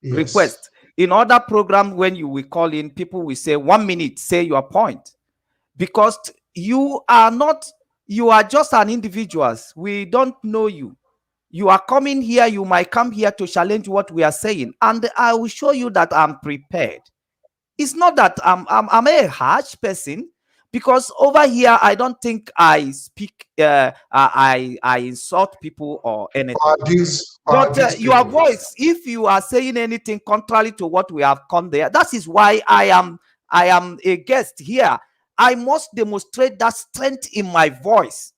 request. In other program, when you will call in, people will say 1 minute, say your point, because you are just an individual. We don't know you. You are coming here, you might come here to challenge what we are saying, and I will show you that I'm prepared. It's not that I'm a harsh person, because over here I don't think I speak I insult people or anything. But your voice, if you are saying anything contrary to what we have come there, that is why I am a guest here. I must demonstrate that strength in my voice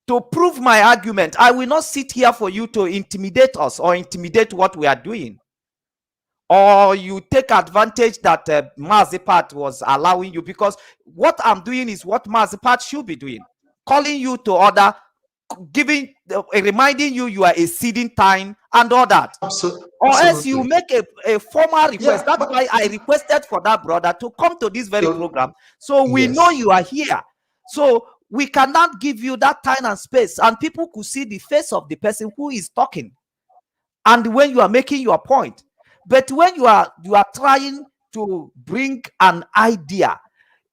to prove my argument. I will not sit here for you to intimidate us or intimidate what we are doing, or you take advantage that Mazipat was allowing you, because what I'm doing is what Mazipat should be doing, calling you to order, reminding you are exceeding time and all that. Absolutely. Or else you make a formal request. That's why I requested for that brother to come to this very program, so we know you are here. So we cannot give you that time and space, and people could see the face of the person who is talking, and when you are making your point. But when you are trying to bring an idea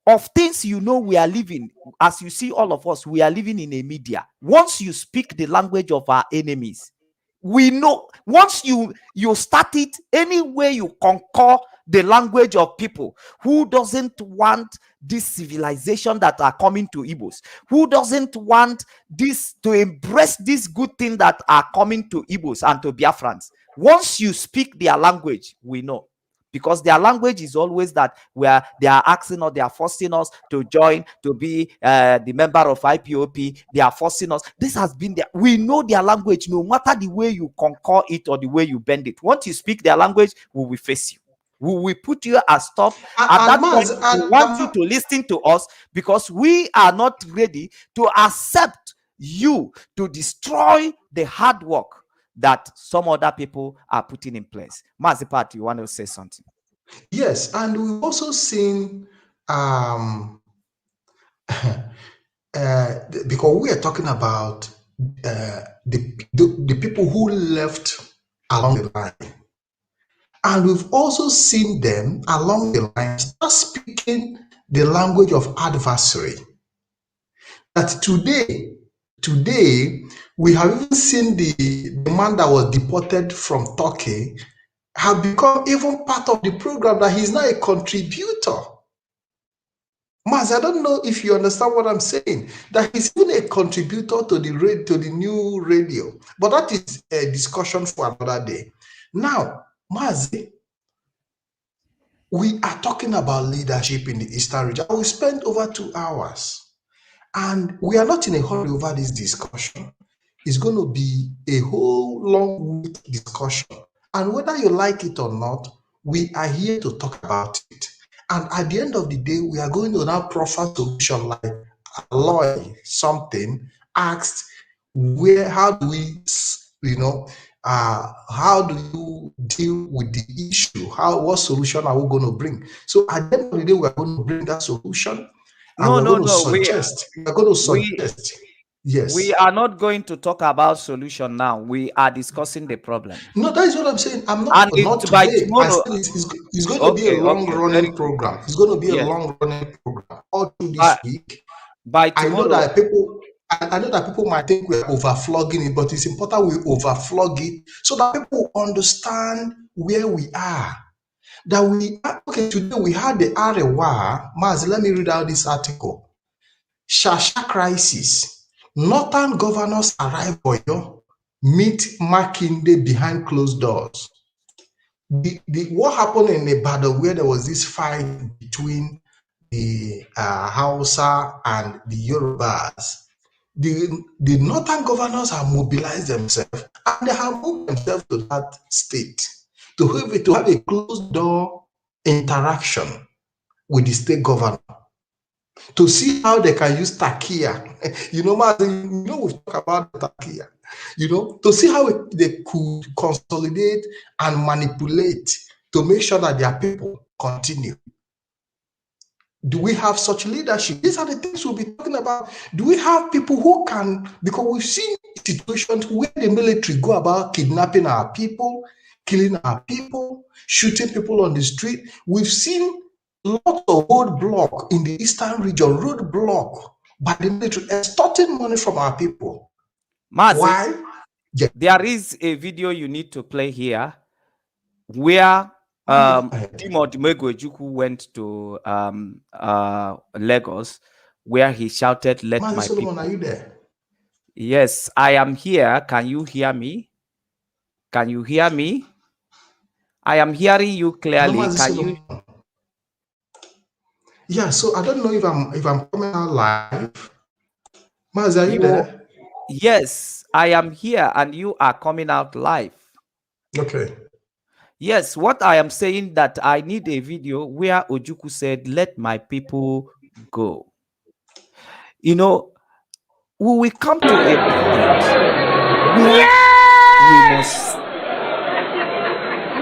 of things, we are living, as you see, all of us, we are living in a media. Once you speak the language of our enemies, we know. Once you start it, anyway, you conquer the language of people who doesn't want this civilization that are coming to Igbos, who doesn't want this to embrace this good thing that are coming to Igbos and to Biafrans. Once you speak their language, we know. Because their language is always that where they are asking or they are forcing us to join, to be the member of IPOP. They are forcing us. This has been there. We know their language, no matter the way you conquer it or the way you bend it. Once you speak their language, we will face you. We will put you at stop. At that point, we want you to listen to us, because we are not ready to accept you to destroy the hard work that some other people are putting in place. Mazipat, you want to say something? Yes, and we've also seen because we are talking about the people who left along the line, and we've also seen them along the line start speaking the language of adversary. That today we have even seen the man that was deported from Turkey have become even part of the program, that he's now a contributor. Maz, I don't know if you understand what I'm saying, that he's even a contributor to the new radio, but that is a discussion for another day. Now, Maz, we are talking about leadership in the Eastern region. We spent over 2 hours, And we are not in a hurry over this discussion. It's going to be a whole long week discussion. And whether you like it or not, we are here to talk about it. And at the end of the day, we are going to now proffer solution like Aloy something asked, how do we, how do you deal with the issue? What solution are we going to bring? So at the end of the day, we are going to bring that solution. And we're going to suggest. We're going to suggest. Yes. We are not going to talk about solution now. We are discussing the problem. No, that is what I'm saying. I'm not today. Tomorrow, it's going to be a long-running program. It's going to be a long-running program all through this week. By tomorrow, I know that people might think we're overflogging it, but it's important we overflog it so that people understand where we are. That we are, okay, today we had the Arewa. Maz, let me read out this article. Shasha crisis. Northern governors arrive Oyo, meet Makinde behind closed doors. What happened in Ibadan where there was this fight between the Hausa and the Yorubas? The northern governors have mobilized themselves and they have moved themselves to that state to have a closed door interaction with the state governor to see how they can use Takia. We talk about Takia. To see how they could consolidate and manipulate to make sure that their people continue. Do we have such leadership? These are the things we'll be talking about. Do we have people who can, because we've seen situations where the military go about kidnapping our people, killing our people, shooting people on the street. We've seen lots of roadblock in the eastern region, roadblock by the military, extorting money from our people. Mazi, why? Yeah. There is a video you need to play here where Dimo Dimego Ojukwu went to Lagos, where he shouted, "Let my Solomon, people." Are you there? Yes, I am here. Can you hear me? Can you hear me? I am hearing you clearly. Can you? Yeah. So I don't know if I'm coming out live. Maz, are you there? Yes, I am here, and you are coming out live. Okay. Yes, what I am saying that I need a video where Ojukwu said, "Let my people go." We will come to a point where we must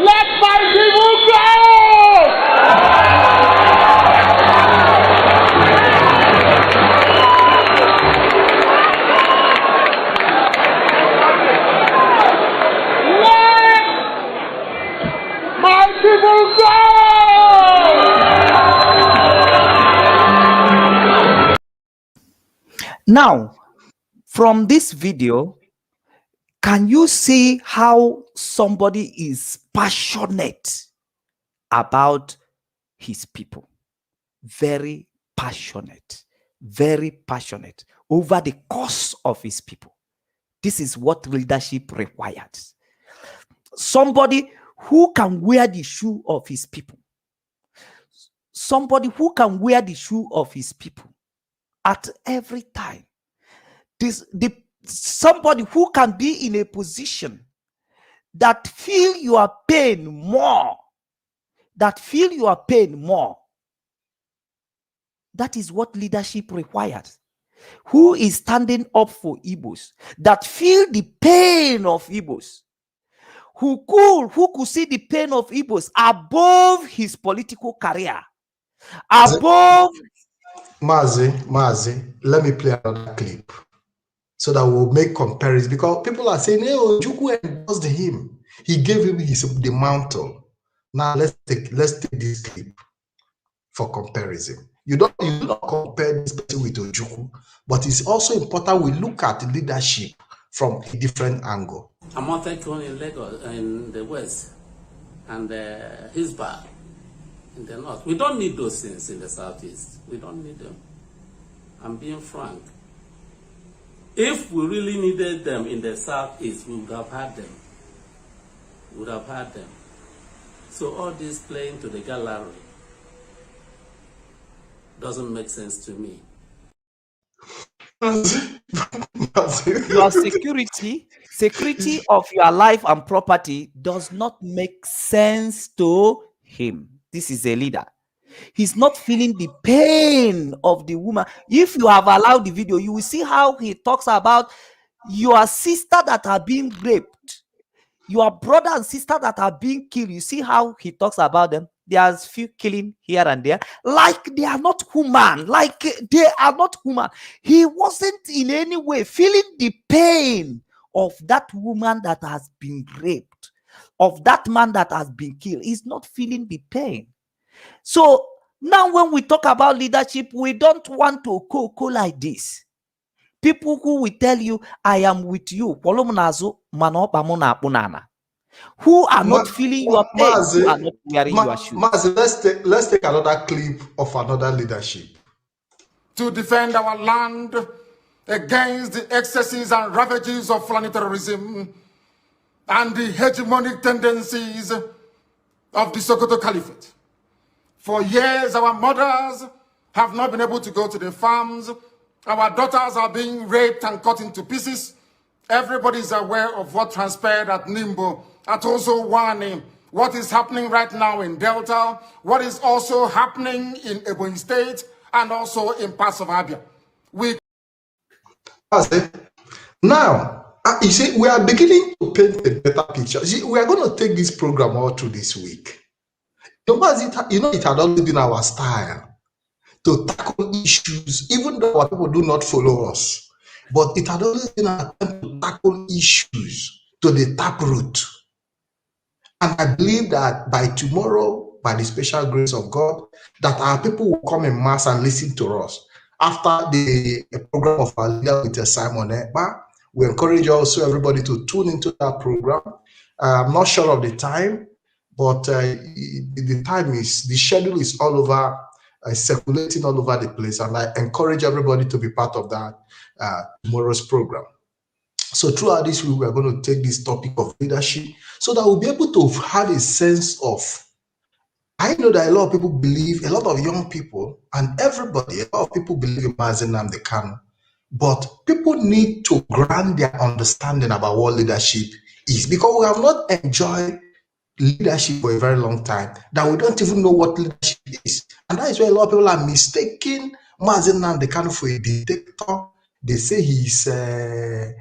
let my people go. Now, from this video, can you see how somebody is passionate about his people? Very passionate over the cause of his people. This is what leadership requires. Somebody who can wear the shoe of his people. Somebody who can wear the shoe of his people at every time. Somebody who can be in a position that feel your pain more. That is what leadership requires. Who is standing up for Igbos, that feel the pain of Igbos, who could see the pain of Igbos above his political career, above. Mazi, let me play another clip so that we'll make comparison, because people are saying, "Hey, Ojukwu endorsed him. He gave him the mantle." Now let's take this clip for comparison. You do not compare this person with Ojukwu, but it's also important we look at leadership from a different angle. Amotekun in Lagos, in the west, and Hisbar in the north. We don't need those things in the southeast. We don't need them. I'm being frank. If we really needed them in the southeast, we would have had them. So all this playing to the gallery doesn't make sense to me. Your security of your life and property does not make sense to him. This is a leader. He's not feeling the pain of the woman. If you have allowed the video, you will see how he talks about your sister that are being raped, your brother and sister that are being killed. You see how he talks about them. There's few killing here and there, like they are not human, like they are not human. He wasn't in any way feeling the pain of that woman that has been raped, of that man that has been killed. He's not feeling the pain. So now when we talk about leadership, we don't want to go like this. People who will tell you, I am with you, who are not feeling your pain, who are not wearing your shoes. Mazi, let's take another clip of another leadership. To defend our land against the excesses and ravages of Fulani terrorism and the hegemonic tendencies of the Sokoto Caliphate. For years, our mothers have not been able to go to the farms. Our daughters are being raped and cut into pieces. Everybody is aware of what transpired at Nimbo, at also warning what is happening right now in Delta, what is also happening in Ebonyi State, and also in parts of Abia. Now, you see, we are beginning to paint a better picture. See, we are going to take this program all through this week. It had always been our style to tackle issues, even though our people do not follow us. But it had always been our time to tackle issues to the taproot. And I believe that by tomorrow, by the special grace of God, that our people will come in mass and listen to us. After the program of our leader with Simon Ekpa, we encourage also everybody to tune into that program. I'm not sure of the time, but the time is, the schedule is all over, circulating all over the place. And I encourage everybody to be part of that tomorrow's program. So throughout this week, we're going to take this topic of leadership so that we'll be able to have a sense of, I know that a lot of people believe, a lot of young people and everybody, a lot of people believe in Mazi Nnamdi Kanu, but people need to grant their understanding about what leadership is, because we have not enjoyed leadership for a very long time, that we don't even know what leadership is. And that is why a lot of people are mistaking Mazi Nnamdi Kanu for a dictator. They say he's, they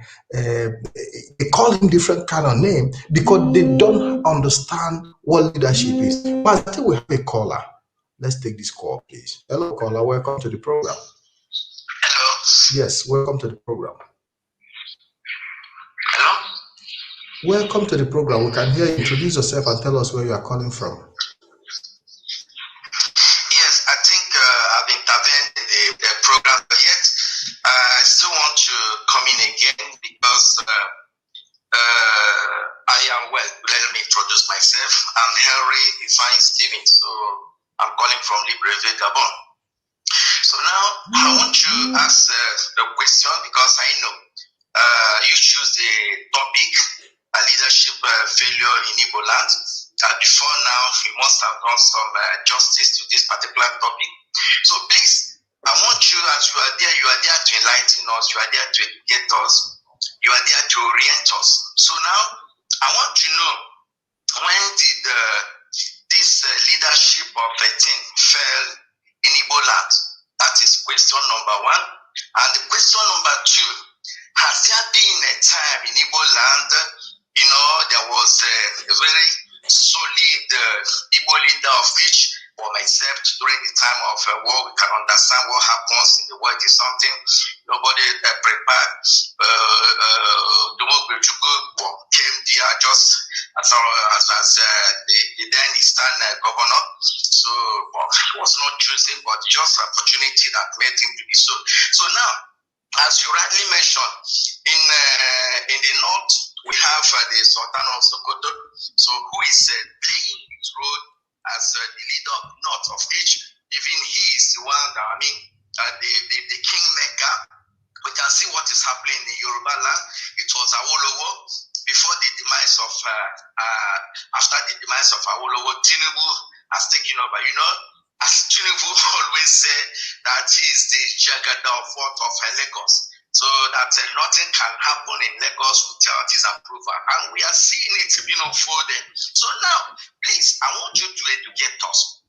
call him different kind of name because they don't understand what leadership is. But I think we have a caller. Let's take this call, please. Hello, caller. Welcome to the program. Hello. Yes, welcome to the program. Hello. Welcome to the program. We can hear you. Introduce yourself and tell us where you are calling from. Yes, I think I've intervened in the program, but yet I still want to come in again because I am, well, let me introduce myself. I'm Henry Ifeanyi Steven, so I'm calling from Libreville, Gabon. So now I want to ask the question because I know you choose the topic, leadership failure in Igbo land. Before now, you must have done some justice to this particular topic. So please, I want you, as you are there to enlighten us, you are there to educate us, you are there to orient us. So now, I want to know, when did this leadership of a team fail in Igbo land? That is question number one. And the question number two, has there been a time in Igbo land, you know, there was a very solid Igbo leader of which, for myself, during the time of war, we can understand what happens in the world is something nobody prepared. Came there just as the then Eastern governor. So he was not choosing, but just opportunity that made him to be so. So now, as you rightly mentioned, in the north, we have the Sultan of Sokoto, so who is playing his role as the leader of north, of which even he is the one that, the kingmaker. We can see what is happening in Yoruba land. It was Awolowo before the demise of, after the demise of Awolowo, Tinubu has taken over. You know, as Tinubu always said, that he is the Jagada of what of Lagos. so that nothing can happen in Lagos without his approval. And we are seeing it being unfolded. So now, please, I want you to educate us.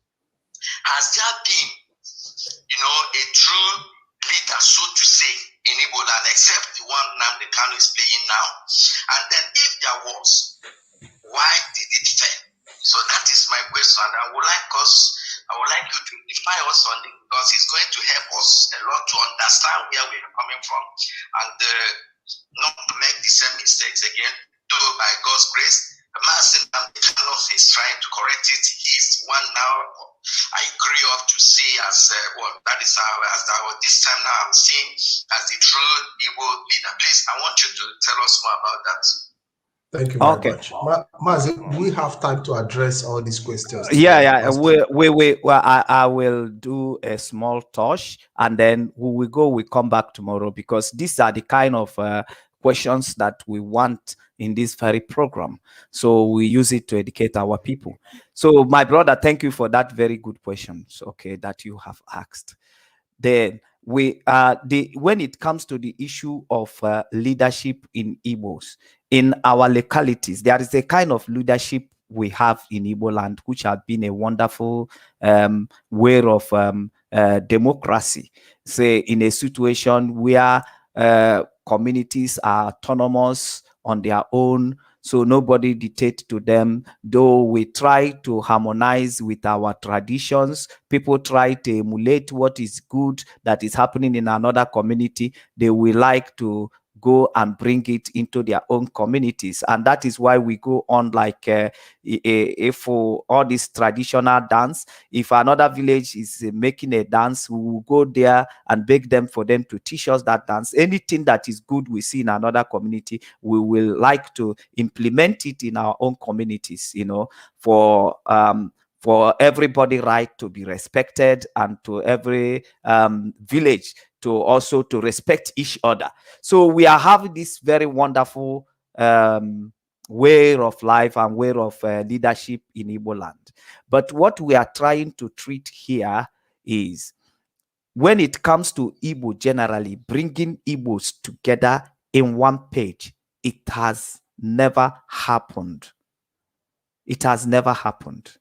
Has there been, a true leader, so to say, in Igbo land, except the one Nnamdi Kanu is playing now? And then if there was, why did it fail? So that is my question. I would like you to define us on it, because it's going to help us a lot to understand where we're coming from and not make the same mistakes again. Though by God's grace, the Master is trying to correct it. He's one now I grew up to see as that is how this time now I'm seeing as the true Igbo leader. Please, I want you to tell us more about that. Thank you very much. Mazi, we have time to address all these questions today. I will do a small touch, and then we come back tomorrow, because these are the kind of questions that we want in this very program. So we use it to educate our people. So my brother, thank you for that very good questions, okay, that you have asked. Then when it comes to the issue of leadership in Igbos, in our localities, there is a kind of leadership we have in Igbo land, which has been a wonderful way of democracy. Say, in a situation where communities are autonomous on their own, so nobody dictates to them. Though we try to harmonize with our traditions, people try to emulate what is good that is happening in another community. They will like to go and bring it into their own communities, and that is why we go on like for all this traditional dance. If another village is making a dance, we will go there and beg them for them to teach us that dance. Anything that is good we see in another community, we will like to implement it in our own communities, for everybody right to be respected, and to every village to also to respect each other. So we are having this very wonderful way of life and way of leadership in Igbo land. But what we are trying to treat here is, when it comes to Igbo generally, bringing Igbos together in one page, it has never happened. It has never happened.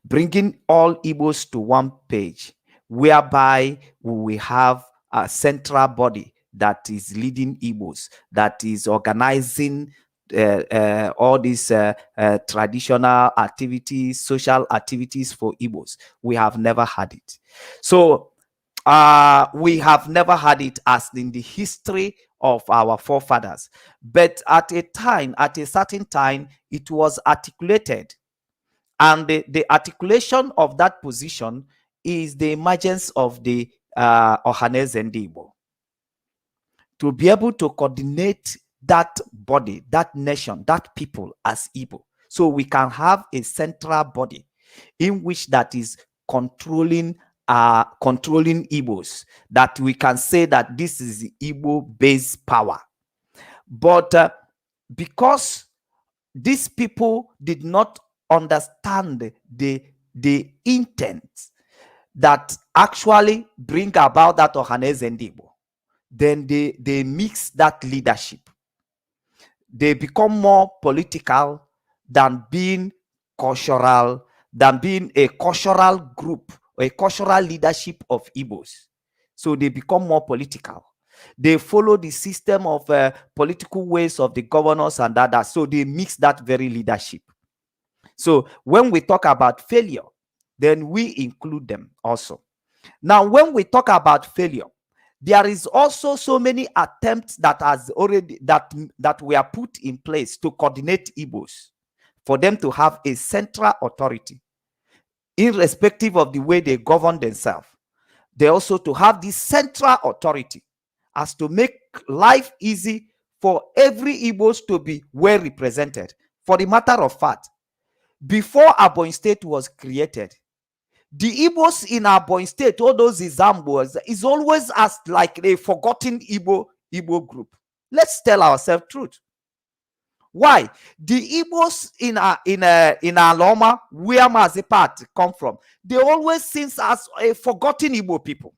Bringing all Igbos to one page, whereby we have a central body that is leading Igbos, that is organizing all these traditional activities, social activities for Igbos. We have never had it. So we have never had it as in the history of our forefathers. But at a certain time, it was articulated. And the articulation of that position is the emergence of the Ohaneze Ndi Igbo. To be able to coordinate that body, that nation, that people as Igbo. So we can have a central body in which that is controlling Igbos, that we can say that this is the Igbo-based power. But because these people did not understand the intent that actually bring about that Ohaneze Ndi Igbo, then they mix that leadership. They become more political than being cultural, than being a cultural group, or a cultural leadership of Igbos. So they become more political. They follow the system of political ways of the governors and that. So they mix that very leadership. So when we talk about failure, then we include them also. Now, when we talk about failure, there is also so many attempts that has already that were put in place to coordinate Igbos, for them to have a central authority, irrespective of the way they govern themselves. They also to have this central authority as to make life easy for every Igbos to be well represented. For the matter of fact, before Ebonyi State was created, the Igbos in Ebonyi State, all those Izambos, is always as like a forgotten Igbo group. Let's tell ourselves truth. Why? The Igbos in Aloma, where Mazipat come from, they always seem as a forgotten Igbo people.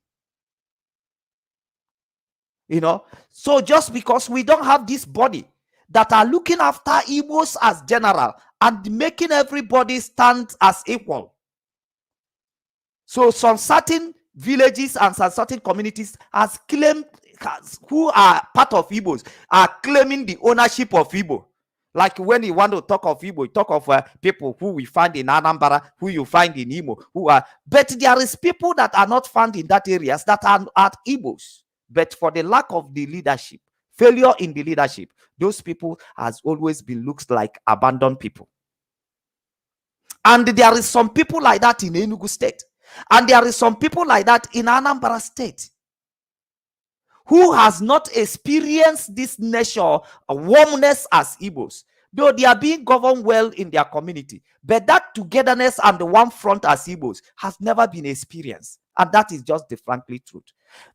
You know, so just because we don't have this body that are looking after Igbos as general and making everybody stand as equal. So some certain villages and some certain communities has claimed, who are part of Igbos, are claiming the ownership of Igbo. Like when you want to talk of Igbo, you talk of people who we find in Anambra, who you find in Imo, who are, but there is people that are not found in that areas that are Igbos. But for the lack of the leadership, failure in the leadership, those people has always been looked like abandoned people. And there is some people like that in Enugu State. And there is some people like that in Anambra State who has not experienced this nature warmness as Igbos, though they are being governed well in their community. But that togetherness and the one front as Igbos has never been experienced. And that is just the frankly truth.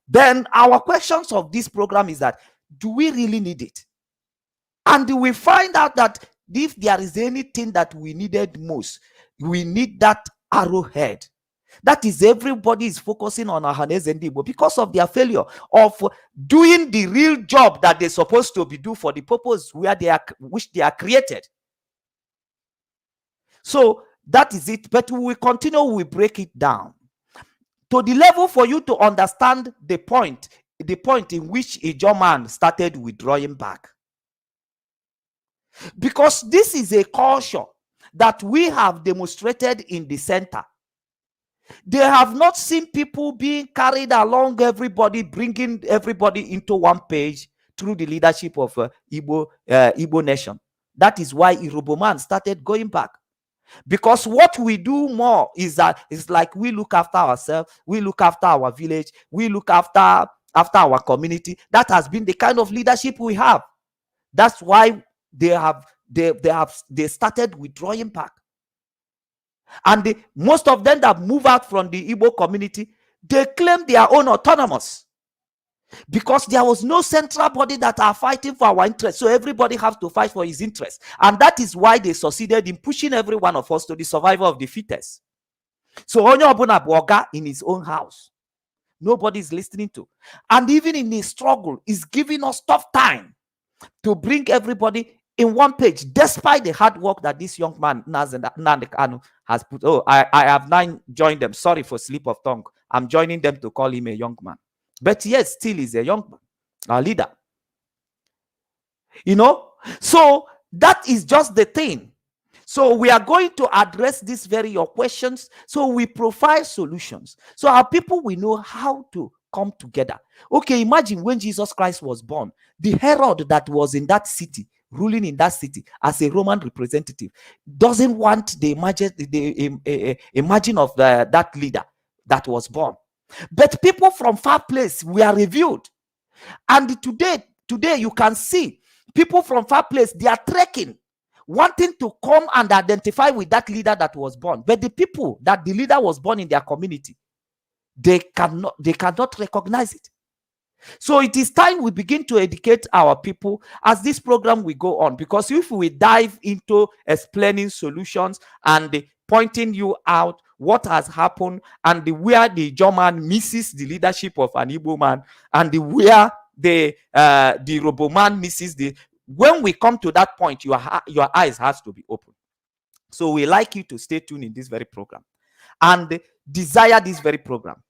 Then our questions of this program is that, do we really need it? And we find out that if there is anything that we needed most, we need that arrowhead. That is, everybody is focusing on Ahaneze and Igbo because of their failure of doing the real job that they're supposed to be do for the purpose where they are, which they are created. So that is it. But we will continue, we break it down to the level for you to understand the point in which a German started withdrawing back. Because this is a culture that we have demonstrated in the center. They have not seen people being carried along, everybody, bringing everybody into one page through the leadership of Igbo nation. That is why Iroboman started going back. Because what we do more is that it's like we look after ourselves, we look after our village, we look after our community. That has been the kind of leadership we have. That's why they started withdrawing back. And most of them that move out from the Igbo community, they claim their own autonomous. Because there was no central body that are fighting for our interests. So everybody has to fight for his interests. And that is why they succeeded in pushing every one of us to the survival of the fittest. So Onye Obuna Bwoga in his own house. Nobody is listening to. And even in his struggle, is giving us tough time to bring everybody in one page, despite the hard work that this young man, Nnamdi Kanu, has put. Oh, I have now joined them. Sorry for slip of tongue. I'm joining them to call him a young man. But yes, still is a young man, a leader. You know? So that is just the thing. So we are going to address these very your questions. So we provide solutions. So our people will know how to come together. Okay, imagine when Jesus Christ was born, the Herod that was in that city, ruling in that city as a Roman representative, doesn't want the imagine of that leader that was born. But people from far place were revealed. And today you can see people from far place, they are trekking, wanting to come and identify with that leader that was born. But the people that the leader was born in their community, they cannot recognize it. So it is time we begin to educate our people as this program will go on, because if we dive into explaining solutions and pointing you out what has happened and where the German misses the leadership of an Igbo man and where the Robo man misses when we come to that point, your eyes has to be open. So we like you to stay tuned in this very program and desire this very program.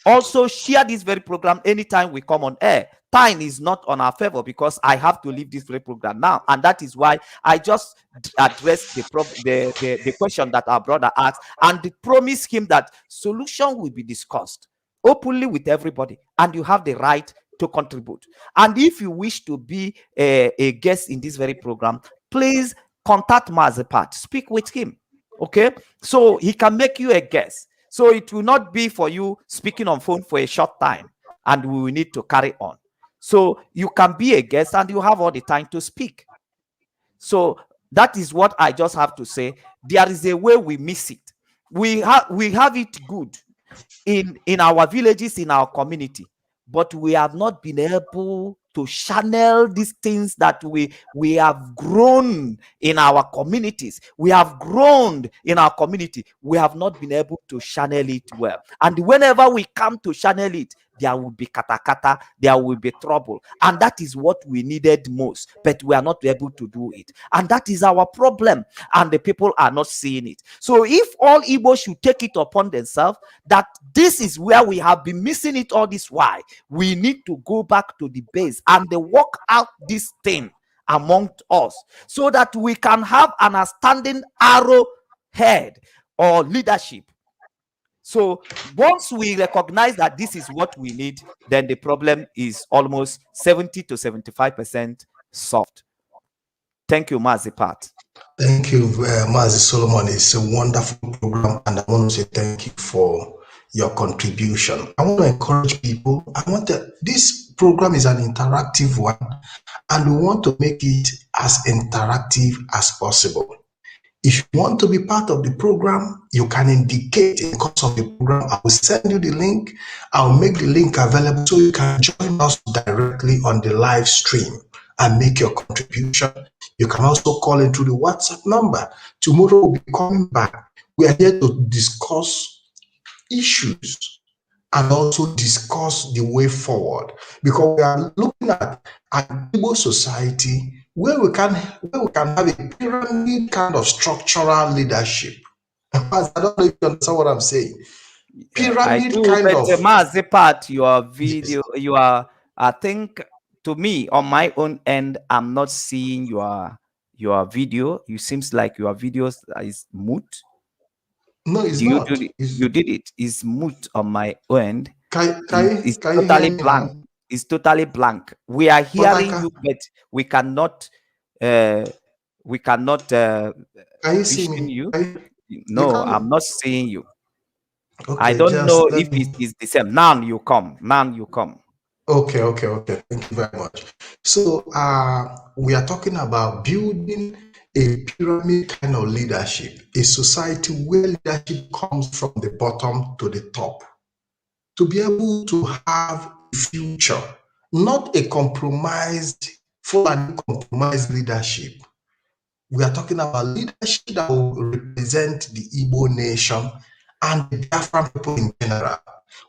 Also share this very program anytime we come on air. Time is not on our favor because I have to leave this very program now, and that is why I just addressed the question that our brother asked and promise him that solution will be discussed openly with everybody, and you have the right to contribute. And if you wish to be a guest in this very program, please contact Mazepat, speak with him, okay, so he can make you a guest. So it will not be for you speaking on phone for a short time and we will need to carry on. So you can be a guest and you have all the time to speak. So that is what I just have to say. There is a way we miss it. We have it good in our villages, in our community, but we have not been able to channel these things that we have grown in our communities. We have grown in our community. We have not been able to channel it well. And whenever we come to channel it, there will be katakata, there will be trouble. And that is what we needed most, but we are not able to do it. And that is our problem. And the people are not seeing it. So if all Igbo should take it upon themselves that this is where we have been missing it all this while, we need to go back to the base and they work out this thing among us so that we can have an outstanding arrowhead or leadership. So once we recognize that this is what we need, then the problem is almost 70 to 75% solved. Thank you, Mazi Pat. Thank you, Mazi Solomon. It's a wonderful program, and I want to say thank you for your contribution. I want to encourage people. This program is an interactive one, and we want to make it as interactive as possible. If you want to be part of the program, you can indicate in the course of the program. I will send you the link. I'll make the link available so you can join us directly on the live stream and make your contribution. You can also call into the WhatsApp number. Tomorrow we'll be coming back. We are here to discuss issues and also discuss the way forward, because we are looking at an Igbo society where we can have a pyramid kind of structural leadership. I don't know if you understand what I'm saying. Pyramid kind of. Mazi Pat, your video, you are, I think, to me, on my own end, I'm not seeing your video. You seems like your video is mute. No, it's not. You did it. It's mute on my end. It's totally blank. It's totally blank. We are hearing you, but we cannot. Can you see me? You? No, I'm not seeing you. Okay, I don't know if it is the same. Now you come. Okay. Thank you very much. So we are talking about building a pyramid kind of leadership, a society where leadership comes from the bottom to the top, to be able to have a future, not a compromised, full and compromised leadership. We are talking about leadership that will represent the Igbo nation and the Biafran people in general,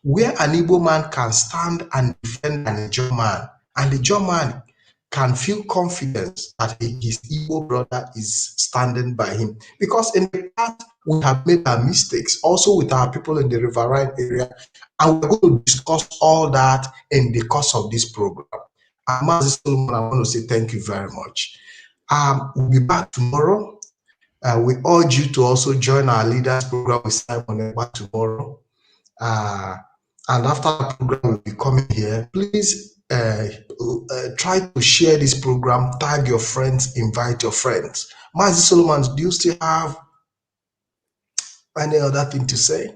where an Igbo man can stand and defend an Ijaw man, and the Ijaw man can feel confidence that his Igbo brother is standing by him. Because in the past, we have made our mistakes, also with our people in the riverine area, and we're going to discuss all that in the course of this program. And Mazi Solomon, I want to say thank you very much. We'll be back tomorrow. We urge you to also join our leaders program with Simon Ekpa tomorrow. And after the program, we'll be coming here. Please try to share this program, tag your friends, invite your friends. Mazi Solomon, do you still have any other thing to say?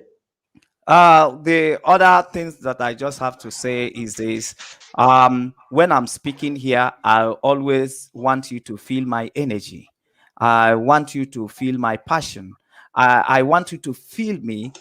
The other things that I just have to say is this. When I'm speaking here, I always want you to feel my energy. I want you to feel my passion. I want you to feel me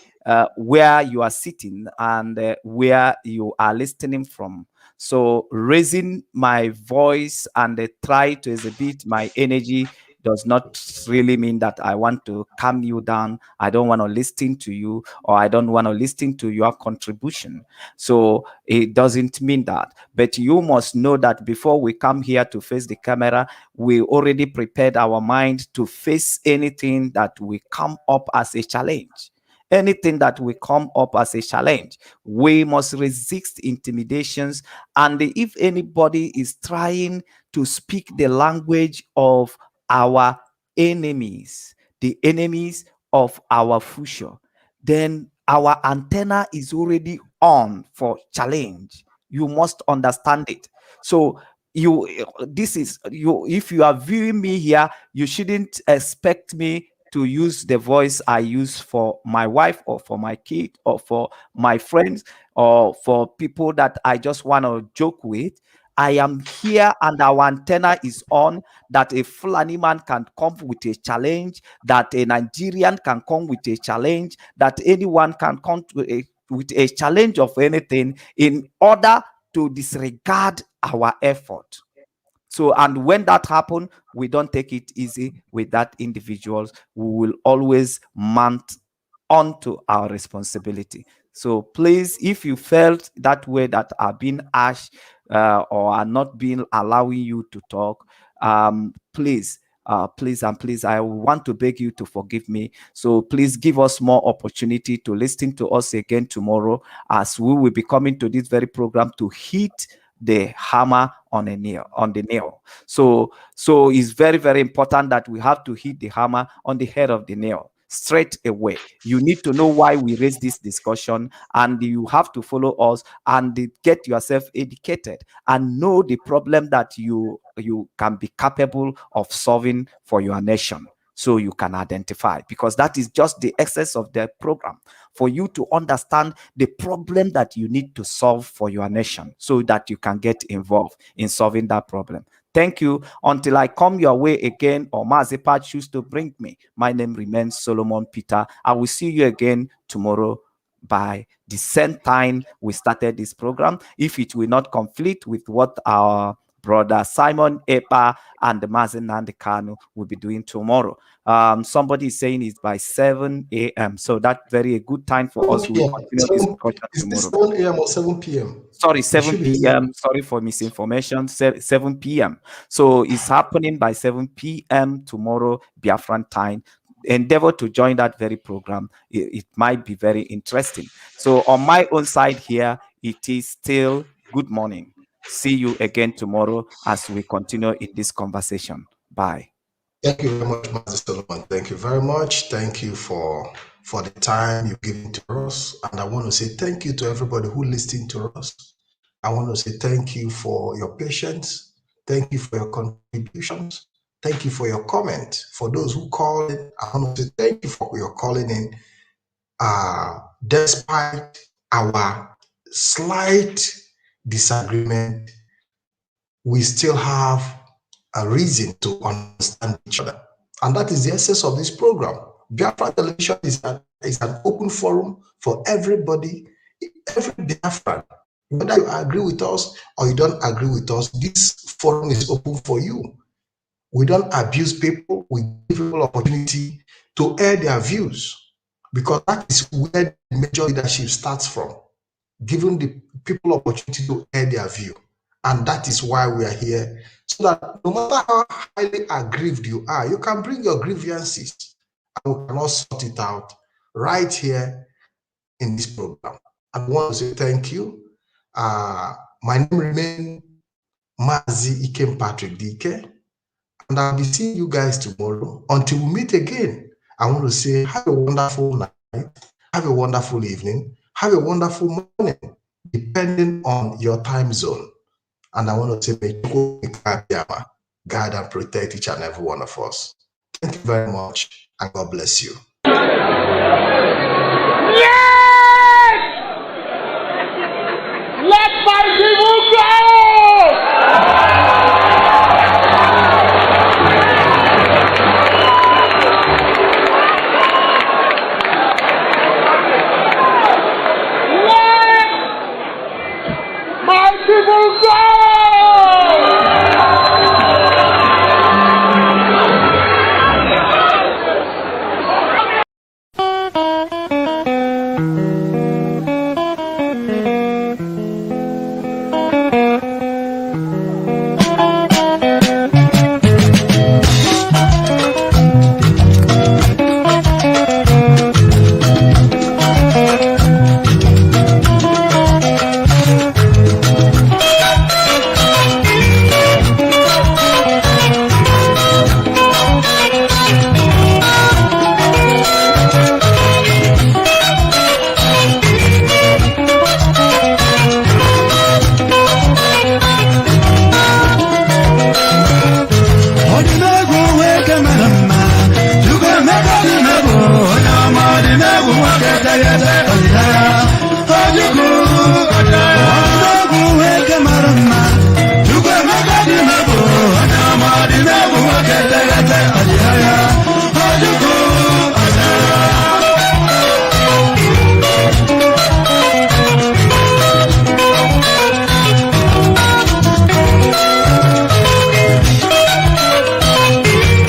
where you are sitting and where you are listening from. So raising my voice and try to exhibit my energy does not really mean that I want to calm you down. I don't want to listen to you, or I don't want to listen to your contribution. So it doesn't mean that. But you must know that before we come here to face the camera, we already prepared our mind to face anything that will come up as a challenge. Anything that will come up as a challenge, we must resist intimidations. And if anybody is trying to speak the language of our enemies, the enemies of our future, then our antenna is already on for challenge. You must understand it. So if you are viewing me here, you shouldn't expect me to use the voice I use for my wife or for my kid or for my friends or for people that I just want to joke with. I am here and our antenna is on, that a Fulani man can come with a challenge, that a Nigerian can come with a challenge, that anyone can come with a challenge of anything in order to disregard our effort. So, and when that happens, we don't take it easy with that individuals. We will always mount onto our responsibility. So please, if you felt that way, that are being harsh or are not being allowing you to talk, please, please, I want to beg you to forgive me. So please give us more opportunity to listen to us again tomorrow, as we will be coming to this very program to hit the hammer on the nail. So it's very, very important that we have to hit the hammer on the head of the nail straight away. You need to know why we raise this discussion, and you have to follow us and get yourself educated and know the problem that you can be capable of solving for your nation, so you can identify, because that is just the essence of the program, for you to understand the problem that you need to solve for your nation, so that you can get involved in solving that problem. Thank you. Until I come your way again, or Mazipa choose to bring me, my name remains Solomon Peter. I will see you again tomorrow by the same time we started this program, if it will not conflict with what our brother Simon Epa and Mazen Nandekanu will be doing tomorrow. Somebody is saying it's by 7 a.m. So that's very good time for us. We will continue this discussion tomorrow. 7 a.m. or 7 p.m.? Sorry, 7 p.m. Sorry for misinformation. 7 p.m. So it's happening by 7 p.m. tomorrow, Biafran time. Endeavor to join that very program. It might be very interesting. So on my own side here, it is still good morning. See you again tomorrow as we continue in this conversation. Bye. Thank you very much, Master Solomon. Thank you very much. Thank you for the time you've given to us. And I want to say thank you to everybody who listened to us. I want to say thank you for your patience. Thank you for your contributions. Thank you for your comment. For those who called in, I want to say thank you for your calling in. Despite our slight disagreement, we still have a reason to understand each other. And that is the essence of this program. Biafra Television is an open forum for everybody, every Biafran. Whether you agree with us or you don't agree with us, this forum is open for you. We don't abuse people. We give people opportunity to air their views, because that is where the major leadership starts from, giving the people opportunity to air their view. And that is why we are here, so that no matter how highly aggrieved you are, you can bring your grievances and we can all sort it out right here in this program. I want to say thank you. My name remains Mazi Ikem Patrick Dike, and I'll be seeing you guys tomorrow. Until we meet again, I want to say have a wonderful night, have a wonderful evening, have a wonderful morning, depending on your time zone. And I want to say, may God guide and protect each and every one of us. Thank you very much, and God bless you. Yes! Let my people go! Let my people go!